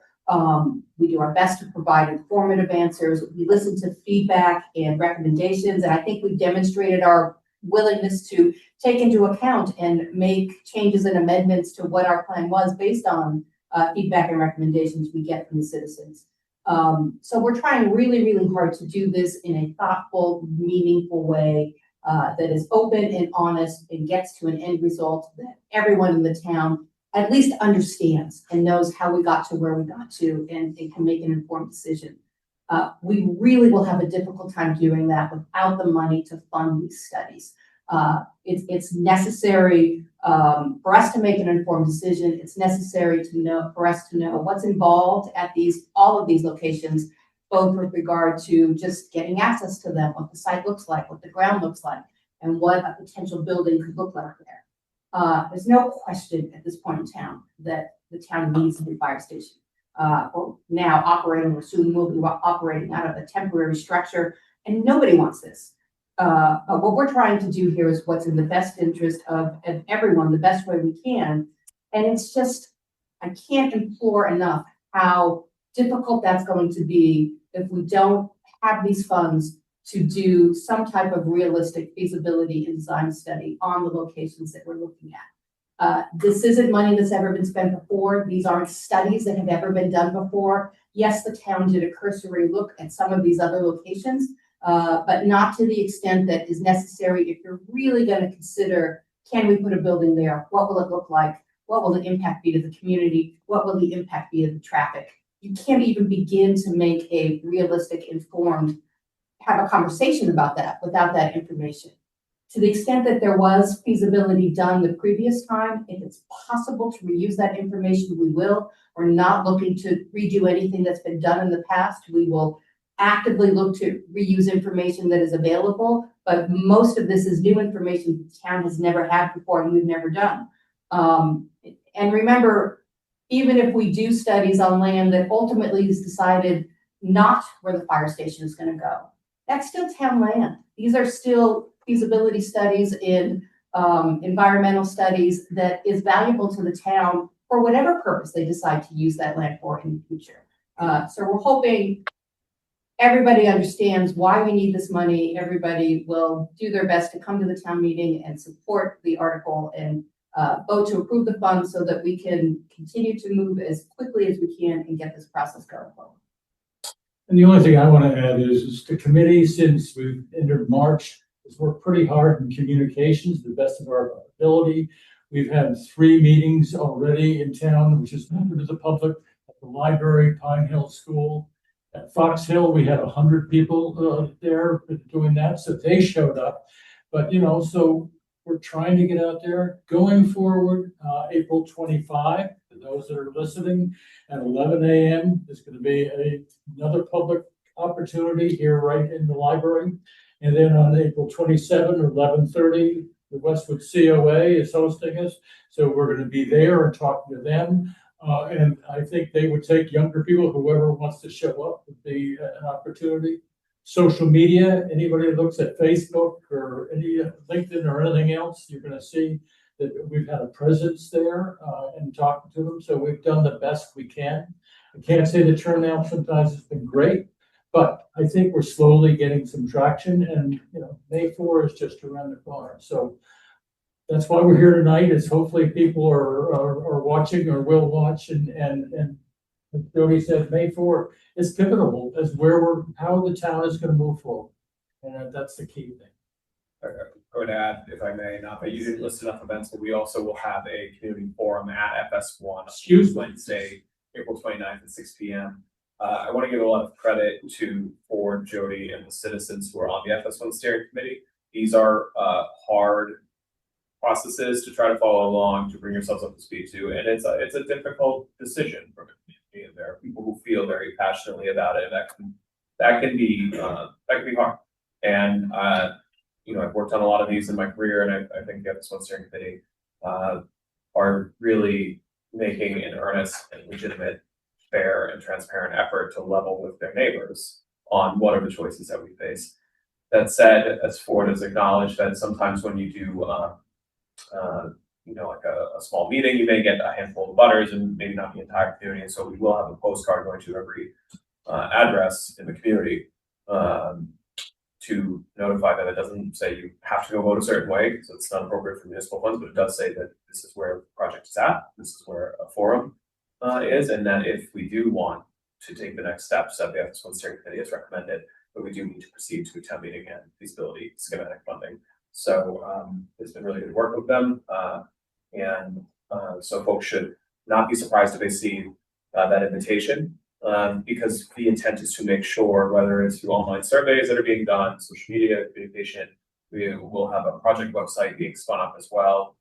We do our best to provide informative answers. We listen to feedback and recommendations, and I think we've demonstrated our willingness to take into account and make changes and amendments to what our plan was based on feedback and recommendations we get from the citizens. So we're trying really, really hard to do this in a thoughtful, meaningful way that is open and honest and gets to an end result that everyone in the town at least understands and knows how we got to where we got to and can make an informed decision. We really will have a difficult time doing that without the money to fund these studies. It's necessary for us to make an informed decision. It's necessary for us to know what's involved at all of these locations, both with regard to just getting access to them, what the site looks like, what the ground looks like, and what a potential building could look like there. There's no question at this point in town that the town needs a new fire station. Or now operating, or soon will be operating out of a temporary structure, and nobody wants this. What we're trying to do here is what's in the best interest of everyone, the best way we can. And it's just, I can't implore enough how difficult that's going to be if we don't have these funds to do some type of realistic feasibility and design study on the locations that we're looking at. This isn't money that's ever been spent before. These aren't studies that have ever been done before. Yes, the town did a cursory look at some of these other locations, but not to the extent that is necessary if you're really going to consider, can we put a building there? What will it look like? What will the impact be to the community? What will the impact be to the traffic? You can't even begin to make a realistic, informed, have a conversation about that without that information. To the extent that there was feasibility done the previous time, if it's possible to reuse that information, we will. We're not looking to redo anything that's been done in the past. We will actively look to reuse information that is available, but most of this is new information the town has never had before and we've never done. And remember, even if we do studies on land that ultimately is decided not where the fire station is going to go, that's still town land. These are still feasibility studies in environmental studies that is valuable to the town for whatever purpose they decide to use that land for in the future. So we're hoping everybody understands why we need this money. Everybody will do their best to come to the town meeting and support the article and vote to approve the funds so that we can continue to move as quickly as we can and get this process going forward. And the only thing I want to add is the committee, since we've entered March, has worked pretty hard in communications to the best of our ability. We've had 3 meetings already in town, which is open to the public, at the library, Pine Hill School. At Fox Hill, we had 100 people there doing that, so they showed up. But, so we're trying to get out there. Going forward, April 25, for those that are listening, at 11 a.m., there's going to be another public opportunity here right in the library. And then on April 27 or 11:30, the Westwood COA is hosting us. So we're going to be there and talking to them. And I think they would take younger people, whoever wants to show up would be an opportunity. Social media, anybody that looks at Facebook or any LinkedIn or anything else, you're going to see that we've had a presence there and talking to them. So we've done the best we can. I can't say the turnout sometimes has been great, but I think we're slowly getting some traction, and May 4 is just around the corner. So that's why we're here tonight, is hopefully people are watching or will watch, and as Jody said, May 4 is pivotal as how the town is going to move forward. And that's the key thing. I would add, if I may, not that you didn't list enough events, but we also will have a community forum at FS1 Wednesday, April 29th at 6 p.m. I want to give a lot of credit to Ford, Jody, and the citizens who are on the FS1 steering committee. These are hard processes to try to follow along, to bring yourselves up to speed to, and it's a difficult decision from a community, and there are people who feel very passionately about it, and that can be hard. And I've worked on a lot of these in my career, and I think the FS1 steering committee are really making an earnest and legitimate, fair and transparent effort to level with their neighbors on what are the choices that we face. That said, as Ford has acknowledged, that sometimes when you do like a small meeting, you may get a handful of butters and maybe not the entire community. And so we will have a postcard going to every address in the community to notify that it doesn't say you have to go vote a certain way, because it's not appropriate for municipal funds, but it does say that this is where the project is at, this is where a forum is, and that if we do want to take the next steps that the FS1 steering committee has recommended, but we do need to proceed to a town meeting and feasibility schematic funding. So it's been really good work with them. So folks should not be surprised if they see that invitation, because the intent is to make sure, whether it's through online surveys that are being done, social media communication, we will have a project website being spun up as well,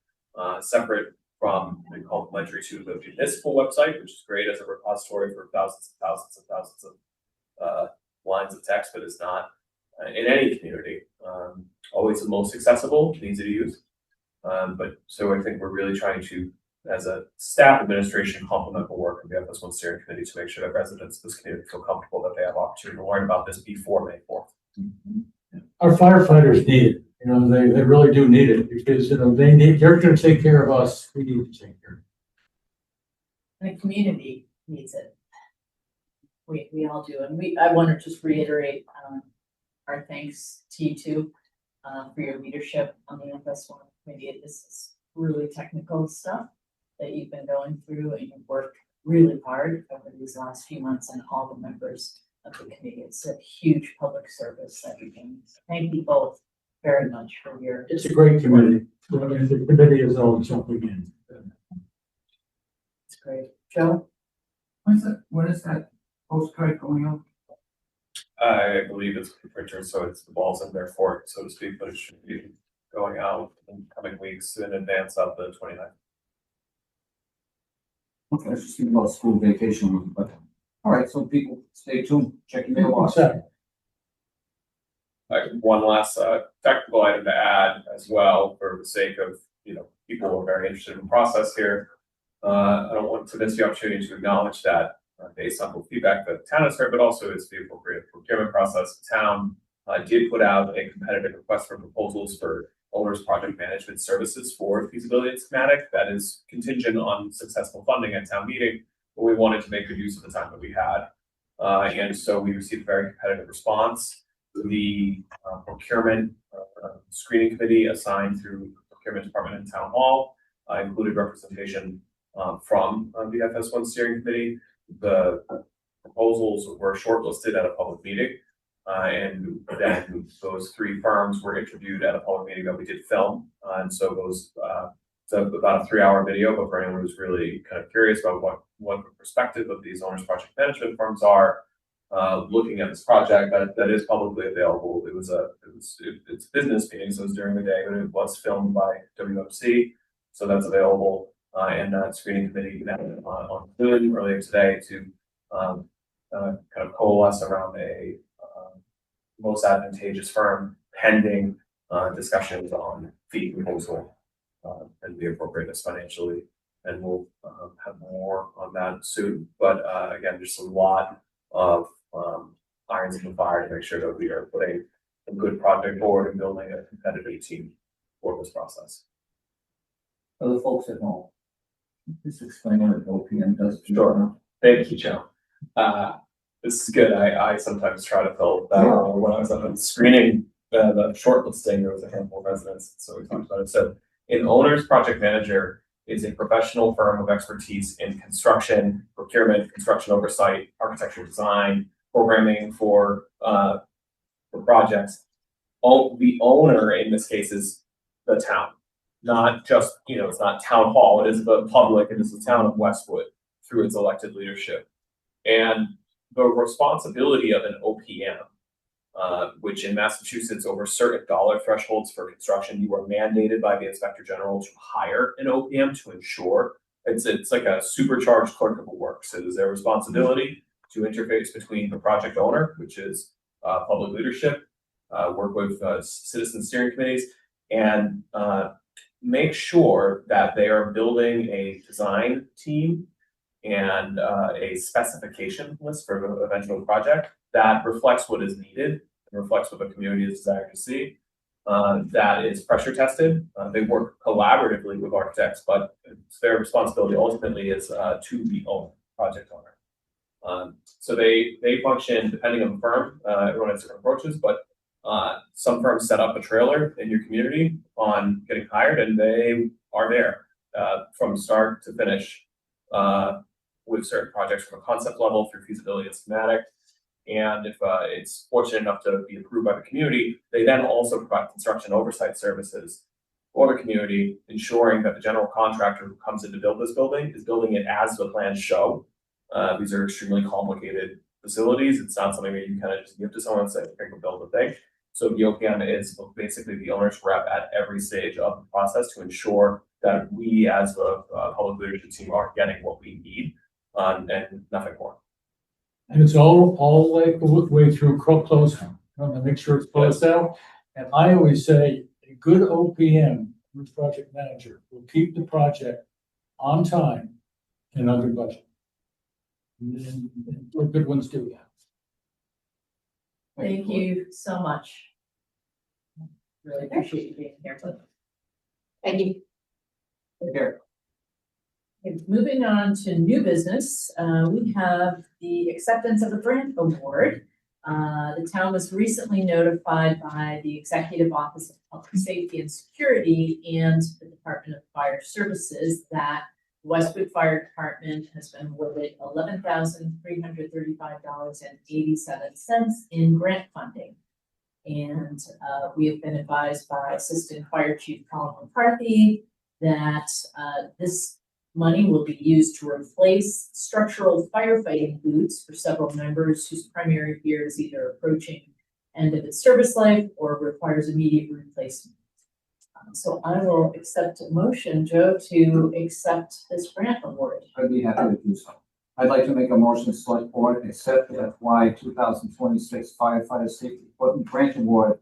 separate from the complementary to the municipal website, which is great as a repository for thousands and thousands and thousands of lines of text, but is not in any community always the most accessible, easy to use. But so I think we're really trying to, as a staff administration, complement the work of the FS1 steering committee to make sure that residents of this community feel comfortable that they have opportunity to learn about this before May 4th. Our firefighters need it, they really do need it, because, they're gonna take care of us, we need to take care of them. The community needs it. We all do, and I want to just reiterate our thanks to you two for your leadership on the FS1 committee. This is really technical stuff that you've been going through, and you've worked really hard over these last few months, and all the members of the committee. It's a huge public service that you're doing. So thank you both very much for your. It's a great committee, the committee is always something in. It's great. Joe? When is that postcard going out? I believe it's printer, so it's the balls in their fort, so to speak, but it should be going out in coming weeks in advance of the 29th. Okay, I was just thinking about school vacation, but all right, so people stay tuned, check your mailbox. One last technical item to add as well, for the sake of, people who are very interested in the process here. I don't want to miss the opportunity to acknowledge that based on the feedback that the town has heard, but also it's the appropriate procurement process. The town did put out a competitive request for proposals for owner's project management services for feasibility and schematic. That is contingent on successful funding at town meeting, but we wanted to make good use of the time that we had. And so we received a very competitive response. The procurement screening committee assigned through the procurement department in town hall included representation from the FS1 steering committee. The proposals were shortlisted at a public meeting, and then those three firms were interviewed at a public meeting that we did film. And so those, it's about a 3-hour video, but for anyone who's really kind of curious about what the perspective of these owners project management firms are, looking at this project that is publicly available. It's business meeting, so it was during the day, but it was filmed by WMC, so that's available. And that screening committee met on Zoom earlier today to kind of coalesce around a most advantageous firm pending discussions on fee proposal and the appropriateness financially. And we'll have more on that soon. But again, there's a lot of irons in the fire to make sure that we are putting a good project forward and building a competitive team for this process. Other folks at home, just explain what OPM does. Sure. Thank you, Joe. This is good. I sometimes try to fill that role. When I was on the screening, the shortlisting, there was a handful of residents, so we talked about it. So an owner's project manager is a professional firm of expertise in construction, procurement, construction oversight, architecture design, programming for projects. The owner in this case is the town, not just, it's not town hall, it is the public, it is the town of Westwood through its elected leadership. And the responsibility of an OPM, which in Massachusetts over certain dollar thresholds for construction, you are mandated by the Inspector General to hire an OPM to ensure it's like a supercharged clerk of the works. It is their responsibility to interface between the project owner, which is public leadership, work with citizen steering committees, and make sure that they are building a design team and a specification list for the eventual project that reflects what is needed and reflects what the community is desiring to see. That is pressure tested. They work collaboratively with architects, but it's their responsibility ultimately is to the project owner. So they function depending on the firm. Everyone has different approaches, but some firms set up a trailer in your community on getting hired, and they are there from start to finish with certain projects from a concept level through feasibility and schematic. And if it's fortunate enough to be approved by the community, they then also provide construction oversight services for the community, ensuring that the general contractor who comes in to build this building is building it as the plans show. These are extremely complicated facilities. It's not something that you kind of just give to someone and say, okay, go build the thing. So the OPM is basically the owner's rep at every stage of the process to ensure that we as the public leadership team are getting what we need and nothing more. And it's all the way through closing, to make sure it's closed out. And I always say, a good OPM, good project manager, will keep the project on time and under budget. And what good ones do that. Thank you so much. Really appreciate you being here. Thank you. Take care. Okay, moving on to new business, we have the acceptance of a grant award. The town was recently notified by the Executive Office of Public Safety and Security and the Department of Fire Services that Westwood Fire Department has been awarded $11,335.87 in grant funding. And we have been advised by Assistant Fire Chief Colin McCarthy that this money will be used to replace structural firefighting boots for several members whose primary fear is either approaching end of its service life or requires immediate replacement. So I will accept a motion, Joe, to accept this grant award. I'd be happy to do so. I'd like to make a motion, select board, accept the FY 2026 firefighter safety equipment grant award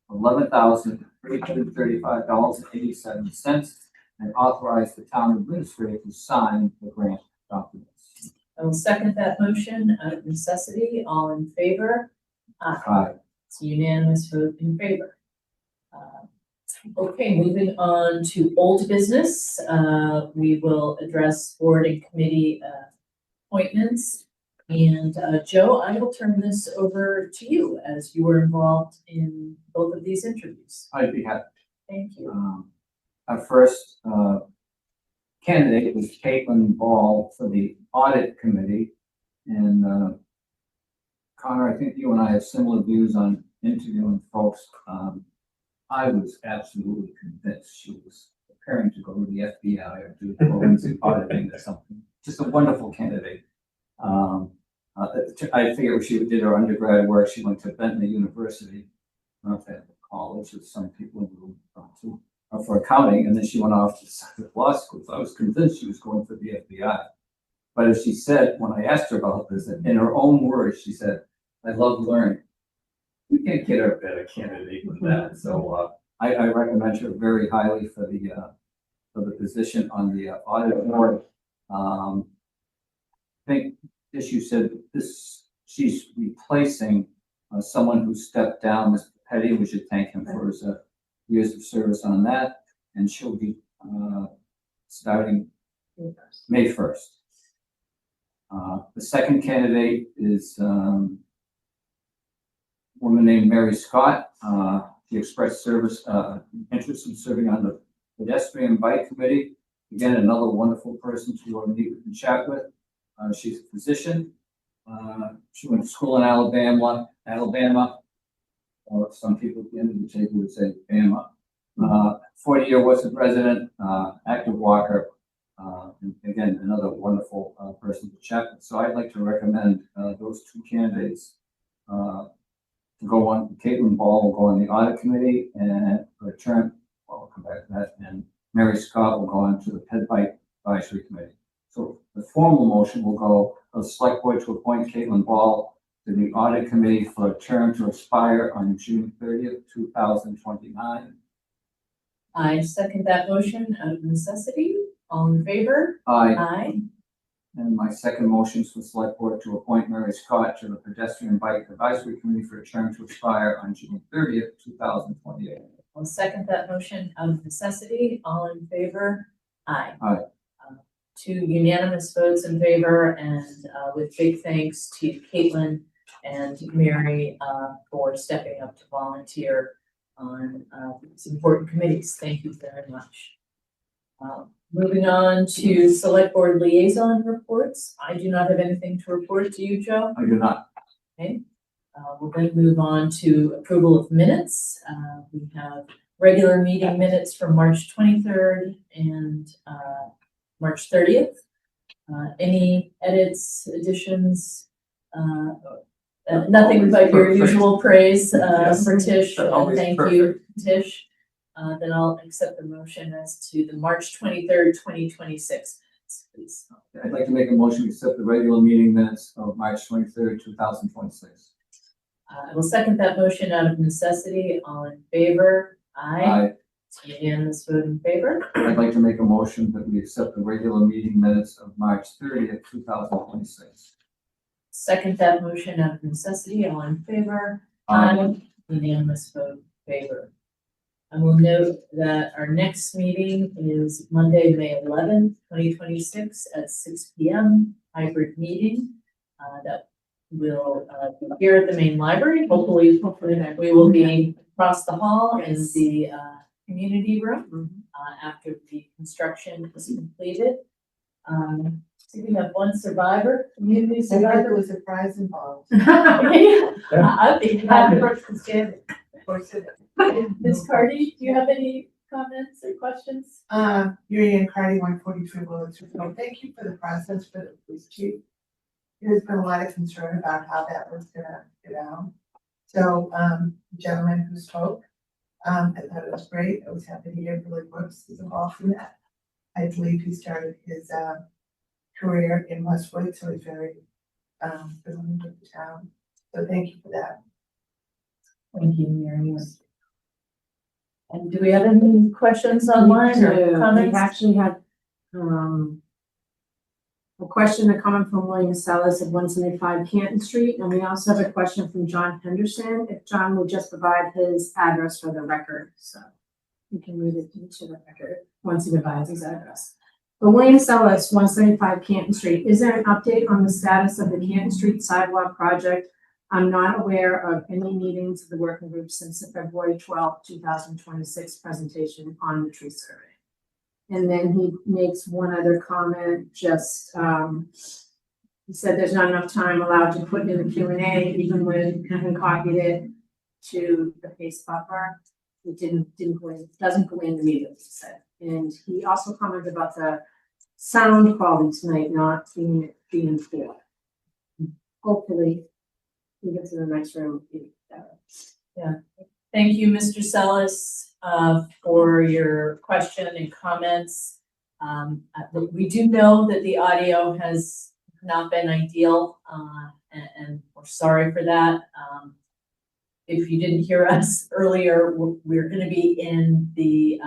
of $11,335.87 and authorize the town administrator to sign the grant documents. I will second that motion out of necessity. All in favor? Aye. It's a unanimous vote in favor. Okay, moving on to old business. We will address board and committee appointments. And Joe, I will turn this over to you as you were involved in both of these interviews. I'd be happy. Thank you. Our first candidate was Caitlin Ball for the audit committee. And Connor, I think you and I have similar views on interviewing folks. I was absolutely convinced she was preparing to go to the FBI or do forensic auditing or something. Just a wonderful candidate. I figure she did her undergrad work. She went to Bentley University, I don't know if that college, as some people in the room to, for accounting, and then she went off to law school. So I was convinced she was going for the FBI. But as she said, when I asked her about this, in her own words, she said, "I love learning." We can't get her a better candidate than that. So I recommend her very highly for the position on the audit board. I think, as you said, she's replacing someone who stepped down, Mr. Petty. We should thank him for his years of service on that, and she'll be starting May 1st. The second candidate is woman named Mary Scott. She expressed interest in serving on the pedestrian bike committee. Again, another wonderful person to meet and chat with. She's a physician. She went to school in Alabama, or some people at the end of the table would say Bama. 40-year Westwood resident, active walker. And again, another wonderful person to chat with. So I'd like to recommend those two candidates to go on. Caitlin Ball will go on the audit committee and return. Well, we'll come back to that. And Mary Scott will go on to the Ped Bike Advisory Committee. So the formal motion will go for the select board to appoint Caitlin Ball to the audit committee for a term to expire on June 30th, 2029. I second that motion out of necessity. All in favor? Aye. Aye. And my second motion is for the select board to appoint Mary Scott to the pedestrian bike advisory committee for a term to expire on June 30th, 2028. I'll second that motion out of necessity. All in favor? Aye. Aye. Two unanimous votes in favor, and with big thanks to Caitlin and Mary for stepping up to volunteer on these important committees. Thank you very much. Moving on to select board liaison reports. I do not have anything to report. Do you, Joe? I do not. Okay. We'll then move on to approval of minutes. We have regular meeting minutes from March 23rd and March 30th. Any edits, additions? Nothing but your usual praise for Tish. Thank you, Tish. Then I'll accept the motion as to the March 23rd, 2026. Please. I'd like to make a motion to accept the regular meeting minutes of March 23rd, 2026. I will second that motion out of necessity. All in favor? Aye. It's unanimous vote in favor. I'd like to make a motion that we accept the regular meeting minutes of March 30th, 2026. Second that motion out of necessity. All in favor? Aye. Unanimous vote in favor. I will note that our next meeting is Monday, May 11th, 2026 at 6 p.m. hybrid meeting. That will be here at the main library. Hopefully we will be across the hall in the community room after the construction is completed. So we have one survivor, community survivor. was a prize involved. I'd be happy to stand. Ms. Cardy, do you have any comments or questions? Marianne Cardy, 143 Willis Road. Thank you for the process for the police chief. There's been a lot of concern about how that was gonna get out. So, the gentleman who spoke, I thought it was great. I was happy to hear Billy Brooks is involved in that. I believe he started his career in Westwood, so he's very familiar with the town. So thank you for that. Thank you, Marianne. And do we have any questions online or We comments? actually had, a question, a comment from William Sellis of 175 Canton Street, and we also have a question from John Henderson, if John would just provide his address for the record, so we can read it into the record once he provides his address. But William Sellis, 175 Canton Street, is there an update on the status of the Canton Street sidewalk project? I'm not aware of any meetings of the working group since the February 12th, 2026 presentation on the tree survey. And then he makes one other comment, just, he said there's not enough time allowed to put in the Q&A, even when having copied it to the paste buffer. It doesn't go in immediately, he said. And he also commented about the sound quality tonight not being poor. Hopefully, we get to the next room. Yeah, thank you, Mr. Sellis, for your question and comments. We do know that the audio has not been ideal, and we're sorry for that. If you didn't hear us earlier, we're going to be in the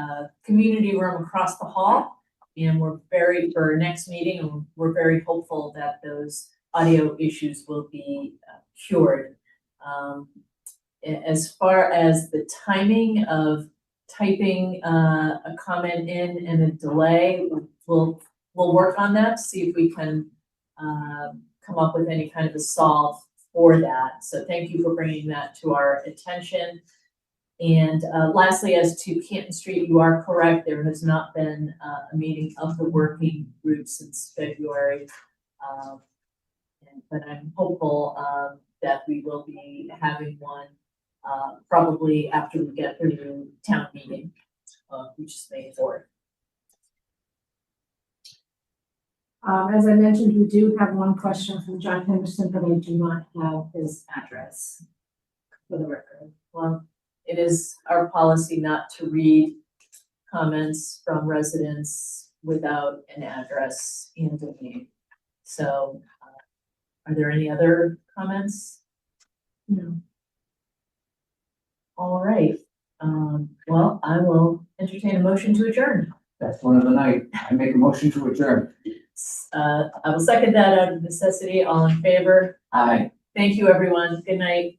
community room across the hall, and for our next meeting, and we're very hopeful that those audio issues will be cured. As far as the timing of typing a comment in and a delay, we'll work on that to see if we can come up with any kind of a solve for that. So thank you for bringing that to our attention. And lastly, as to Canton Street, you are correct. There has not been a meeting of the working group since February. But I'm hopeful that we will be having one probably after we get through town meeting, which is May 4th. As I mentioned, we do have one question from John Henderson, but I do not have his address for the record. Well, it is our policy not to read comments from residents without an address and a name. So, are there any other comments? No. All right. Well, I will entertain a motion to adjourn. That's one of the night. I make a motion to adjourn. I will second that out of necessity. All in favor? Aye. Thank you, everyone. Good night.